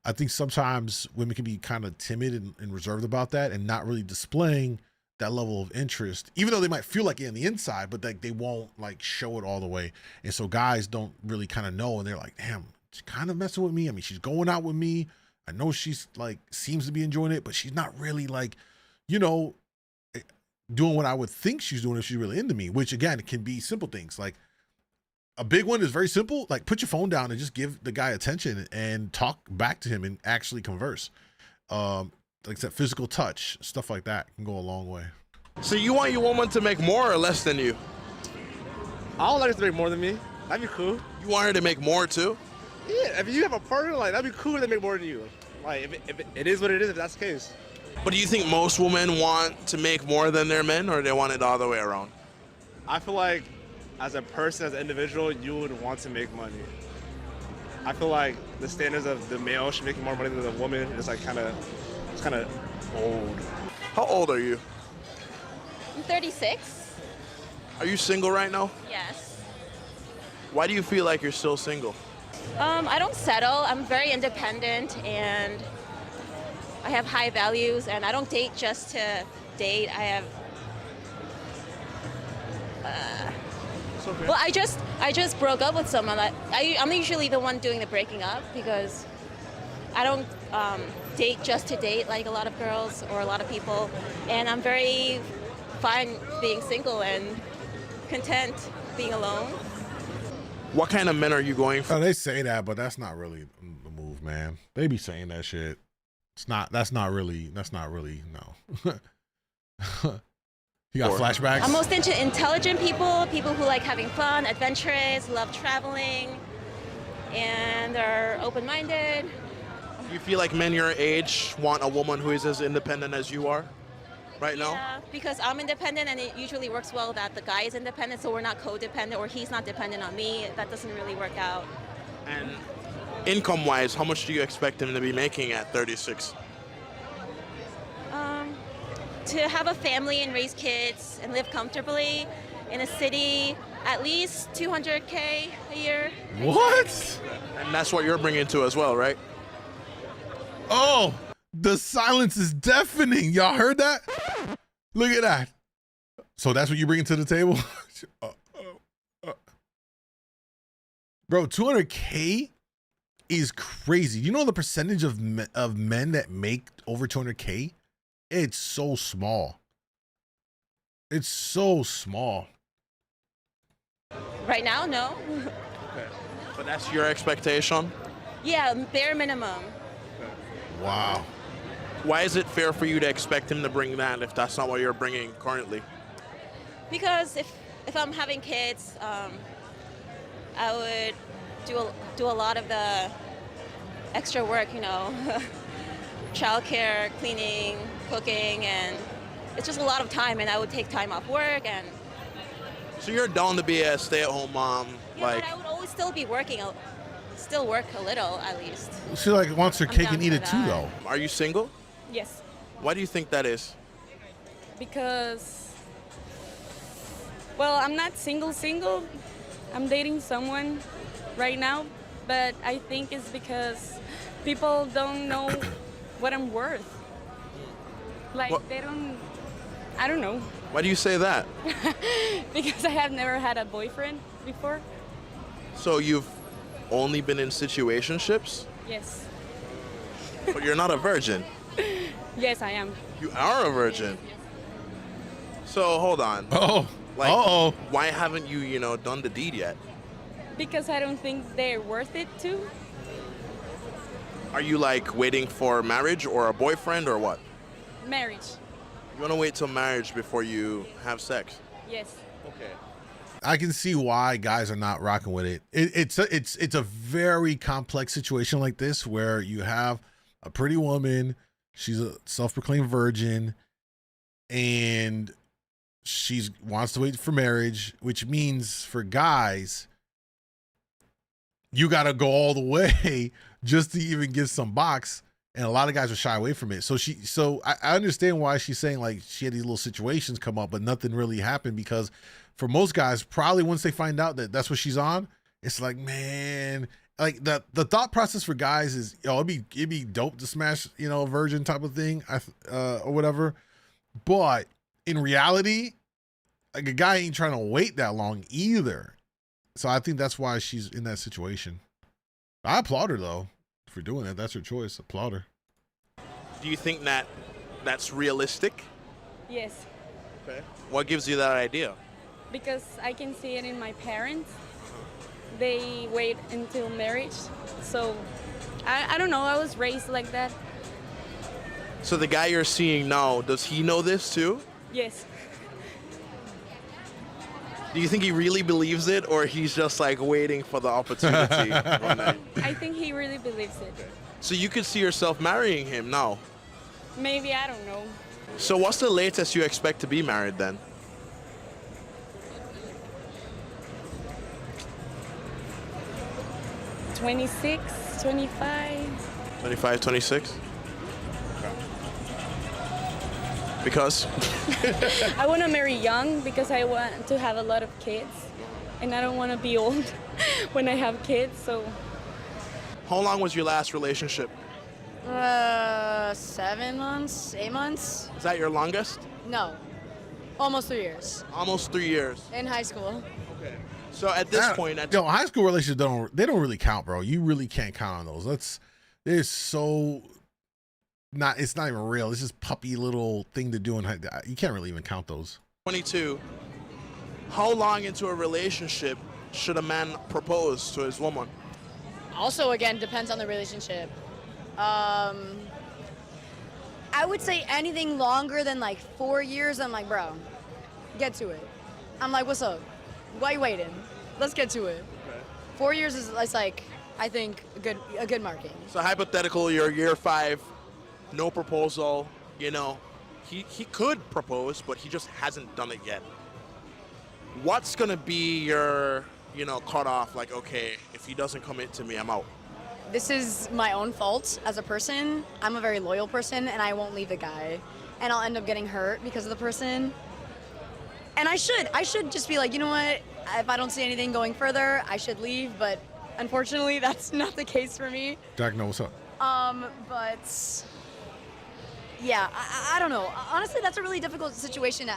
Speaker 2: I think sometimes women can be kind of timid and reserved about that and not really displaying that level of interest, even though they might feel like it on the inside, but like they won't like show it all the way. And so guys don't really kind of know, and they're like, damn, she's kind of messing with me. I mean, she's going out with me. I know she's like, seems to be enjoying it, but she's not really like, you know, doing what I would think she's doing if she's really into me, which again, it can be simple things. Like a big one is very simple. Like put your phone down and just give the guy attention and talk back to him and actually converse. Like that physical touch, stuff like that can go a long way.
Speaker 9: So you want your woman to make more or less than you?
Speaker 12: I would like her to make more than me. That'd be cool.
Speaker 9: You want her to make more too?
Speaker 12: Yeah, if you have a partner, like that'd be cool to make more than you. Like if it is what it is, if that's the case.
Speaker 9: But do you think most women want to make more than their men, or they want it all the way around?
Speaker 12: I feel like as a person, as an individual, you would want to make money. I feel like the standards of the male should make more money than the woman is like kind of old.
Speaker 9: How old are you?
Speaker 14: I'm 36.
Speaker 9: Are you single right now?
Speaker 14: Yes.
Speaker 9: Why do you feel like you're still single?
Speaker 14: I don't settle. I'm very independent and I have high values, and I don't date just to date. I have.
Speaker 9: Okay.
Speaker 14: Well, I just broke up with someone. I'm usually the one doing the breaking up because I don't date just to date like a lot of girls or a lot of people, and I'm very fine being single and content being alone.
Speaker 9: What kind of men are you going for?
Speaker 2: Oh, they say that, but that's not really the move, man. They be saying that shit. That's not really, no. You got flashbacks?
Speaker 14: I'm most into intelligent people who like having fun, adventurous, love traveling, and are open-minded.
Speaker 9: Do you feel like men your age want a woman who is as independent as you are right now?
Speaker 14: Yeah, because I'm independent, and it usually works well that the guy is independent, so we're not codependent, or he's not dependent on me. That doesn't really work out.
Speaker 9: And income-wise, how much do you expect him to be making at 36?
Speaker 14: To have a family and raise kids and live comfortably in a city, at least $200K a year.
Speaker 2: What?
Speaker 9: And that's what you're bringing to as well, right?
Speaker 2: Oh, the silence is deafening. Y'all heard that? Look at that. So that's what you bring to the table? Bro, 200K is crazy. You know the percentage of men that make over 200K? It's so small. It's so small.
Speaker 14: Right now, no.
Speaker 9: Okay. But that's your expectation?
Speaker 14: Yeah, bare minimum.
Speaker 2: Wow.
Speaker 9: Why is it fair for you to expect him to bring that if that's not what you're bringing currently?
Speaker 14: Because if I'm having kids, I would do a lot of the extra work, you know, childcare, cleaning, cooking, and it's just a lot of time, and I would take time off work. And
Speaker 9: so you're down to be a stay-at-home mom,
Speaker 14: yeah, but I would always still be working, still work a little at least.
Speaker 2: She like wants her
Speaker 14: I'm
Speaker 2: cake
Speaker 14: down
Speaker 2: and eat
Speaker 14: for
Speaker 2: it too,
Speaker 14: that.
Speaker 2: though.
Speaker 9: Are you single?
Speaker 15: Yes,
Speaker 9: Why do you think that is?
Speaker 15: because, well, I'm not single. I'm dating someone right now, but I think it's because people don't know what I'm worth. Like,
Speaker 9: What?
Speaker 15: they don't, I don't know.
Speaker 9: Why do you say that?
Speaker 15: Because I have never had a boyfriend before.
Speaker 9: So you've only been in situationships,
Speaker 15: Yes.
Speaker 9: but you're not a virgin.
Speaker 15: Yes, I am.
Speaker 9: You are a virgin. So hold on.
Speaker 2: Oh.
Speaker 9: Like, why haven't you, done the deed yet?
Speaker 15: Because I don't think they're worth it too.
Speaker 9: Are you like waiting for marriage or a boyfriend or what?
Speaker 15: Marriage.
Speaker 9: You want to wait till marriage before you have sex?
Speaker 15: Yes.
Speaker 9: Okay.
Speaker 2: I can see why guys are not rocking with it. It's a very complex situation like this where you have a pretty woman, she's a self-proclaimed virgin, and she wants to wait for marriage, which means for guys, you got to go all the way just to even get some box. And a lot of guys are shy away from it. So I understand why she's saying like she had these little situations come up, but nothing really happened, because for most guys, probably once they find out that that's what she's on, it's like, man, like the thought process for guys is, it'd be dope to smash, a virgin type of thing, or whatever. But in reality, like a guy ain't trying to wait that long either. So I think that's why she's in that situation. I applaud her though for doing it. That's her choice. Applaud her.
Speaker 9: Do you think that that's realistic?
Speaker 15: Yes,
Speaker 9: Okay. What gives you that idea?
Speaker 15: because I can see it in my parents. They wait until marriage. So I don't know. I was raised like that.
Speaker 9: So the guy you're seeing now, does he know this too?
Speaker 15: Yes.
Speaker 9: Do you think he really believes it, or he's just like waiting for the opportunity one night?
Speaker 15: I think he really believes it.
Speaker 9: So you could see yourself marrying him now.
Speaker 15: Maybe, I don't know.
Speaker 9: So what's the latest you expect to be married then?
Speaker 15: 26, 25.
Speaker 9: 25, 26? Because?
Speaker 15: I want to marry young because I want to have a lot of kids. And I don't want to be old when I have kids, so.
Speaker 9: How long was your last relationship?
Speaker 10: 7 months, 8 months?
Speaker 9: Is that your longest?
Speaker 10: No, almost 3 years.
Speaker 9: Almost 3 years.
Speaker 10: In high school.
Speaker 9: Okay. So at this point,
Speaker 2: High school relationships don't really count, bro. You really can't count on those. It's not even real. It's just puppy little thing to do, and you can't really even count those.
Speaker 9: 22. How long into a relationship should a man propose to his woman?
Speaker 10: Also, again, depends on the relationship. I would say anything longer than like 4 years, I'm like, bro, get to it. I'm like, what's up? Why you waiting? Let's get to it.
Speaker 9: Okay.
Speaker 10: 4 years is like, I think, a good marking.
Speaker 9: So hypothetical, you're year 5, no proposal, he could propose, but he just hasn't done it yet. What's gonna be your, cutoff? Like, okay, if he doesn't commit to me, I'm out.
Speaker 10: This is my own fault as a person. I'm a very loyal person, and I won't leave the guy. And I'll end up getting hurt because of the person. And I should just be like, you know what? If I don't see anything going further, I should leave. But unfortunately, that's not the case for me.
Speaker 2: Doc, no, what's up?
Speaker 10: But yeah, I don't know. Honestly, that's a really difficult situation to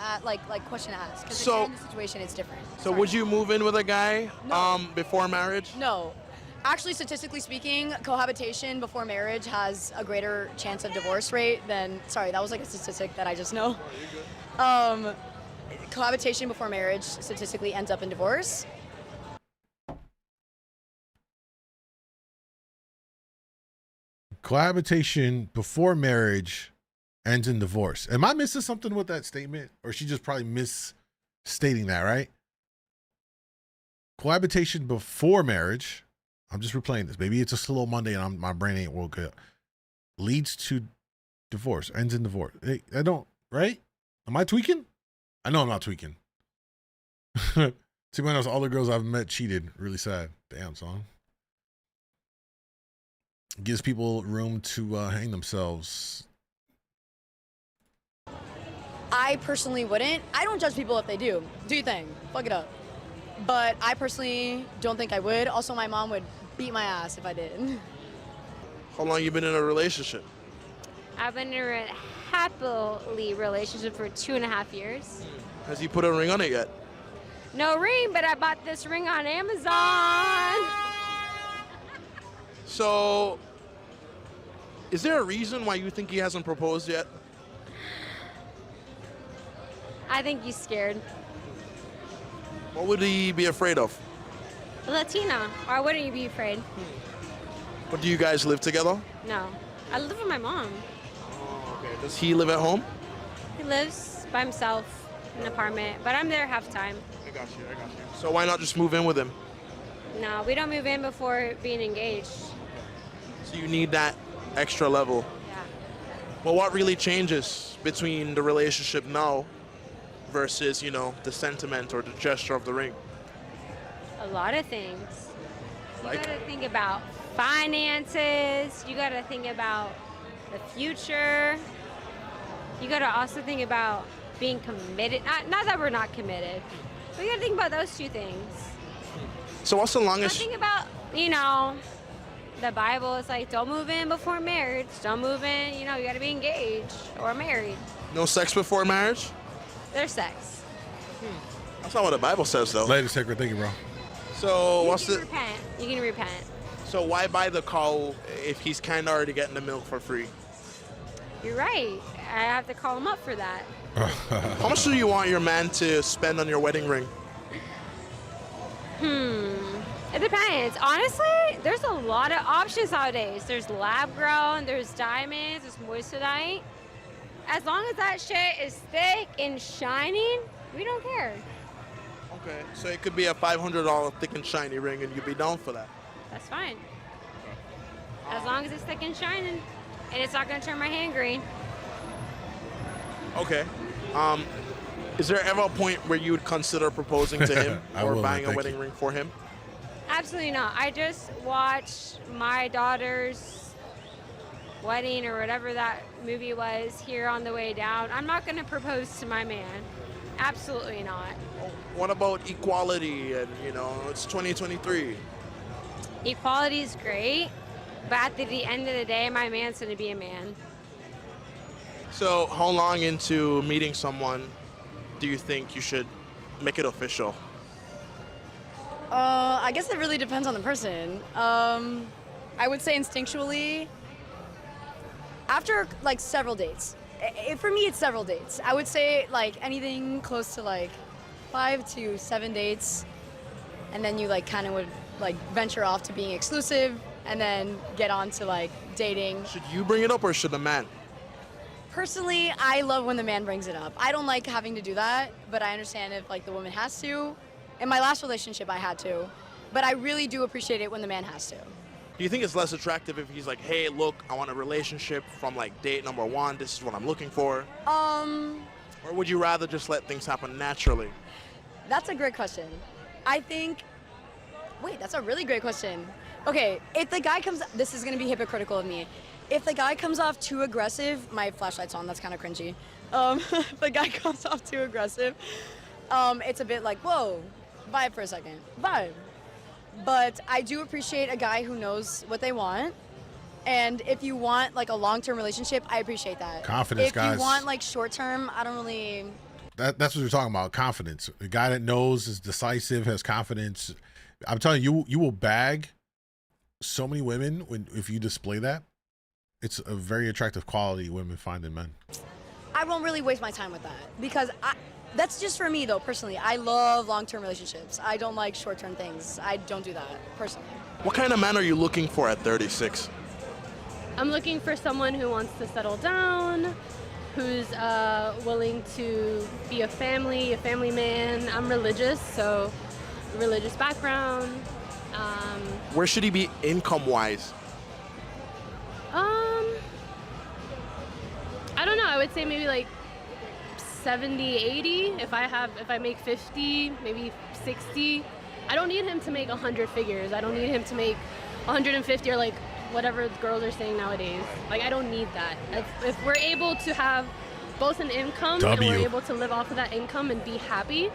Speaker 10: question to ask. Because
Speaker 9: So-
Speaker 10: in the situation, it's different.
Speaker 9: So would you move in with a guy before marriage?
Speaker 10: No. Actually, statistically speaking, cohabitation before marriage has a greater chance of divorce rate than, sorry, that was like a statistic that I just know. Cohabitation before marriage statistically ends up in divorce.
Speaker 2: Cohabitation before marriage ends in divorce. Am I missing something with that statement? Or is she just probably misstating that, right? Cohabitation before marriage, I'm just replaying this. Maybe it's a slow Monday and my brain ain't woke up. Leads to divorce, ends in divorce. Hey, I don't, right? Am I tweaking? I know I'm not tweaking. To be honest, all the girls I've met cheated. Really sad. Damn, son. Gives people room to hang themselves.
Speaker 10: I personally wouldn't. I don't judge people if they do. Do your thing. Fuck it up. But I personally don't think I would. Also, my mom would beat my ass if I did.
Speaker 9: How long you been in a relationship?
Speaker 8: I've been in a happily relationship for 2.5 years.
Speaker 9: Has he put a ring on it yet?
Speaker 8: No ring, but I bought this ring on Amazon.
Speaker 9: So, is there a reason why you think he hasn't proposed yet?
Speaker 8: I think he's scared.
Speaker 9: What would he be afraid of?
Speaker 8: Latina. Why wouldn't you be afraid?
Speaker 9: But do you guys live together?
Speaker 8: No. I live with my mom.
Speaker 9: Oh, okay. Does he live at home?
Speaker 8: He lives by himself in an apartment, but I'm there half time.
Speaker 9: I got you. So why not just move in with him?
Speaker 8: No, we don't move in before being engaged.
Speaker 9: So you need that extra level.
Speaker 8: Yeah.
Speaker 9: Well, what really changes between the relationship now versus, the sentiment or the gesture of the ring?
Speaker 8: A lot of things. You
Speaker 9: Like?
Speaker 8: gotta think about finances. You gotta think about the future. You gotta also think about being committed. Not that we're not committed, but you gotta think about those two things.
Speaker 9: So what's the longest?
Speaker 8: Think about, you know, the Bible is like, don't move in before marriage. Don't move in, you know, you got to be engaged or married.
Speaker 9: No sex before marriage?
Speaker 8: There's sex.
Speaker 9: That's not what the Bible says, though.
Speaker 2: Lady secret, thank you, bro.
Speaker 9: So
Speaker 8: You can repent. You can repent.
Speaker 9: So why buy the cow if he's kind of already getting the milk for free?
Speaker 8: You're right. I have to call him up for that.
Speaker 9: How much do you want your man to spend on your wedding ring?
Speaker 8: It depends. Honestly, there's a lot of options nowadays. There's lab grown, there's diamonds, there's moissanite. As long as that shit is thick and shining, we don't care.
Speaker 9: Okay, so it could be a $500 thick and shiny ring, and you'd be down for that.
Speaker 8: That's fine. As long as it's thick and shining, and it's not gonna turn my hand green.
Speaker 9: Okay. Is there ever a point where you would consider proposing to him or buying a wedding ring for him?
Speaker 8: Absolutely not. I just watched my daughter's wedding or whatever that movie was here on the way down. I'm not going to propose to my man. Absolutely not.
Speaker 9: What about equality? And, you know, it's 2023.
Speaker 8: Equality is great, but at the end of the day, my man's going to be a man.
Speaker 9: So how long into meeting someone do you think you should make it official?
Speaker 10: I guess it really depends on the person. I would say instinctually, after like several dates. For me, it's several dates. I would say like anything close to like 5 to 7 dates, and then you like kind of would like venture off to being exclusive, and then get on to like dating.
Speaker 9: Should you bring it up or should the man?
Speaker 10: Personally, I love when the man brings it up. I don't like having to do that, but I understand if like the woman has to. In my last relationship, I had to, but I really do appreciate it when the man has to.
Speaker 9: Do you think it's less attractive if he's like, hey, look, I want a relationship from like date number 1, this is what I'm looking for? Or would you rather just let things happen naturally?
Speaker 10: That's a great question. I think, wait, that's a really great question. Okay, if the guy comes, this is gonna be hypocritical of me. If the guy comes off too aggressive, my flashlight's on, that's kind of cringy. If the guy comes off too aggressive, it's a bit like, whoa, vibe for a second, vibe. But I do appreciate a guy who knows what they want. And if you want like a long-term relationship, I appreciate that.
Speaker 2: Confidence,
Speaker 10: if
Speaker 2: guys.
Speaker 10: you want like short-term, I don't really.
Speaker 2: That's what we're talking about. Confidence. The guy that knows, is decisive, has confidence. I'm telling you, you will bag so many women if you display that. It's a very attractive quality women find in men.
Speaker 10: I won't really waste my time with that because that's just for me though, personally. I love long-term relationships. I don't like short-term things. I don't do that, personally.
Speaker 9: What kind of man are you looking for at 36?
Speaker 11: I'm looking for someone who wants to settle down, who's willing to be a family man. I'm religious, so religious background.
Speaker 9: Where should he be income-wise?
Speaker 11: I don't know. I would say maybe like 70, 80. If I make 50, maybe 60. I don't need him to make 100 figures. I don't need him to make 150 or like whatever girls are saying nowadays. Like I don't need that. If we're able to have both an income and we're able to live off of that income and be happy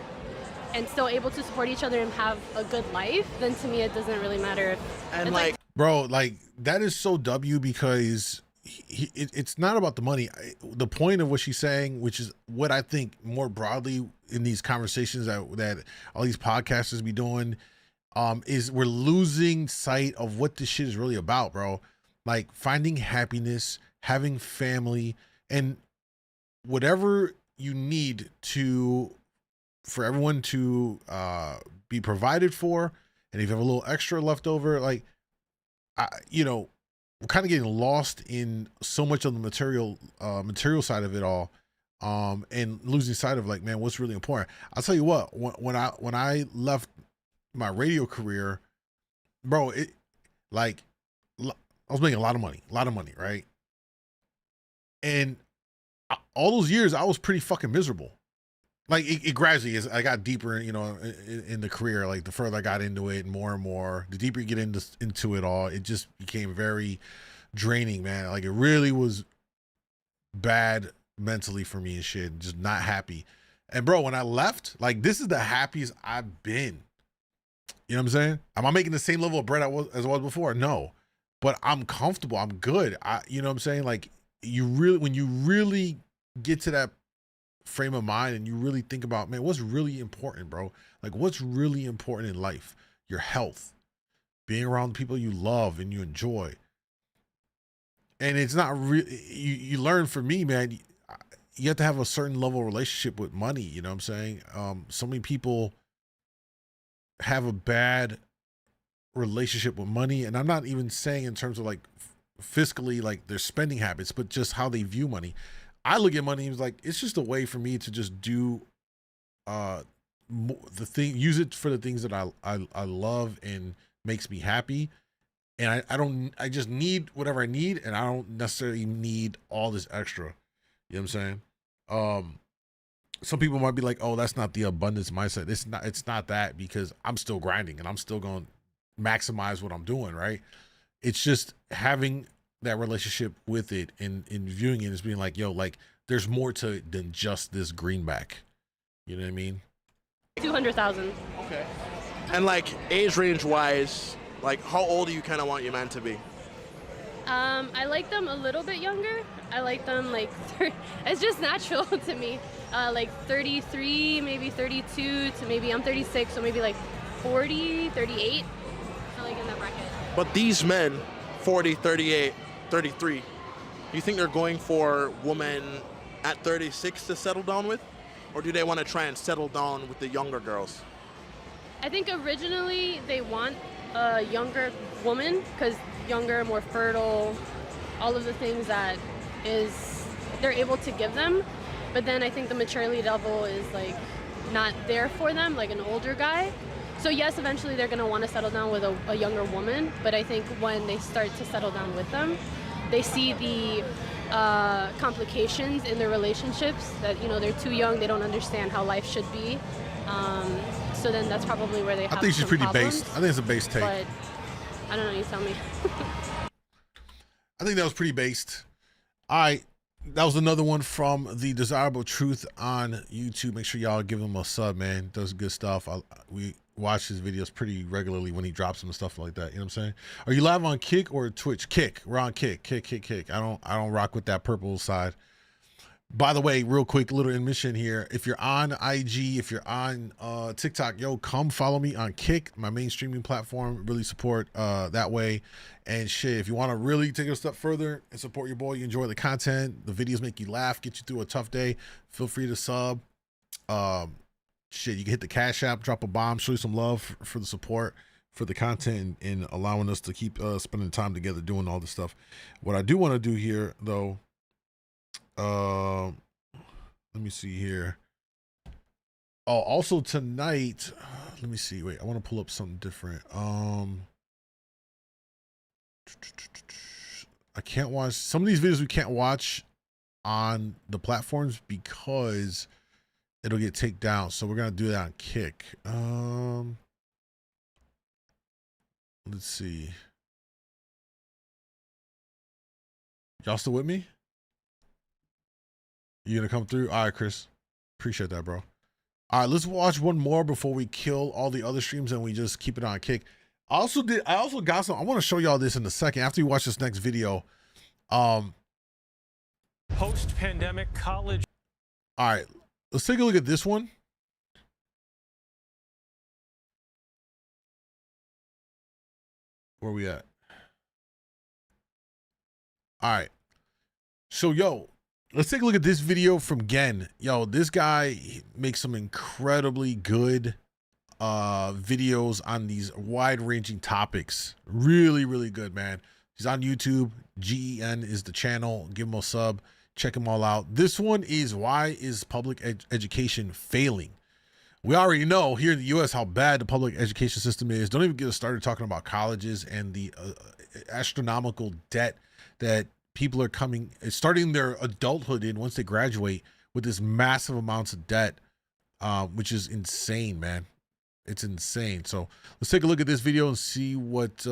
Speaker 11: and still able to support each other and have a good life, then to me it doesn't really matter if.
Speaker 9: And like,
Speaker 2: bro, like that is so W because it's not about the money. The point of what she's saying, which is what I think more broadly in these conversations that all these podcasters be doing, is we're losing sight of what this shit is really about, bro. Like finding happiness, having family, and whatever you need for everyone to be provided for. And if you have a little extra left over, like, we're kind of getting lost in so much of the material side of it all, and losing sight of like, man, what's really important. I'll tell you what, when I left my radio career, bro, I was making a lot of money, right? And all those years I was pretty fucking miserable. Like it gradually, as I got deeper, in the career, like the further I got into it, more and more, the deeper you get into it all, it just became very draining, man. Like it really was bad mentally for me and shit, just not happy. And bro, when I left, like this is the happiest I've been You know what I'm saying? Am I making the same level of bread as I was before? No, but I'm comfortable. I'm good. You know what I'm saying? Like when you really get to that frame of mind and you really think about, man, what's really important, bro? Like what's really important in life? Your health, being around people you love and you enjoy. And it's not really, you learn from me, man, you have to have a certain level of relationship with money. You know what I'm saying? So many people have a bad relationship with money. And I'm not even saying in terms of like fiscally, like their spending habits, but just how they view money. I look at money as like, it's just a way for me to just do use it for the things that I love and makes me happy. And I just need whatever I need, and I don't necessarily need all this extra. You know what I'm saying? Some people might be like, oh, that's not the abundance mindset. It's not that, because I'm still grinding and I'm still going to maximize what I'm doing, right? It's just having that relationship with it and viewing it as being like, yo, like there's more to it than just this greenback. You know what I mean?
Speaker 11: 200,000.
Speaker 9: Okay. And like age range wise, like how old do you kind of want your man to be?
Speaker 11: I like them a little bit younger. I like them like, it's just natural to me. Like 33, maybe 32 to maybe I'm 36, so maybe like 40, 38. I like in that bracket.
Speaker 9: But these men, 40, 38, 33, you think they're going for women at 36 to settle down with? Or do they want to try and settle down with the younger girls?
Speaker 11: I think originally they want a younger woman, because younger, more fertile, all of the things that they're able to give them. But then I think the maturity level is like not there for them, like an older guy. So yes, eventually they're going to want to settle down with a younger woman. But I think when they start to settle down with them, they see the complications in their relationships, that, you know, they're too young, they don't understand how life should be. So then that's probably where they have
Speaker 2: I think she's
Speaker 11: some
Speaker 2: pretty
Speaker 11: problems.
Speaker 2: based. I think it's a base take.
Speaker 11: But I don't know, you tell me.
Speaker 2: I think that was pretty based. All right. That was another one from The Desirable Truth on YouTube. Make sure y'all give him a sub, man. Does good stuff. We watch his videos pretty regularly when he drops them and stuff like that. You know what I'm saying? Are you live on Kick or Twitch? Kick. We're on Kick. Kick. I don't rock with that purple side. By the way, real quick, little admission here. If you're on IG, if you're on TikTok, yo, come follow me on Kick, my main streaming platform. Really support that way. And shit, if you want to really take it a step further and support your boy, you enjoy the content, the videos make you laugh, get you through a tough day, feel free to sub. Shit, you can hit the Cash App, drop a bomb, show you some love for the support, for the content, and allowing us to keep spending time together doing all this stuff. What I do want to do here, though, let me see here. Oh, also tonight, let me see. Wait, I want to pull up something different. I can't watch some of these videos. We can't watch on the platforms because it'll get taken down. So we're gonna do that on Kick. Let's see. Y'all still with me? You gonna come through? All right, Chris. Appreciate that, bro. All right, let's watch one more before we kill all the other streams and we just keep it on Kick. I also got some. I want to show y'all this in a second after you watch this next video.
Speaker 16: Post-pandemic college.
Speaker 2: All right, let's take a look at this one. Where we at? All right. So, yo, let's take a look at this video from Gen. Yo, this guy makes some incredibly good videos on these wide-ranging topics. Really, really good, man. He's on YouTube. GEN is the channel. Give him a sub. Check them all out. This one is why is public education failing? We already know here in the U.S. how bad the public education system is. Don't even get us started talking about colleges and the astronomical debt that people are starting their adulthood in once they graduate with this massive amounts of debt, which is insane, man. It's insane. So let's take a look at this video and see what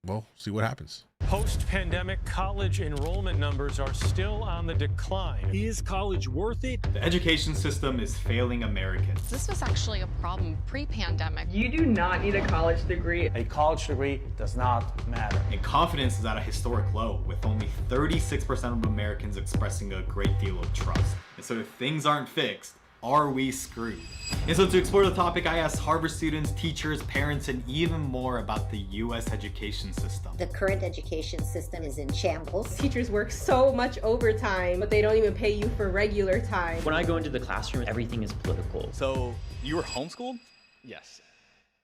Speaker 2: well, see what happens.
Speaker 16: Post-pandemic college enrollment numbers are still on the decline. Is college worth it?
Speaker 17: The education system is failing Americans.
Speaker 18: This was actually a problem pre-pandemic.
Speaker 19: You do not need a college degree.
Speaker 17: A college degree does not matter. And confidence is at a historic low, with only 36% of Americans expressing a great deal of trust. And so if things aren't fixed, are we screwed? And so to explore the topic, I asked Harvard students, teachers, parents, and even more about the US education system.
Speaker 20: The current education system is in shambles.
Speaker 19: Teachers work so much overtime, but they don't even pay you for regular time.
Speaker 21: When I go into the classroom, everything is political.
Speaker 17: So you were homeschooled? Yes.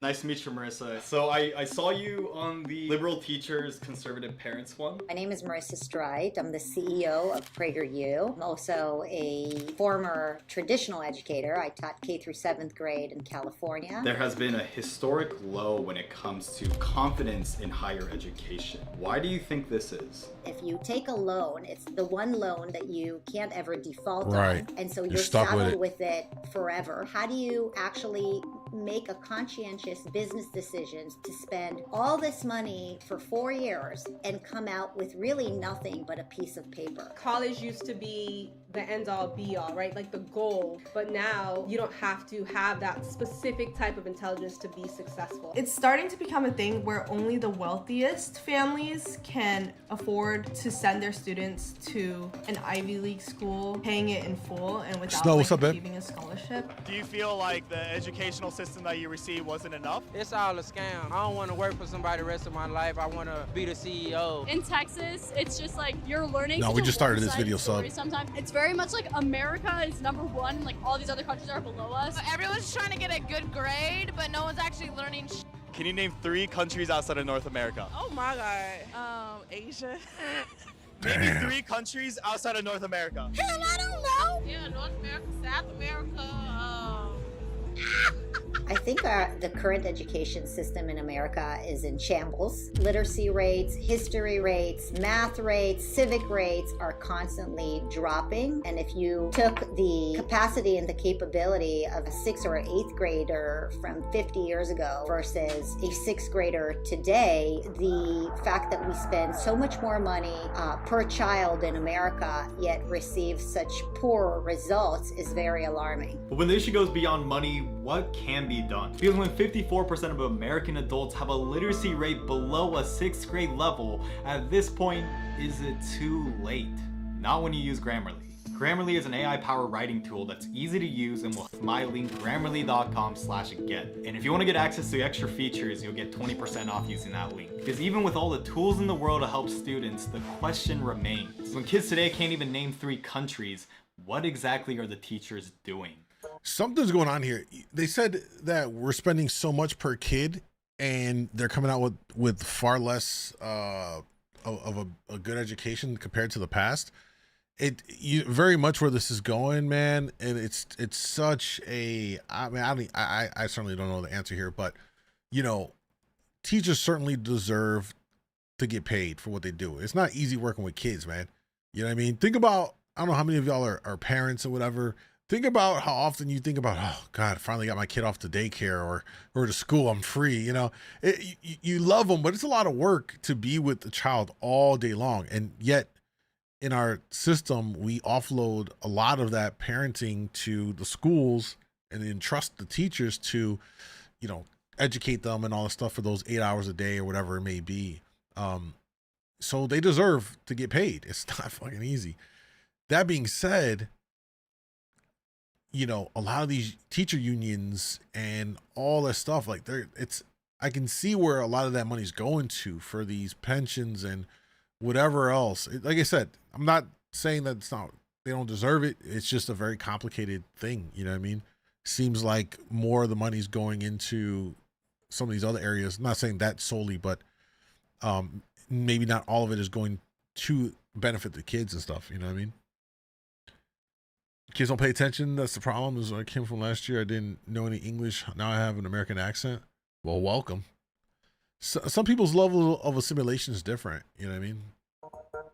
Speaker 17: Nice to meet you, Marissa. So I saw you on the Liberal Teachers, Conservative Parents one.
Speaker 20: My name is Marissa Stride. I'm the CEO of PragerU. I'm also a former traditional educator. I taught K through 7th grade in California.
Speaker 17: There has been a historic low when it comes to confidence in higher education. Why do you think this is?
Speaker 20: If you take a loan, it's the one loan that you can't ever default
Speaker 2: Right.
Speaker 20: on. And so
Speaker 2: You're
Speaker 20: you're
Speaker 2: stuck with
Speaker 20: saddled
Speaker 2: it.
Speaker 20: with it forever. How do you actually make a conscientious business decisions to spend all this money for 4 years and come out with really nothing but a piece of paper?
Speaker 19: College used to be the end all be all, right? Like the goal. But now you don't have to have that specific type of intelligence to be successful.
Speaker 22: It's starting to become a thing where only the wealthiest families can afford to send their students to an Ivy League school, paying it in full and without
Speaker 2: Snow, what's up, babe?
Speaker 22: achieving a scholarship.
Speaker 23: Do you feel like the educational system that you received wasn't enough?
Speaker 13: It's all a scam. I don't want to work for somebody the rest of my life. I want to be the CEO.
Speaker 24: In Texas, it's just like you're learning.
Speaker 2: No, we just started this video, sub.
Speaker 24: Sometimes it's very much like America is number one, like all these other countries are below us.
Speaker 25: Everyone's trying to get a good grade, but no one's actually learning.
Speaker 23: Can you name 3 countries outside of North America?
Speaker 25: Oh my God. Asia.
Speaker 23: Maybe 3 countries outside of North America.
Speaker 25: Hell, I don't know. Yeah, North America, South America.
Speaker 20: I think the current education system in America is in shambles. Literacy rates, history rates, math rates, civic rates are constantly dropping. And if you took the capacity and the capability of a 6th or 8th grader from 50 years ago versus a 6th grader today, the fact that we spend so much more money per child in America yet receive such poor results is very alarming.
Speaker 17: But when the issue goes beyond money, what can be done? Because when 54% of American adults have a literacy rate below a 6th grade level, at this point, is it too late? Not when you use Grammarly. Grammarly is an AI-powered writing tool that's easy to use and will my link grammarly.com/get. And if you want to get access to extra features, you'll get 20% off using that link. Because even with all the tools in the world to help students, the question remains. When kids today can't even name 3 countries, what exactly are the teachers doing?
Speaker 2: Something's going on here. They said that we're spending so much per kid and they're coming out with far less of a good education compared to the past. Very much where this is going, man. And it's such a, I mean, I certainly don't know the answer here, but you know, teachers certainly deserve to get paid for what they do. It's not easy working with kids, man. You know what I mean? Think about, I don't know how many of y'all are parents or whatever. Think about how often you think about, oh God, I finally got my kid off to daycare or to school. I'm free. You know, you love them, but it's a lot of work to be with the child all day long. And yet in our system, we offload a lot of that parenting to the schools and then trust the teachers to, you know, educate them and all this stuff for those 8 hours a day or whatever it may be. So they deserve to get paid. It's not fucking easy. That being said, you know, a lot of these teacher unions and all that stuff, like I can see where a lot of that money's going to for these pensions and whatever else. Like I said, I'm not saying that they don't deserve it. It's just a very complicated thing. You know what I mean? Seems like more of the money's going into some of these other areas. I'm not saying that solely, but maybe not all of it is going to benefit the kids and stuff. You know what I mean? Kids don't pay attention. That's the problem. Is I came from last year. I didn't know any English. Now I have an American accent. Well, welcome. So, some people's level of assimilation is different. You know what I mean?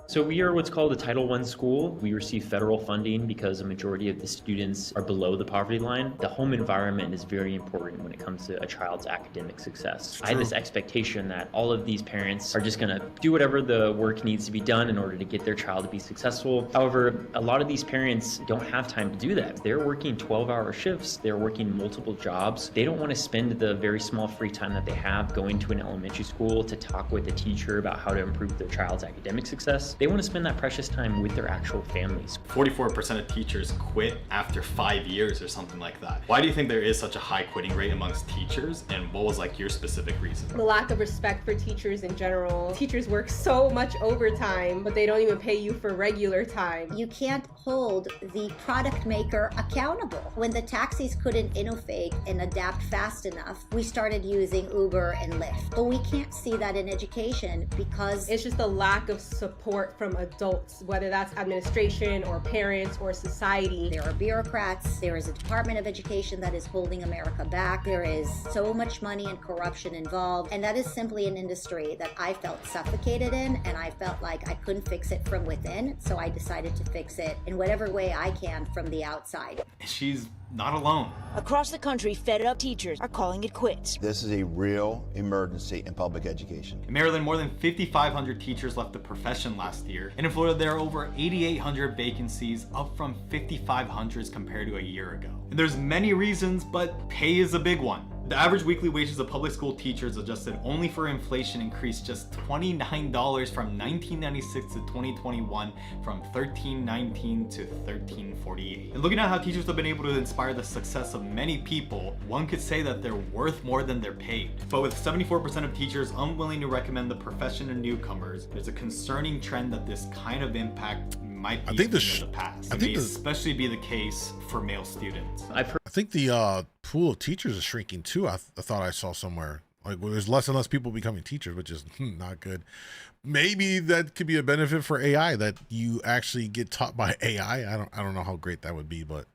Speaker 21: So we are what's called a Title I school. We receive federal funding because a majority of the students are below the poverty line. The home environment is very important when it comes to a child's academic success. I have this expectation that all of these parents are just gonna do whatever the work needs to be done in order to get their child to be successful. However, a lot of these parents don't have time to do that. They're working 12-hour shifts, they're working multiple jobs. They don't want to spend the very small free time that they have going to an elementary school to talk with a teacher about how to improve their child's academic success. They want to spend that precious time with their actual families.
Speaker 17: 44% of teachers quit after 5 years or something like that. Why do you think there is such a high quitting rate amongst teachers, and what was like your specific reason?
Speaker 19: The lack of respect for teachers in general. Teachers work so much overtime, but they don't even pay you for regular time.
Speaker 20: You can't hold the product maker accountable. When the taxis couldn't innovate and adapt fast enough, we started using Uber and Lyft. But we can't see that in education because
Speaker 19: it's just the lack of support from adults, whether that's administration or parents or society.
Speaker 20: There are bureaucrats, there is a Department of Education that is holding America back, there is so much money and corruption involved, and that is simply an industry that I felt suffocated in, and I felt like I couldn't fix it from within, so I decided to fix it in whatever way I can from the outside.
Speaker 17: She's not alone.
Speaker 1: Across the country, fed up teachers are calling it quits.
Speaker 3: This is a real emergency in public education.
Speaker 17: In Maryland, more than 5,500 teachers left the profession last year. And in Florida, there are over 8,800 vacancies, up from 5,500 compared to a year ago. And there's many reasons, but pay is a big one. The average weekly wages of public school teachers adjusted only for inflation increased just $29 from 1996 to 2021, from $13.19 to $13.48. And looking at how teachers have been able to inspire the success of many people, one could say that they're worth more than they're paid. But with 74% of teachers unwilling to recommend the profession to newcomers, there's a concerning trend that this kind of impact might be in the past. It may especially be the case for male students.
Speaker 2: I think the pool of teachers is shrinking too. I thought I saw somewhere like there's less and less people becoming teachers, which is not good. Maybe that could be a benefit for AI, that you actually get taught by AI. I don't know how great that would be, but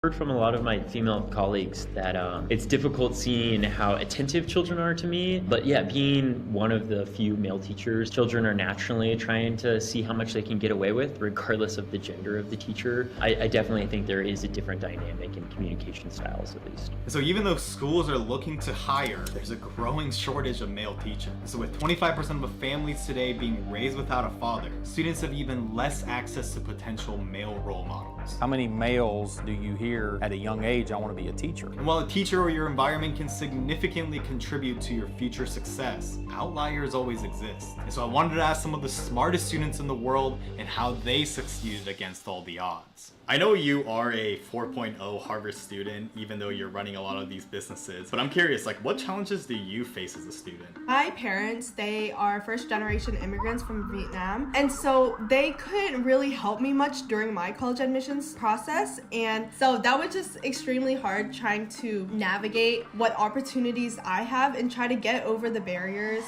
Speaker 21: Heard from a lot of my female colleagues that it's difficult seeing how attentive children are to me. But yeah, being one of the few male teachers, children are naturally trying to see how much they can get away with, regardless of the gender of the teacher. I definitely think there is a different dynamic in communication styles, at least.
Speaker 17: So even though schools are looking to hire, there's a growing shortage of male teachers. So with 25% of families today being raised without a father, students have even less access to potential male role models.
Speaker 4: How many males do you hear at a young age, I want to be a teacher?
Speaker 17: And while a teacher or your environment can significantly contribute to your future success, outliers always exist. And so I wanted to ask some of the smartest students in the world and how they succeeded against all the odds. I know you are a 4.0 Harvard student, even though you're running a lot of these businesses, but I'm curious, like, what challenges do you face as a student?
Speaker 22: My parents, they are first-generation immigrants from Vietnam, and so they couldn't really help me much during my college admissions process, and so that was just extremely hard trying to navigate what opportunities I have and try to get over the barriers.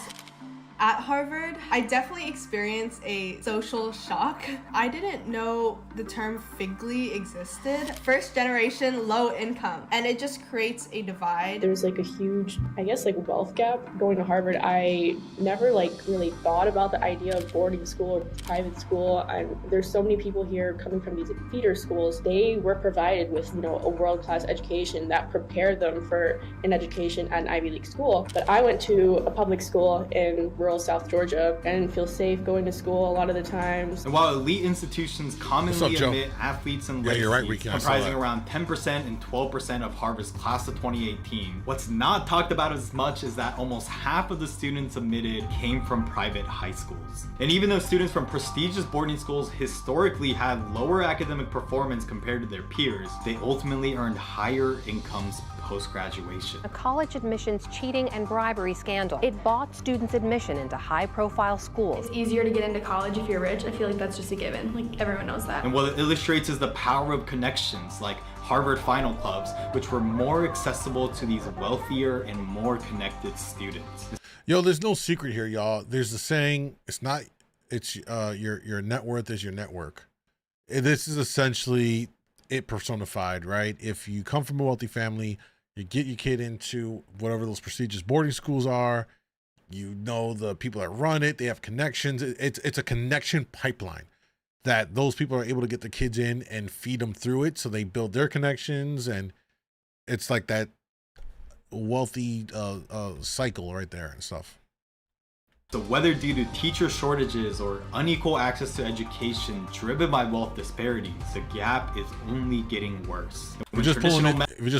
Speaker 22: At Harvard, I definitely experienced a social shock. I didn't know the term figly existed. First generation, low income, and it just creates a divide.
Speaker 5: There's like a huge, I guess, like wealth gap. Going to Harvard, I never really thought about the idea of boarding school or private school. And there's so many people here coming from these feeder schools. They were provided with, a world-class education that prepared them for an education at an Ivy League school. But I went to a public school in rural South Georgia and feel safe going to school a lot of the times.
Speaker 17: And while elite institutions commonly admit athletes and legacies comprising around 10% and 12% of Harvard's class of 2018, what's not talked about as much is that almost half of the students admitted came from private high schools. And even though students from prestigious boarding schools historically had lower academic performance compared to their peers, they ultimately earned higher incomes post-graduation.
Speaker 6: A college admissions cheating and bribery scandal. It bought students admission into high-profile schools.
Speaker 26: It's easier to get into college if you're rich. I feel like that's just a given. Like, everyone knows that.
Speaker 17: And what it illustrates is the power of connections, like Harvard Final Clubs, which were more accessible to these wealthier and more connected students.
Speaker 2: Yo, there's no secret here, y'all. There's the saying, it's your net worth is your network. This is essentially it personified, right? If you come from a wealthy family, you get your kid into whatever those prestigious boarding schools are, you know the people that run it, they have connections. It's a connection pipeline that those people are able to get the kids in and feed them through it, so they build their connections, and it's like that wealthy cycle right there and stuff.
Speaker 17: So whether due to teacher shortages or unequal access to education driven by wealth disparities, the gap is only getting worse.
Speaker 2: If you're just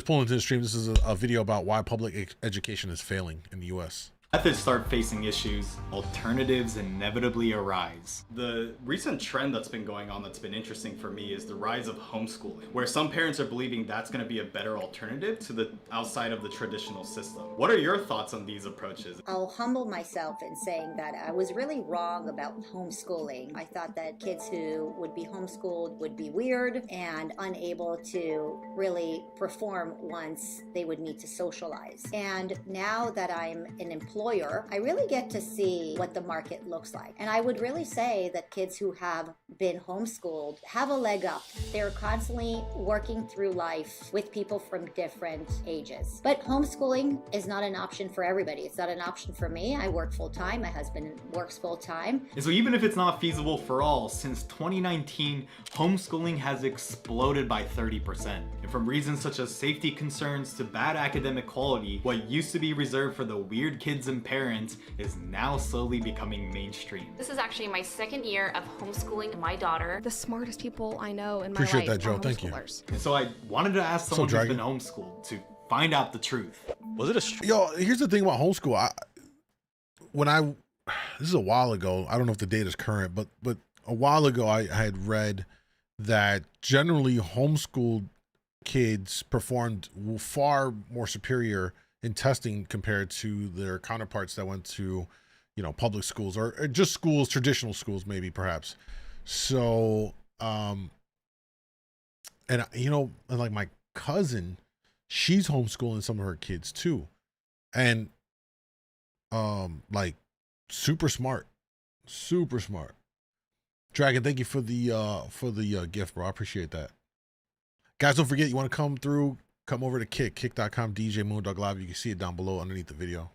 Speaker 2: pulling into the stream, this is a video about why public education is failing in the US.
Speaker 17: Methods start facing issues, alternatives inevitably arise. The recent trend that's been going on that's been interesting for me is the rise of homeschooling, where some parents are believing that's going to be a better alternative to the outside of the traditional system. What are your thoughts on these approaches?
Speaker 20: I'll humble myself in saying that I was really wrong about homeschooling. I thought that kids who would be homeschooled would be weird and unable to really perform once they would need to socialize. And now that I'm an employer, I really get to see what the market looks like. And I would really say that kids who have been homeschooled have a leg up. They're constantly working through life with people from different ages. But homeschooling is not an option for everybody. It's not an option for me. I work full-time. My husband works full-time.
Speaker 17: And so even if it's not feasible for all, since 2019, homeschooling has exploded by 30%. And from reasons such as safety concerns to bad academic quality, what used to be reserved for the weird kids and parents is now slowly becoming mainstream.
Speaker 7: This is actually my second year of homeschooling my daughter.
Speaker 6: The smartest people I know in my
Speaker 2: Appreciate
Speaker 6: life
Speaker 2: that, Joe.
Speaker 6: are
Speaker 2: Thank you.
Speaker 6: homeschoolers.
Speaker 17: And so I wanted to ask someone who's been homeschooled to find out the truth.
Speaker 2: Was it a yo? Here's the thing about homeschool. This is a while ago. I don't know if the data is current, but a while ago I had read that generally homeschooled kids performed far more superior in testing compared to their counterparts that went to, public schools or just schools, traditional schools, maybe perhaps. So, and like my cousin, she's homeschooling some of her kids too, and like super smart. Dragon, thank you for the gift, bro. I appreciate that. Guys, don't forget, you want to come through, come over to kick.com, djmoondawglive. You can see it down below underneath the video.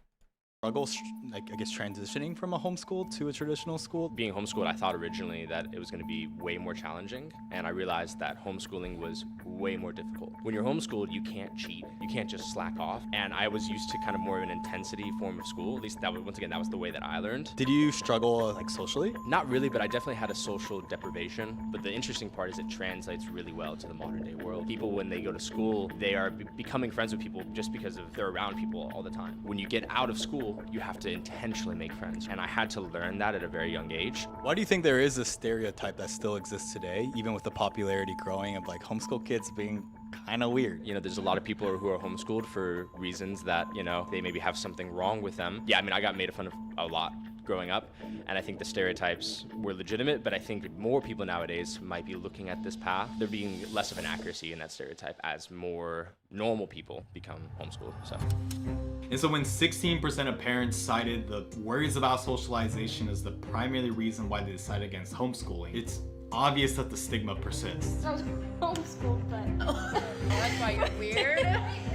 Speaker 23: Struggles, like I guess transitioning from a homeschool to a traditional school?
Speaker 8: Being homeschooled, I thought originally that it was going to be way more challenging, and I realized that homeschooling was way more difficult. When you're homeschooled, you can't cheat, you can't just slack off, and I was used to kind of more of an intensity form of school. At least that was, once again, that was the way that I learned.
Speaker 23: Did you struggle like socially?
Speaker 8: Not really, but I definitely had a social deprivation. But the interesting part is it translates really well to the modern day world. People, when they go to school, they are becoming friends with people just because they're around people all the time. When you get out of school, you have to intentionally make friends. And I had to learn that at a very young age.
Speaker 23: Why do you think there is a stereotype that still exists today, even with the popularity growing of like homeschool kids being kind of weird?
Speaker 8: There's a lot of people who are homeschooled for reasons that, they maybe have something wrong with them. Yeah, I got made fun of a lot growing up, and I think the stereotypes were legitimate, but I think more people nowadays might be looking at this path. There being less of an accuracy in that stereotype as more normal people become homeschooled.
Speaker 17: And so when 16% of parents cited the worries about socialization as the primary reason why they decided against homeschooling, it's obvious that the stigma persists.
Speaker 24: I was homeschooled, but that's why you're weird.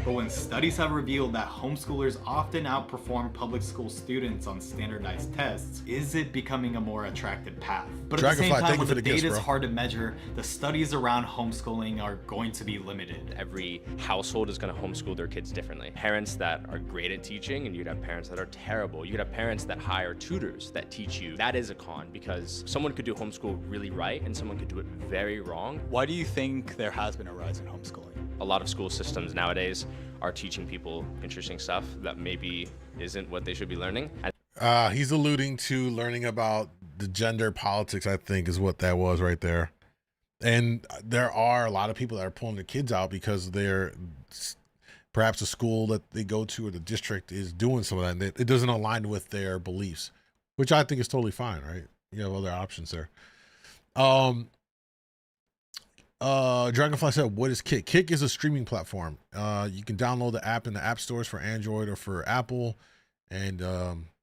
Speaker 17: But when studies have revealed that homeschoolers often outperform public school students on standardized tests, is it becoming a more attractive path? But at the same time, when the data is hard to measure, the studies around homeschooling are going to be limited.
Speaker 8: Every household is going to homeschool their kids differently. Parents that are great at teaching, and you'd have parents that are terrible. You'd have parents that hire tutors that teach you. That is a con, because someone could do homeschool really right, and someone could do it very wrong.
Speaker 23: Why do you think there has been a rise in homeschooling?
Speaker 8: A lot of school systems nowadays are teaching people interesting stuff that maybe isn't what they should be learning.
Speaker 2: He's alluding to learning about the gender politics, I think is what that was right there. And there are a lot of people that are pulling their kids out because they're perhaps the school that they go to or the district is doing some of that, and it doesn't align with their beliefs, which I think is totally fine, right? You have other options there. Dragonfly said, what is Kick? Kick is a streaming platform. You can download the app in the app stores for Android or for Apple. And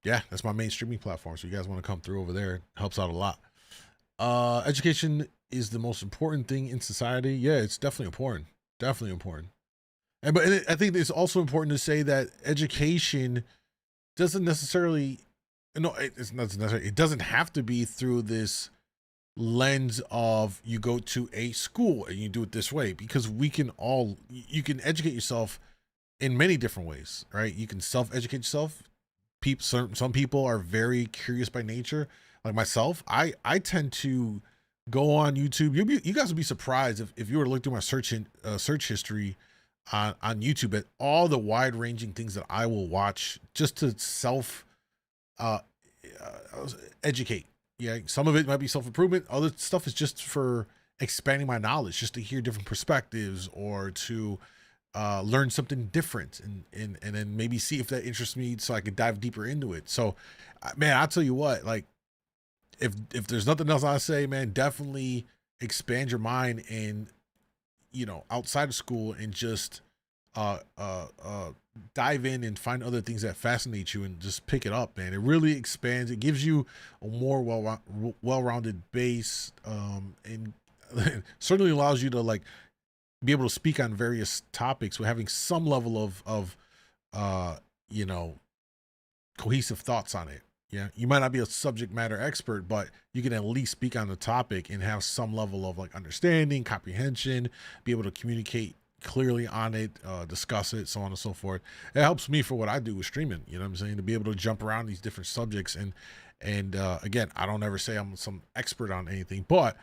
Speaker 2: yeah, that's my main streaming platform. So you guys want to come through over there, it helps out a lot. Education is the most important thing in society. Yeah, it's definitely important. Definitely important. But I think it's also important to say that education doesn't necessarily no, it's not necessarily, it doesn't have to be through this lens of you go to a school and you do it this way, because you can educate yourself in many different ways, right? You can self-educate yourself. Some people are very curious by nature, like myself. I tend to go on YouTube. You guys would be surprised if you were to look through my search history on YouTube at all the wide-ranging things that I will watch just to educate. Yeah, some of it might be self-improvement. Other stuff is just for expanding my knowledge, just to hear different perspectives or to learn something different and then maybe see if that interests me so I could dive deeper into it. So, man, I'll tell you what, like, if there's nothing else I say, man, definitely expand your mind and, you know, outside of school and just dive in and find other things that fascinate you and just pick it up, man. It really expands. It gives you a more well-rounded base, and certainly allows you to like be able to speak on various topics with having some level of you know, cohesive thoughts on it. Yeah, you might not be a subject matter expert, but you can at least speak on the topic and have some level of like understanding, comprehension, be able to communicate clearly on it, discuss it, so on and so forth. It helps me for what I do with streaming, you know what I'm saying, to be able to jump around these different subjects. And again, I don't ever say I'm some expert on anything, but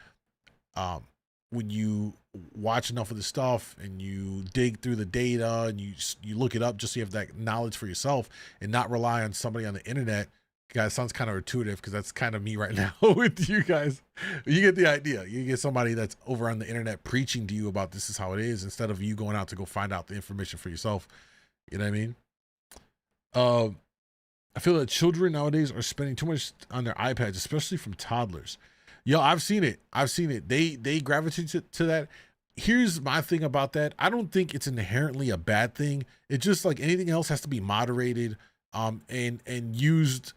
Speaker 2: when you watch enough of the stuff and you dig through the data and you look it up just so you have that knowledge for yourself and not rely on somebody on the internet. Guys, sounds kind of intuitive because that's kind of me right now with you guys. You get the idea. You get somebody that's over on the internet preaching to you about this is how it is, instead of you going out to go find out the information for yourself. You know what I mean? I feel that children nowadays are spending too much on their iPads, especially from toddlers. Yo, I've seen it. They gravitate to that. Here's my thing about that. I don't think it's inherently a bad thing. It's just like anything else has to be moderated and used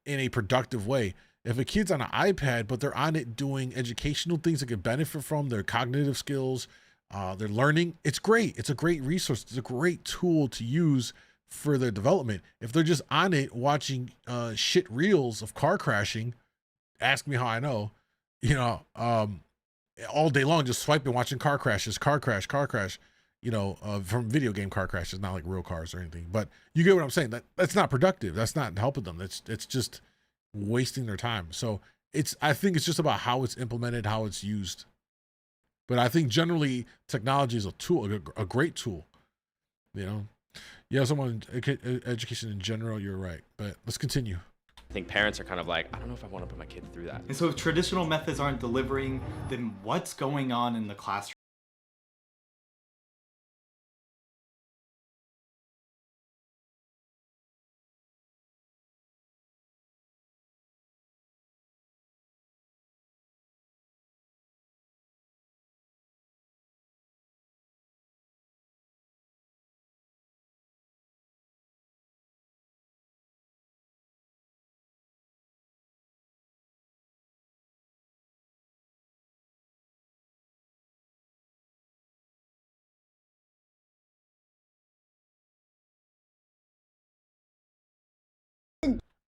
Speaker 2: in a productive way. If a kid's on an iPad, but they're on it doing educational things that could benefit from their cognitive skills, their learning, it's great. It's a great resource. It's a great tool to use for their development. If they're just on it watching shit reels of car crashing, ask me how I know, you know, all day long, just swiping, watching car crashes, car crash, you know, from video game car crashes, not like real cars or anything. But you get what I'm saying. That's not productive. That's not helping them. It's just wasting their time. So I think it's just about how it's implemented, how it's used. But I think generally technology is a tool, a great tool. You know, yeah, someone education in general. You're right. But let's continue.
Speaker 8: I think parents are kind of like, I don't know if I want to put my kid through that.
Speaker 17: And so if traditional methods aren't delivering, then what's going on in the classroom?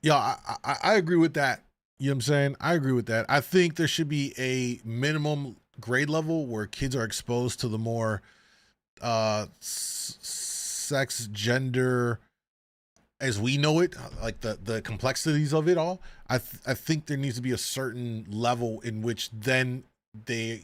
Speaker 2: Yeah, I agree with that. You know what I'm saying? I agree with that. I think there should be a minimum grade level where kids are exposed to the more sex, gender, as we know it, like the complexities of it all. I think there needs to be a certain level in which then they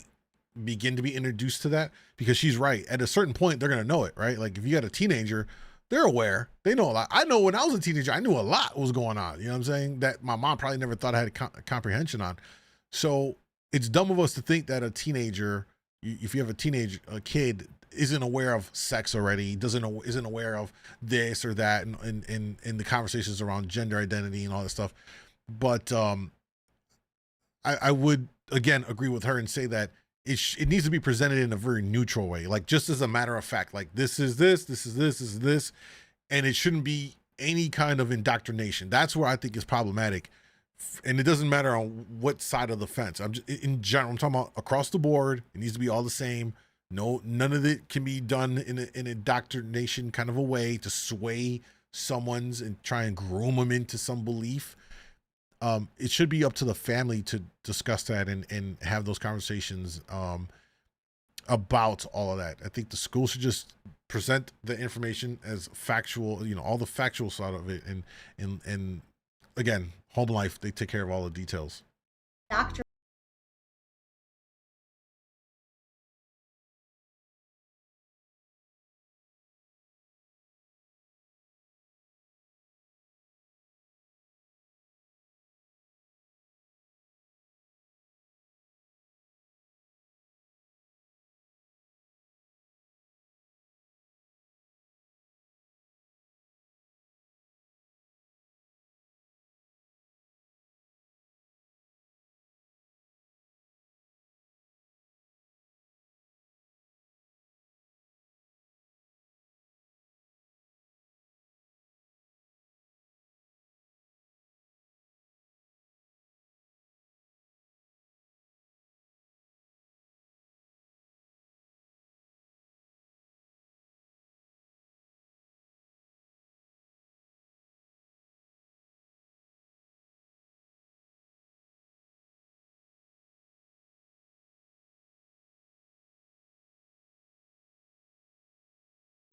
Speaker 2: begin to be introduced to that, because she's right. At a certain point, they're going to know it, right? Like if you got a teenager, they're aware. They know a lot. I know when I was a teenager, I knew a lot was going on. You know what I'm saying? That my mom probably never thought I had a comprehension on. So it's dumb of us to think that a teenager, if you have a kid, isn't aware of sex already, isn't aware of this or that, and the conversations around gender identity and all that stuff. But I would again agree with her and say that it needs to be presented in a very neutral way, like just as a matter of fact, like this is this, and it shouldn't be any kind of indoctrination. That's where I think is problematic, and it doesn't matter on what side of the fence. In general, I'm talking about across the board. It needs to be all the same. No, none of it can be done in an indoctrination kind of a way to sway someone's and try and groom them into some belief. it should be up to the family to discuss that and have those conversations about all of that. I think the school should just present the information as factual, you know, all the factual side of it, and again, home life, they take care of all the details.
Speaker 20: Doctor.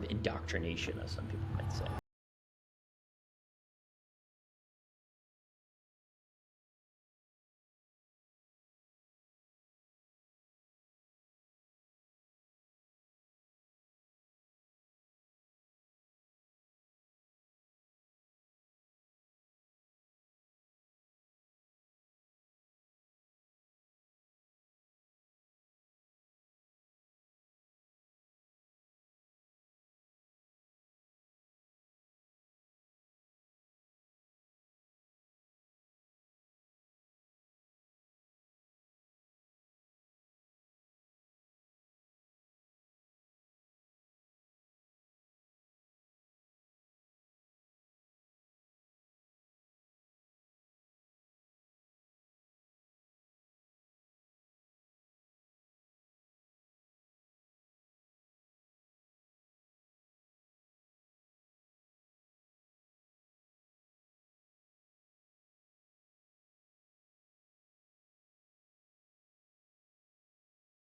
Speaker 21: Indoctrination, as some people might say.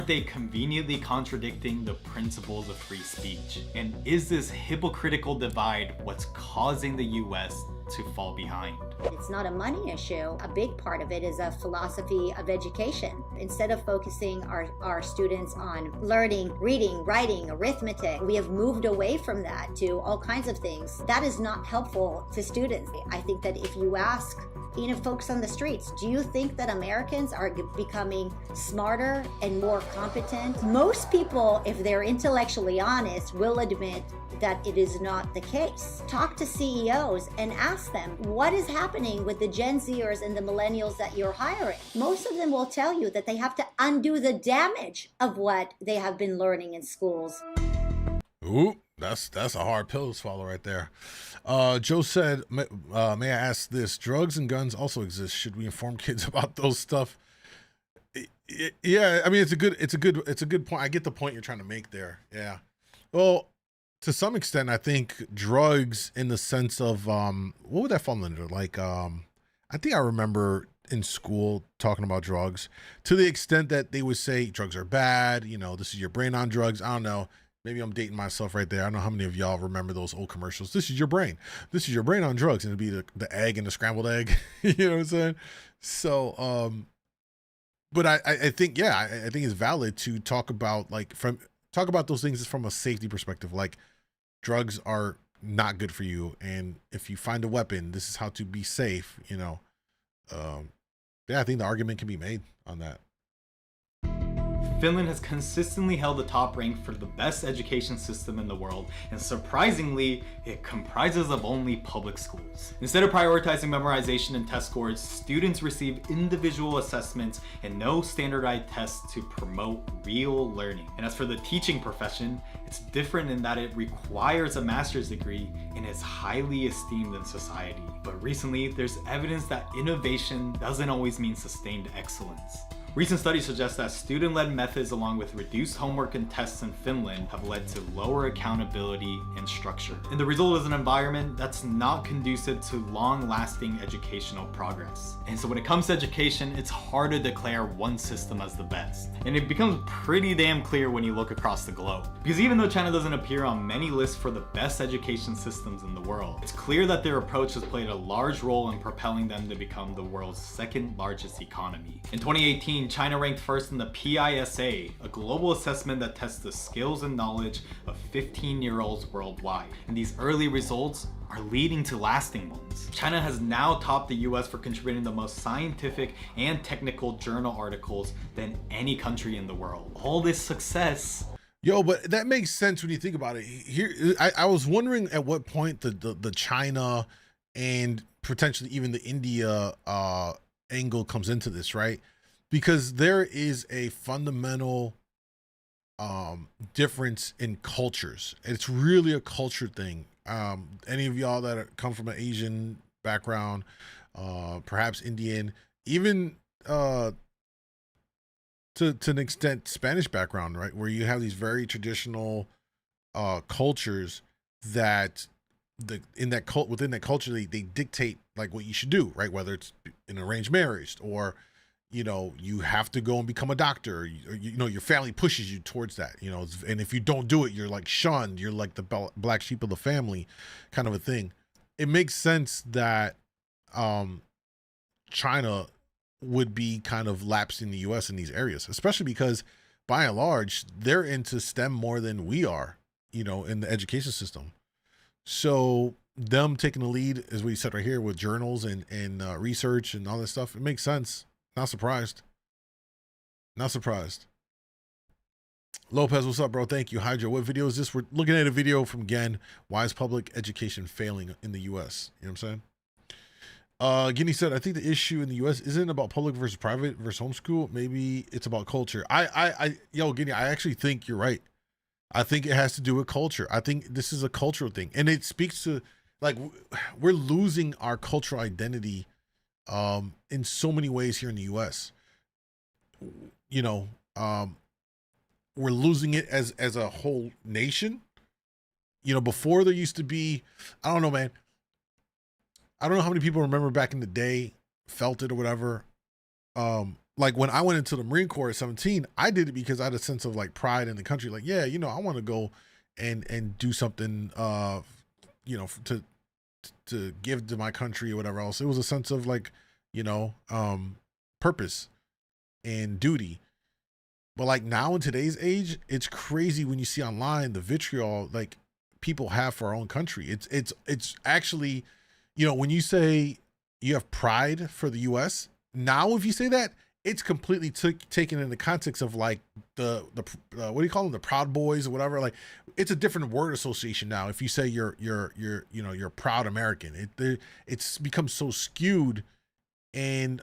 Speaker 17: They conveniently contradicting the principles of free speech? And is this hypocritical divide what's causing the US to fall behind?
Speaker 20: It's not a money issue. A big part of it is a philosophy of education. Instead of focusing our students on learning, reading, writing, arithmetic, we have moved away from that to all kinds of things. That is not helpful to students. I think that if you ask folks on the streets, do you think that Americans are becoming smarter and more competent? Most people, if they're intellectually honest, will admit that it is not the case. Talk to CEOs and ask them, what is happening with the Gen Zers and the millennials that you're hiring? Most of them will tell you that they have to undo the damage of what they have been learning in schools.
Speaker 2: Ooh, that's a hard pill to swallow right there. Joe said, may I ask this? Drugs and guns also exist. Should we inform kids about those stuff? Yeah, I mean, it's a good point. I get the point you're trying to make there. Yeah. Well, to some extent, I think drugs in the sense of, what would that fall under? Like, I think I remember in school talking about drugs to the extent that they would say drugs are bad. You know, this is your brain on drugs. I don't know. Maybe I'm dating myself right there. I don't know how many of y'all remember those old commercials. This is your brain. This is your brain on drugs. And it'd be the egg and the scrambled egg. You know what I'm saying? So, but I think, yeah, I think it's valid to talk about those things from a safety perspective. Like, drugs are not good for you. And if you find a weapon, this is how to be safe, you know? Yeah, I think the argument can be made on that.
Speaker 17: Finland has consistently held the top rank for the best education system in the world, and surprisingly, it comprises of only public schools. Instead of prioritizing memorization and test scores, students receive individual assessments and no standardized tests to promote real learning. And as for the teaching profession, it's different in that it requires a master's degree and is highly esteemed in society. But recently, there's evidence that innovation doesn't always mean sustained excellence. Recent studies suggest that student-led methods along with reduced homework and tests in Finland have led to lower accountability and structure. And the result is an environment that's not conducive to long-lasting educational progress. And so when it comes to education, it's hard to declare one system as the best. And it becomes pretty damn clear when you look across the globe. Because even though China doesn't appear on many lists for the best education systems in the world, it's clear that their approach has played a large role in propelling them to become the world's second largest economy. In 2018, China ranked first in the PISA, a global assessment that tests the skills and knowledge of 15-year-olds worldwide. And these early results are leading to lasting ones. China has now topped the US for contributing the most scientific and technical journal articles than any country in the world. All this success.
Speaker 2: Yo, but that makes sense when you think about it. Here, I was wondering at what point the China and potentially even the India angle comes into this, right? Because there is a fundamental difference in cultures. It's really a culture thing. Any of y'all that come from an Asian background, perhaps Indian, even to an extent Spanish background, right, where you have these very traditional cultures that within that culture they dictate like what you should do, right? Whether it's an arranged marriage or, you know, you have to go and become a doctor, or, you know, your family pushes you towards that, you know, and if you don't do it, you're like shunned, you're like the black sheep of the family kind of a thing. It makes sense that China would be kind of lapsed in the US in these areas, especially because by and large, they're into STEM more than we are, you know, in the education system. So them taking the lead, as we said right here, with journals and research and all this stuff, it makes sense. Not surprised. Not surprised. Lopez, what's up, bro? Thank you. Hydra, what video is this? We're looking at a video from Gen. Why is public education failing in the US? You know what I'm saying? Guinea said, I think the issue in the US isn't about public versus private versus homeschool. Maybe it's about culture. Yo, Guinea, I actually think you're right. I think it has to do with culture. I think this is a cultural thing. And it speaks to, like, we're losing our cultural identity in so many ways here in the US. You know, we're losing it as a whole nation. You know, before there used to be, I don't know, man. I don't know how many people remember back in the day, felt it or whatever. Like when I went into the Marine Corps at 17, I did it because I had a sense of like pride in the country. Like, yeah, you know, I want to go and do something, you know, to give to my country or whatever else. It was a sense of like, you know, purpose and duty. But like now in today's age, it's crazy when you see online the vitriol like people have for our own country. It's actually, you know, when you say you have pride for the US, now if you say that, it's completely taken in the context of like the what do you call them, the Proud Boys or whatever. Like it's a different word association now. If you say you're you know, you're a proud American, it's become so skewed, and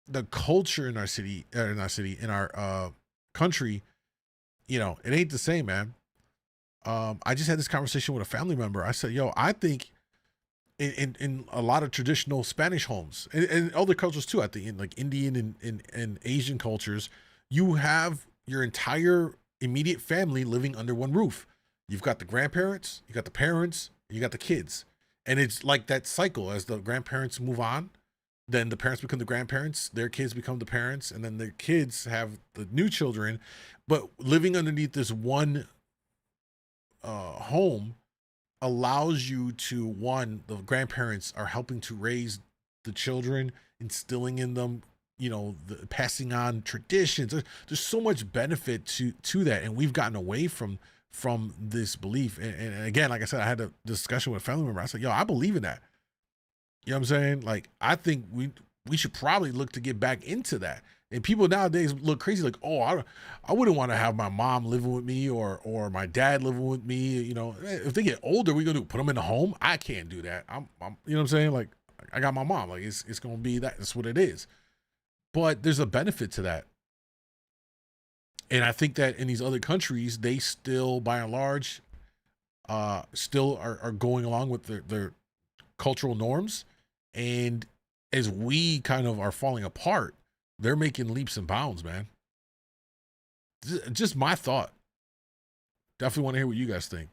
Speaker 2: the culture in our city, in our country, you know, it ain't the same, man. I just had this conversation with a family member. I said, yo, I think in a lot of traditional Spanish homes and other cultures too, I think in like Indian and Asian cultures, you have your entire immediate family living under one roof. You've got the grandparents, you got the parents, you got the kids. And it's like that cycle. As the grandparents move on, then the parents become the grandparents, their kids become the parents, and then their kids have the new children. But living underneath this one home allows you to, one, the grandparents are helping to raise the children, instilling in them, you know, passing on traditions. There's so much benefit to that, and we've gotten away from this belief. And again, like I said, I had a discussion with a family member. I said, yo, I believe in that. You know what I'm saying? Like, I think we should probably look to get back into that. And people nowadays look crazy, like, oh, I wouldn't want to have my mom living with me or my dad living with me. You know, if they get older, we gonna put them in the home. I can't do that. I'm you know what I'm saying? Like, I got my mom. Like, it's gonna be that. That's what it is. But there's a benefit to that. And I think that in these other countries, they still, by and large, still are going along with their cultural norms. And as we kind of are falling apart, they're making leaps and bounds, man. Just my thought. Definitely want to hear what you guys think.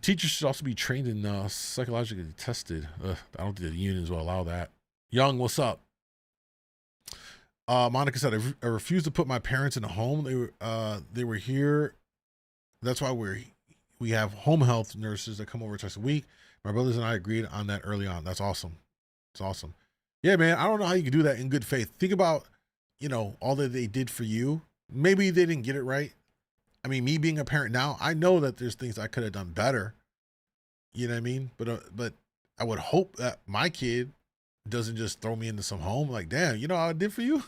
Speaker 2: Teachers should also be trained and psychologically tested. I don't think the unions will allow that. Young, what's up? Monica said, I refused to put my parents in a home. They were here. That's why we have home health nurses that come over twice a week. My brothers and I agreed on that early on. That's awesome. It's awesome. Yeah, man. I don't know how you can do that in good faith. Think about, you know, all that they did for you. Maybe they didn't get it right. I mean, me being a parent now, I know that there's things I could have done better. You know what I mean? But I would hope that my kid doesn't just throw me into some home like, damn, you know how I did for you?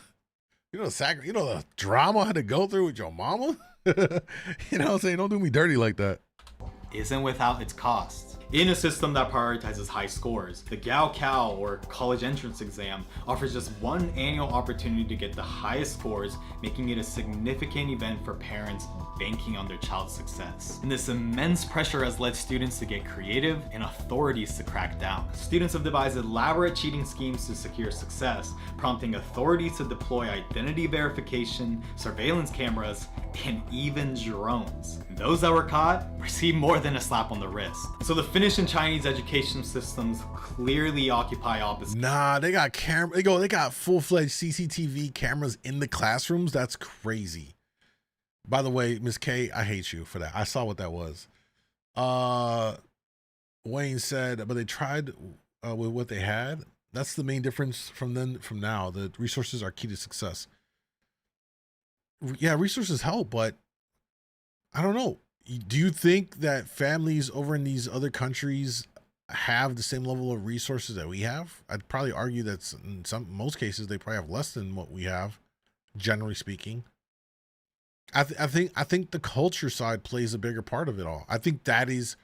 Speaker 2: You know, the drama I had to go through with your mama? You know what I'm saying? Don't do me dirty like that.
Speaker 17: Isn't without its costs. In a system that prioritizes high scores, the Gaokao or college entrance exam offers just one annual opportunity to get the highest scores, making it a significant event for parents banking on their child's success. And this immense pressure has led students to get creative and authorities to crack down. Students have devised elaborate cheating schemes to secure success, prompting authorities to deploy identity verification, surveillance cameras, and even drones. And those that were caught received more than a slap on the wrist. So the Finnish and Chinese education systems clearly occupy opposite.
Speaker 2: Nah, they got they got full-fledged CCTV cameras in the classrooms. That's crazy. By the way, Miss K, I hate you for that. I saw what that was. Wayne said, but they tried with what they had. That's the main difference from then from now. The resources are key to success. Yeah, resources help, but I don't know. Do you think that families over in these other countries have the same level of resources that we have? I'd probably argue that in most cases they probably have less than what we have, generally speaking. I think the culture side plays a bigger part of it all. I think that's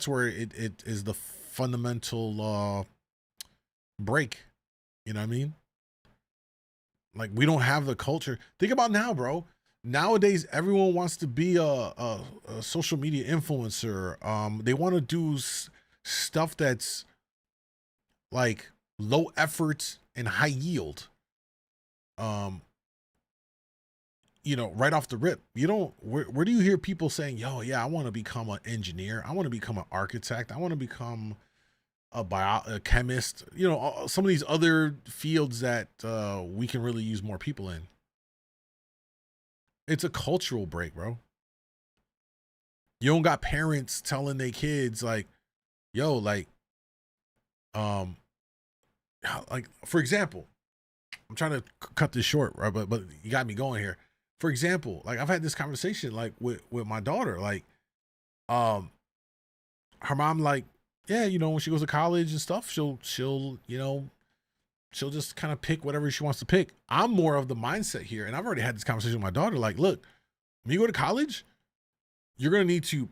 Speaker 2: where it is the fundamental break. You know what I mean? Like, we don't have the culture. Think about now, bro. Nowadays, everyone wants to be a social media influencer. They want to do stuff that's like low effort and high yield. You know, right off the rip, you don't, where do you hear people saying, yo, yeah, I want to become an engineer. I want to become an architect. I want to become a chemist, you know, some of these other fields that we can really use more people in. It's a cultural break, bro. You don't got parents telling their kids like, yo, like for example, I'm trying to cut this short, right? But you got me going here. For example, like I've had this conversation like with my daughter, like her mom, like, yeah, you know, when she goes to college and stuff, she'll just kind of pick whatever she wants to pick. I'm more of the mindset here, and I've already had this conversation with my daughter. Like, look, when you go to college, you're gonna need to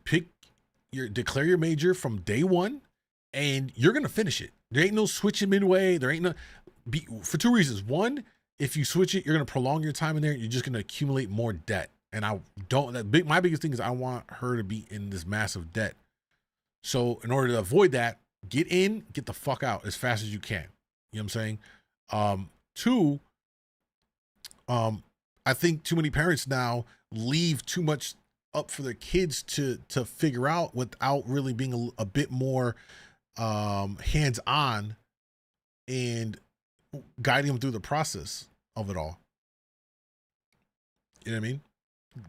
Speaker 2: declare your major from day one, and you're gonna finish it. There ain't no switching midway. There ain't no for two reasons. One, if you switch it, you're gonna prolong your time in there. You're just gonna accumulate more debt. And my biggest thing is I want her to be in this massive debt. So in order to avoid that, get in, get the fuck out as fast as you can. You know what I'm saying? Two, I think too many parents now leave too much up for their kids to figure out without really being a bit more hands-on and guiding them through the process of it all. You know what I mean?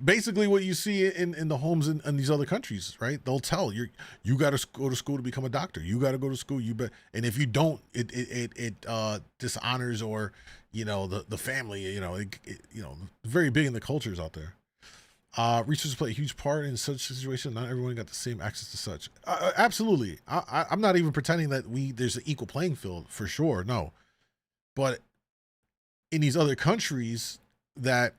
Speaker 2: Basically what you see in the homes in these other countries, right? They'll tell you got to go to school to become a doctor. You got to go to school. And if you don't, it dishonors or, you know, the family, you know, very big in the cultures out there. Researchers play a huge part in such situations. Not everyone got the same access to such. Absolutely. I'm not even pretending that there's an equal playing field for sure. No, but in these other countries that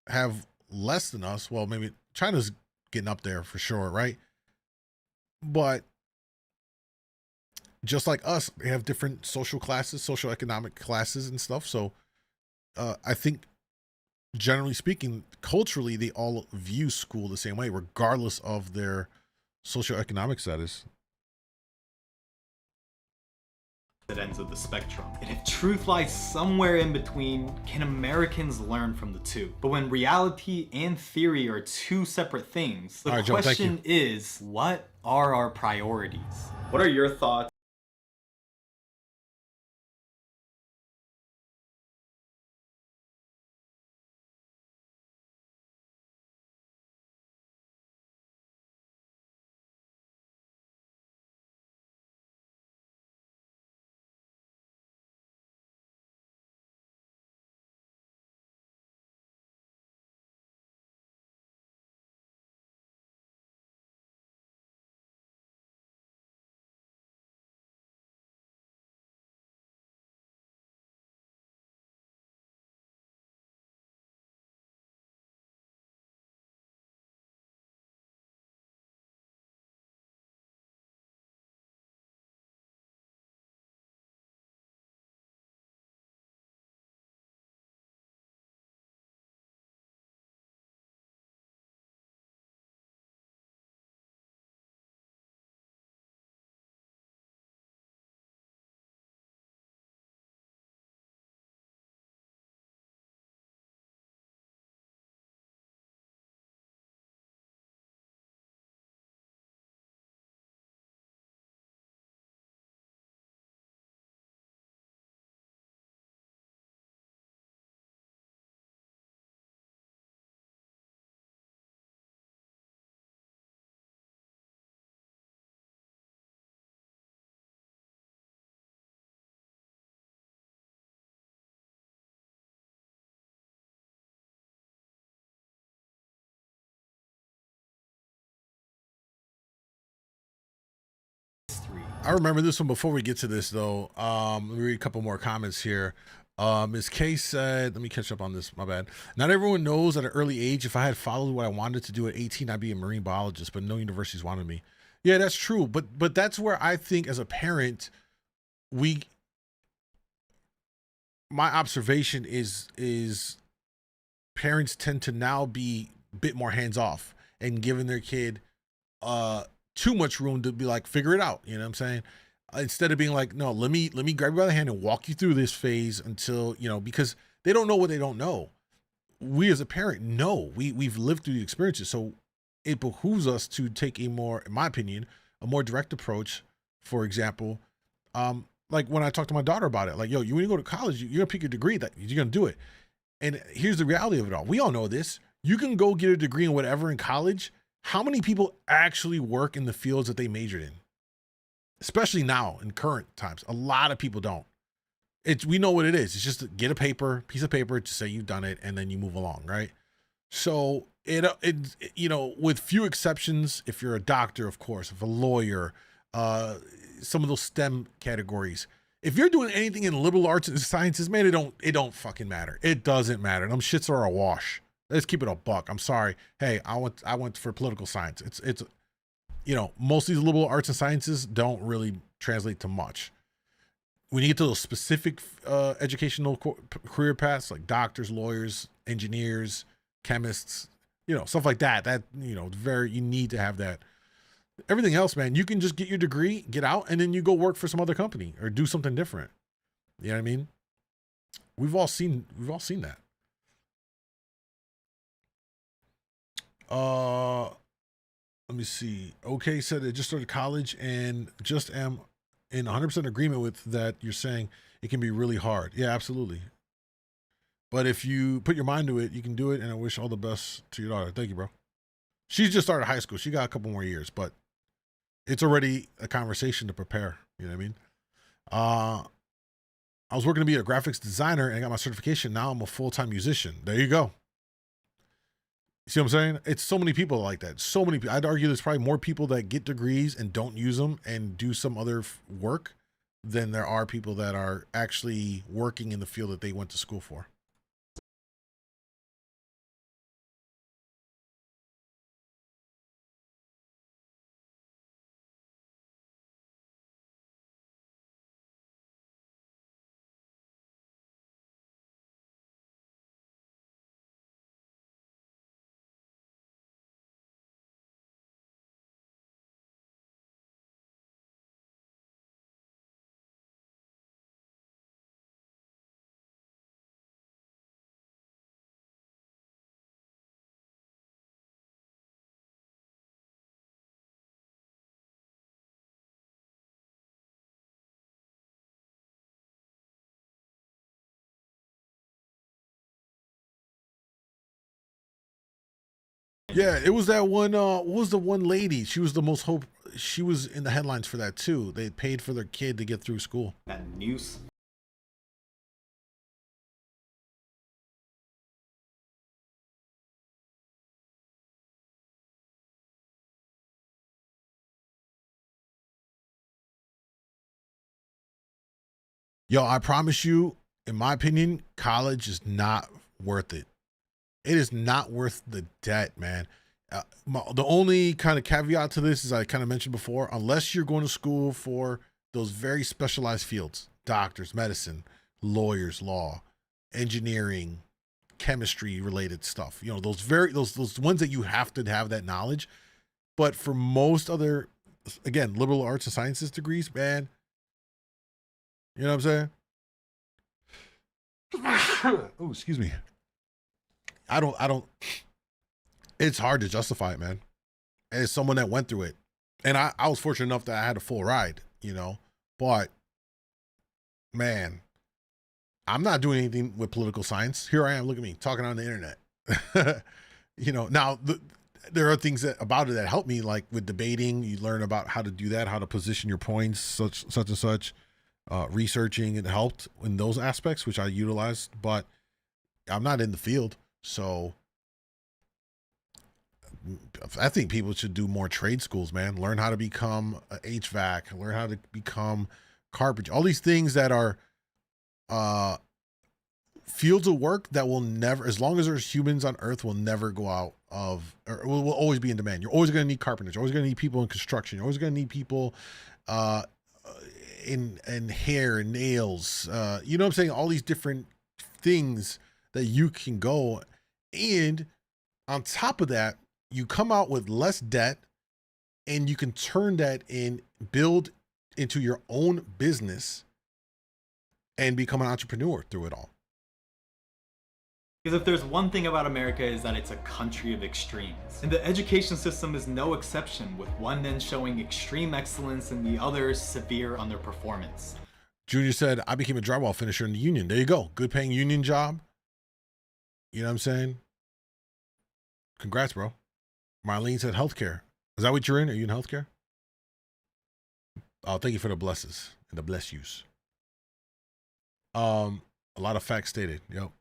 Speaker 2: have less than us, well, maybe China's getting up there for sure, right? But just like us, they have different social classes, social economic classes and stuff. So I think generally speaking, culturally, they all view school the same way, regardless of their socioeconomic status.
Speaker 17: ends of the spectrum. And if truth lies somewhere in between, can Americans learn from the two? But when reality and theory are two separate things, the question is, what are our priorities? What are your thoughts?
Speaker 2: I remember this one before we get to this though. Let me read a couple more comments here. Ms. K said, let me catch up on this, my bad. Not everyone knows at an early age, if I had followed what I wanted to do at 18, I'd be a marine biologist, but no universities wanted me. Yeah, that's true. But that's where I think as a parent, my observation is parents tend to now be a bit more hands off and giving their kid too much room to be like, figure it out. You know what I'm saying? Instead of being like, no, let me grab you by the hand and walk you through this phase until, you know, because they don't know what they don't know. We as a parent know, we've lived through the experiences. So it behooves us to take a more, in my opinion, a more direct approach. For example, like when I talk to my daughter about it, like, yo, when you go to college, you're gonna pick your degree, that you're gonna do it. And here's the reality of it all. We all know this. You can go get a degree in whatever in college. How many people actually work in the fields that they majored in? Especially now in current times, a lot of people don't. We know what it is. It's just to get a piece of paper to say you've done it, and then you move along, right? So it you know, with few exceptions, if you're a doctor, of course, if a lawyer, some of those STEM categories, if you're doing anything in liberal arts and sciences, man, it don't fucking matter. It doesn't matter. Them shits are a wash. Let's keep it a buck. I'm sorry. Hey, I went for political science. It's you know, most of these liberal arts and sciences don't really translate to much. When you get to those specific educational career paths, like doctors, lawyers, engineers, chemists, you know, stuff like that, you know, you need to have that. Everything else, man, you can just get your degree, get out, and then you go work for some other company or do something different. You know what I mean? We've all seen that. Let me see. Okay said it just started college and just am in 100% agreement with that. You're saying it can be really hard. Yeah, absolutely. But if you put your mind to it, you can do it. And I wish all the best to your daughter. Thank you, bro. She's just started high school. She got a couple more years, but it's already a conversation to prepare. You know what I mean? I was working to be a graphics designer and I got my certification. Now I'm a full-time musician. There you go. See what I'm saying? It's so many people like that. So many people. I'd argue there's probably more people that get degrees and don't use them and do some other work than there are people that are actually working in the field that they went to school for. Yeah, it was that one. What was the one lady? She was the most hope. She was in the headlines for that too. They paid for their kid to get through school.
Speaker 17: That news.
Speaker 2: Yo, I promise you, in my opinion, college is not worth it. It is not worth the debt, man. The only kind of caveat to this is I kind of mentioned before, unless you're going to school for those very specialized fields, doctors, medicine, lawyers, law, engineering, chemistry related stuff, you know, those ones that you have to have that knowledge. But for most other, again, liberal arts and sciences degrees, man, you know what I'm saying? Oh, excuse me. I don't, it's hard to justify it, man. As someone that went through it. And I was fortunate enough that I had a full ride, you know, but man, I'm not doing anything with political science. Here I am, look at me, talking on the internet. You know, now there are things about it that help me, like with debating, you learn about how to do that, how to position your points, such and such. Researching, it helped in those aspects, which I utilized, but I'm not in the field. So I think people should do more trade schools, man. Learn how to become a HVAC, learn how to become carpenter, all these things that are fields of work that will never, as long as there's humans on earth, will never go out of, or will always be in demand. You're always going to need carpenters. You're always going to need people in construction. You're always going to need people in hair and nails, you know what I'm saying? All these different things that you can go. And on top of that, you come out with less debt and you can turn that in, build into your own business and become an entrepreneur through it all.
Speaker 17: Because if there's one thing about America is that it's a country of extremes. And the education system is no exception, with one end showing extreme excellence and the other severe underperformance.
Speaker 2: Junior said, I became a drywall finisher in the union. There you go. Good paying union job. You know what I'm saying? Congrats, bro. Marlene said healthcare. Is that what you're in? Are you in healthcare? Oh, thank you for the blesses and the bless yous. A lot of facts stated. Yep.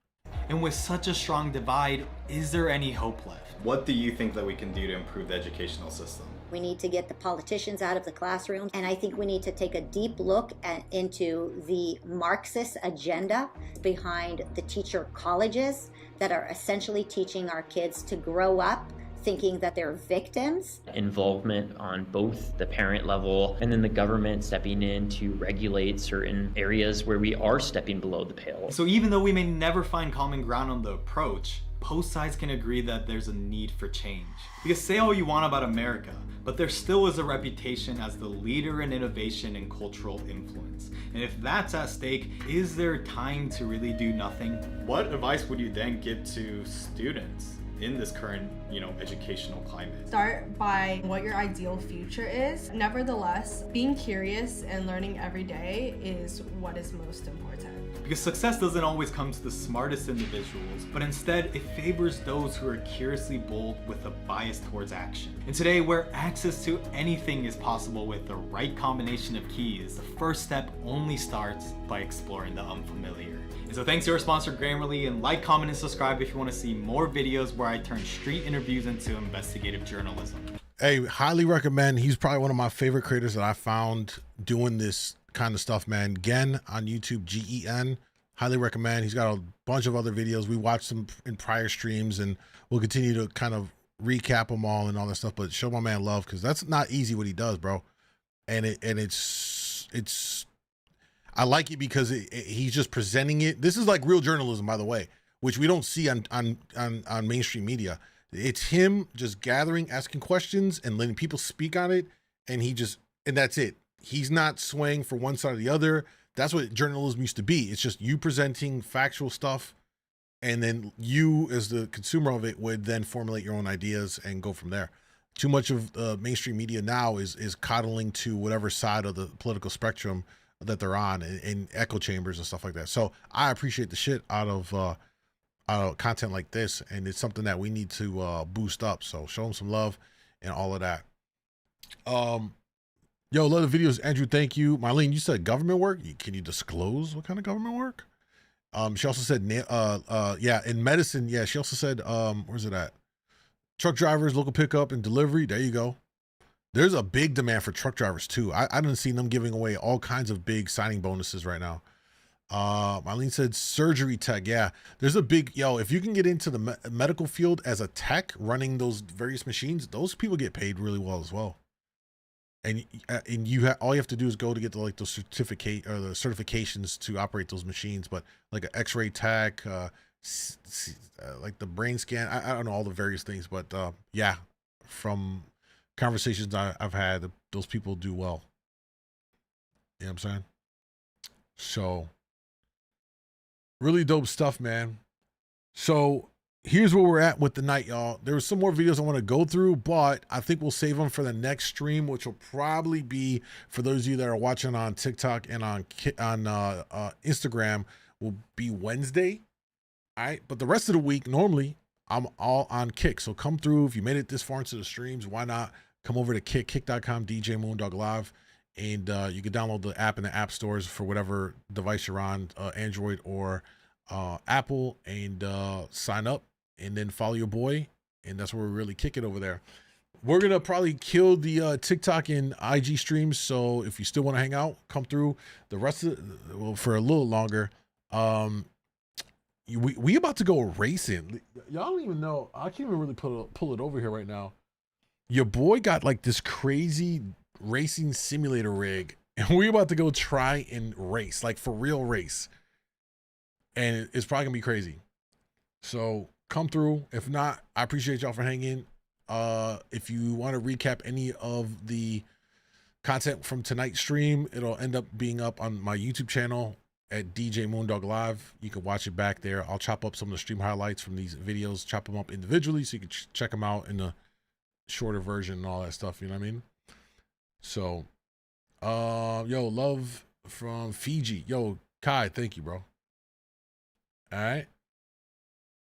Speaker 17: And with such a strong divide, is there any hope left? What do you think that we can do to improve the educational system?
Speaker 20: We need to get the politicians out of the classroom, and I think we need to take a deep look into the Marxist agenda behind the teacher colleges that are essentially teaching our kids to grow up thinking that they're victims.
Speaker 21: Involvement on both the parent level and then the government stepping in to regulate certain areas where we are stepping below the pale.
Speaker 17: So even though we may never find common ground on the approach, both sides can agree that there's a need for change. Because say all you want about America, but there still is a reputation as the leader in innovation and cultural influence. And if that's at stake, is there time to really do nothing? What advice would you then give to students in this current, educational climate?
Speaker 22: Start by what your ideal future is. Nevertheless, being curious and learning every day is what is most important.
Speaker 17: Because success doesn't always come to the smartest individuals, but instead it favors those who are curiously bold with a bias towards action. And today, where access to anything is possible with the right combination of keys, the first step only starts by exploring the unfamiliar. And so thanks to our sponsor Grammarly, and like, comment, and subscribe if you want to see more videos where I turn street interviews into investigative journalism.
Speaker 2: Hey, highly recommend. He's probably one of my favorite creators that I found doing this kind of stuff, man. Gen on YouTube, Gen. Highly recommend. He's got a bunch of other videos. We watched them in prior streams, and we'll continue to kind of recap them all and all that stuff. But show my man love, because that's not easy what he does, bro. And it's I like it because he's just presenting it. This is like real journalism, by the way, which we don't see on mainstream media. It's him just gathering, asking questions, and letting people speak on it, and that's it. He's not swaying for one side or the other. That's what journalism used to be. It's just you presenting factual stuff, and then you, as the consumer of it, would then formulate your own ideas and go from there. Too much of mainstream media now is coddling to whatever side of the political spectrum that they're on, in echo chambers and stuff like that. So I appreciate the shit out of content like this, and it's something that we need to boost up. So show them some love and all of that. Yo, love the videos, Andrew. Thank you. Marlene, you said government work. Can you disclose what kind of government work? She also said, yeah, in medicine. Yeah, she also said, where's it at? Truck drivers, local pickup and delivery. There you go. There's a big demand for truck drivers too. I didn't see them giving away all kinds of big signing bonuses right now. Marlene said surgery tech. Yeah, there's a big, if you can get into the medical field as a tech running those various machines, those people get paid really well as well. And all you have to do is go to get the those certificate or the certifications to operate those machines. But like an X-ray tech, like the brain scan, I don't know all the various things, but yeah, from conversations I've had, those people do well. You know what I'm saying? So really dope stuff, man. So here's where we're at with the night, y'all. There were some more videos I want to go through, but I think we'll save them for the next stream, which will probably be, for those of you that are watching on TikTok and on Instagram, will be Wednesday. All right, but the rest of the week, normally I'm all on Kick. So come through. If you made it this far into the streams, why not come over to kick.com, djmoondawglive, and you can download the app in the app stores for whatever device you're on, Android or Apple, and sign up and then follow your boy, and that's where we really kick it over there. We're gonna probably kill the TikTok and IG streams, so if you still want to hang out, come through. The rest of for a little longer. We about to go racing. Y'all don't even know. I can't even really pull it over here right now. Your boy got like this crazy racing simulator rig, and we about to go try and race, like for real race. And it's probably gonna be crazy. So come through. If not, I appreciate y'all for hanging. If you want to recap any of the content from tonight's stream, it'll end up being up on my YouTube channel at djmoondawglive. You can watch it back there. I'll chop up some of the stream highlights from these videos, chop them up individually so you can check them out in the shorter version and all that stuff. You know what I mean? So, yo, love from Fiji. Yo, Kai, thank you, bro. All right.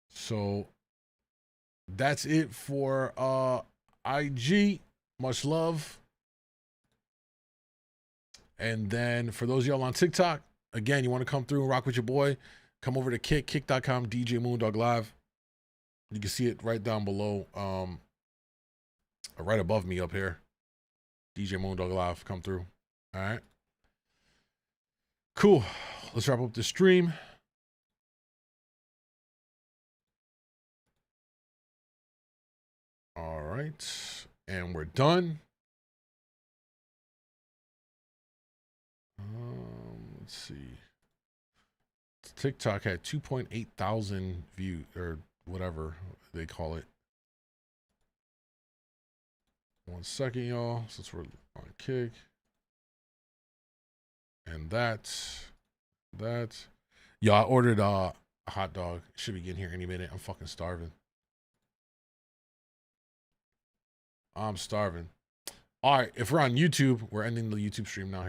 Speaker 2: So that's it for IG. Much love. And then for those of y'all on TikTok, again, you want to come through and rock with your boy, come over to kick.com, djmoondawglive. You can see it right down below, right above me up here. djmoondawglive, come through. All right. Cool. Let's wrap up the stream. All right, and we're done. Let's see. TikTok had 2.8 thousand views, or whatever they call it. 1 second, y'all, since we're on Kick. And that. Yo, I ordered a hot dog. Should be getting here any minute. I'm fucking starving. I'm starving. All right, if we're on YouTube, we're ending the YouTube stream now here.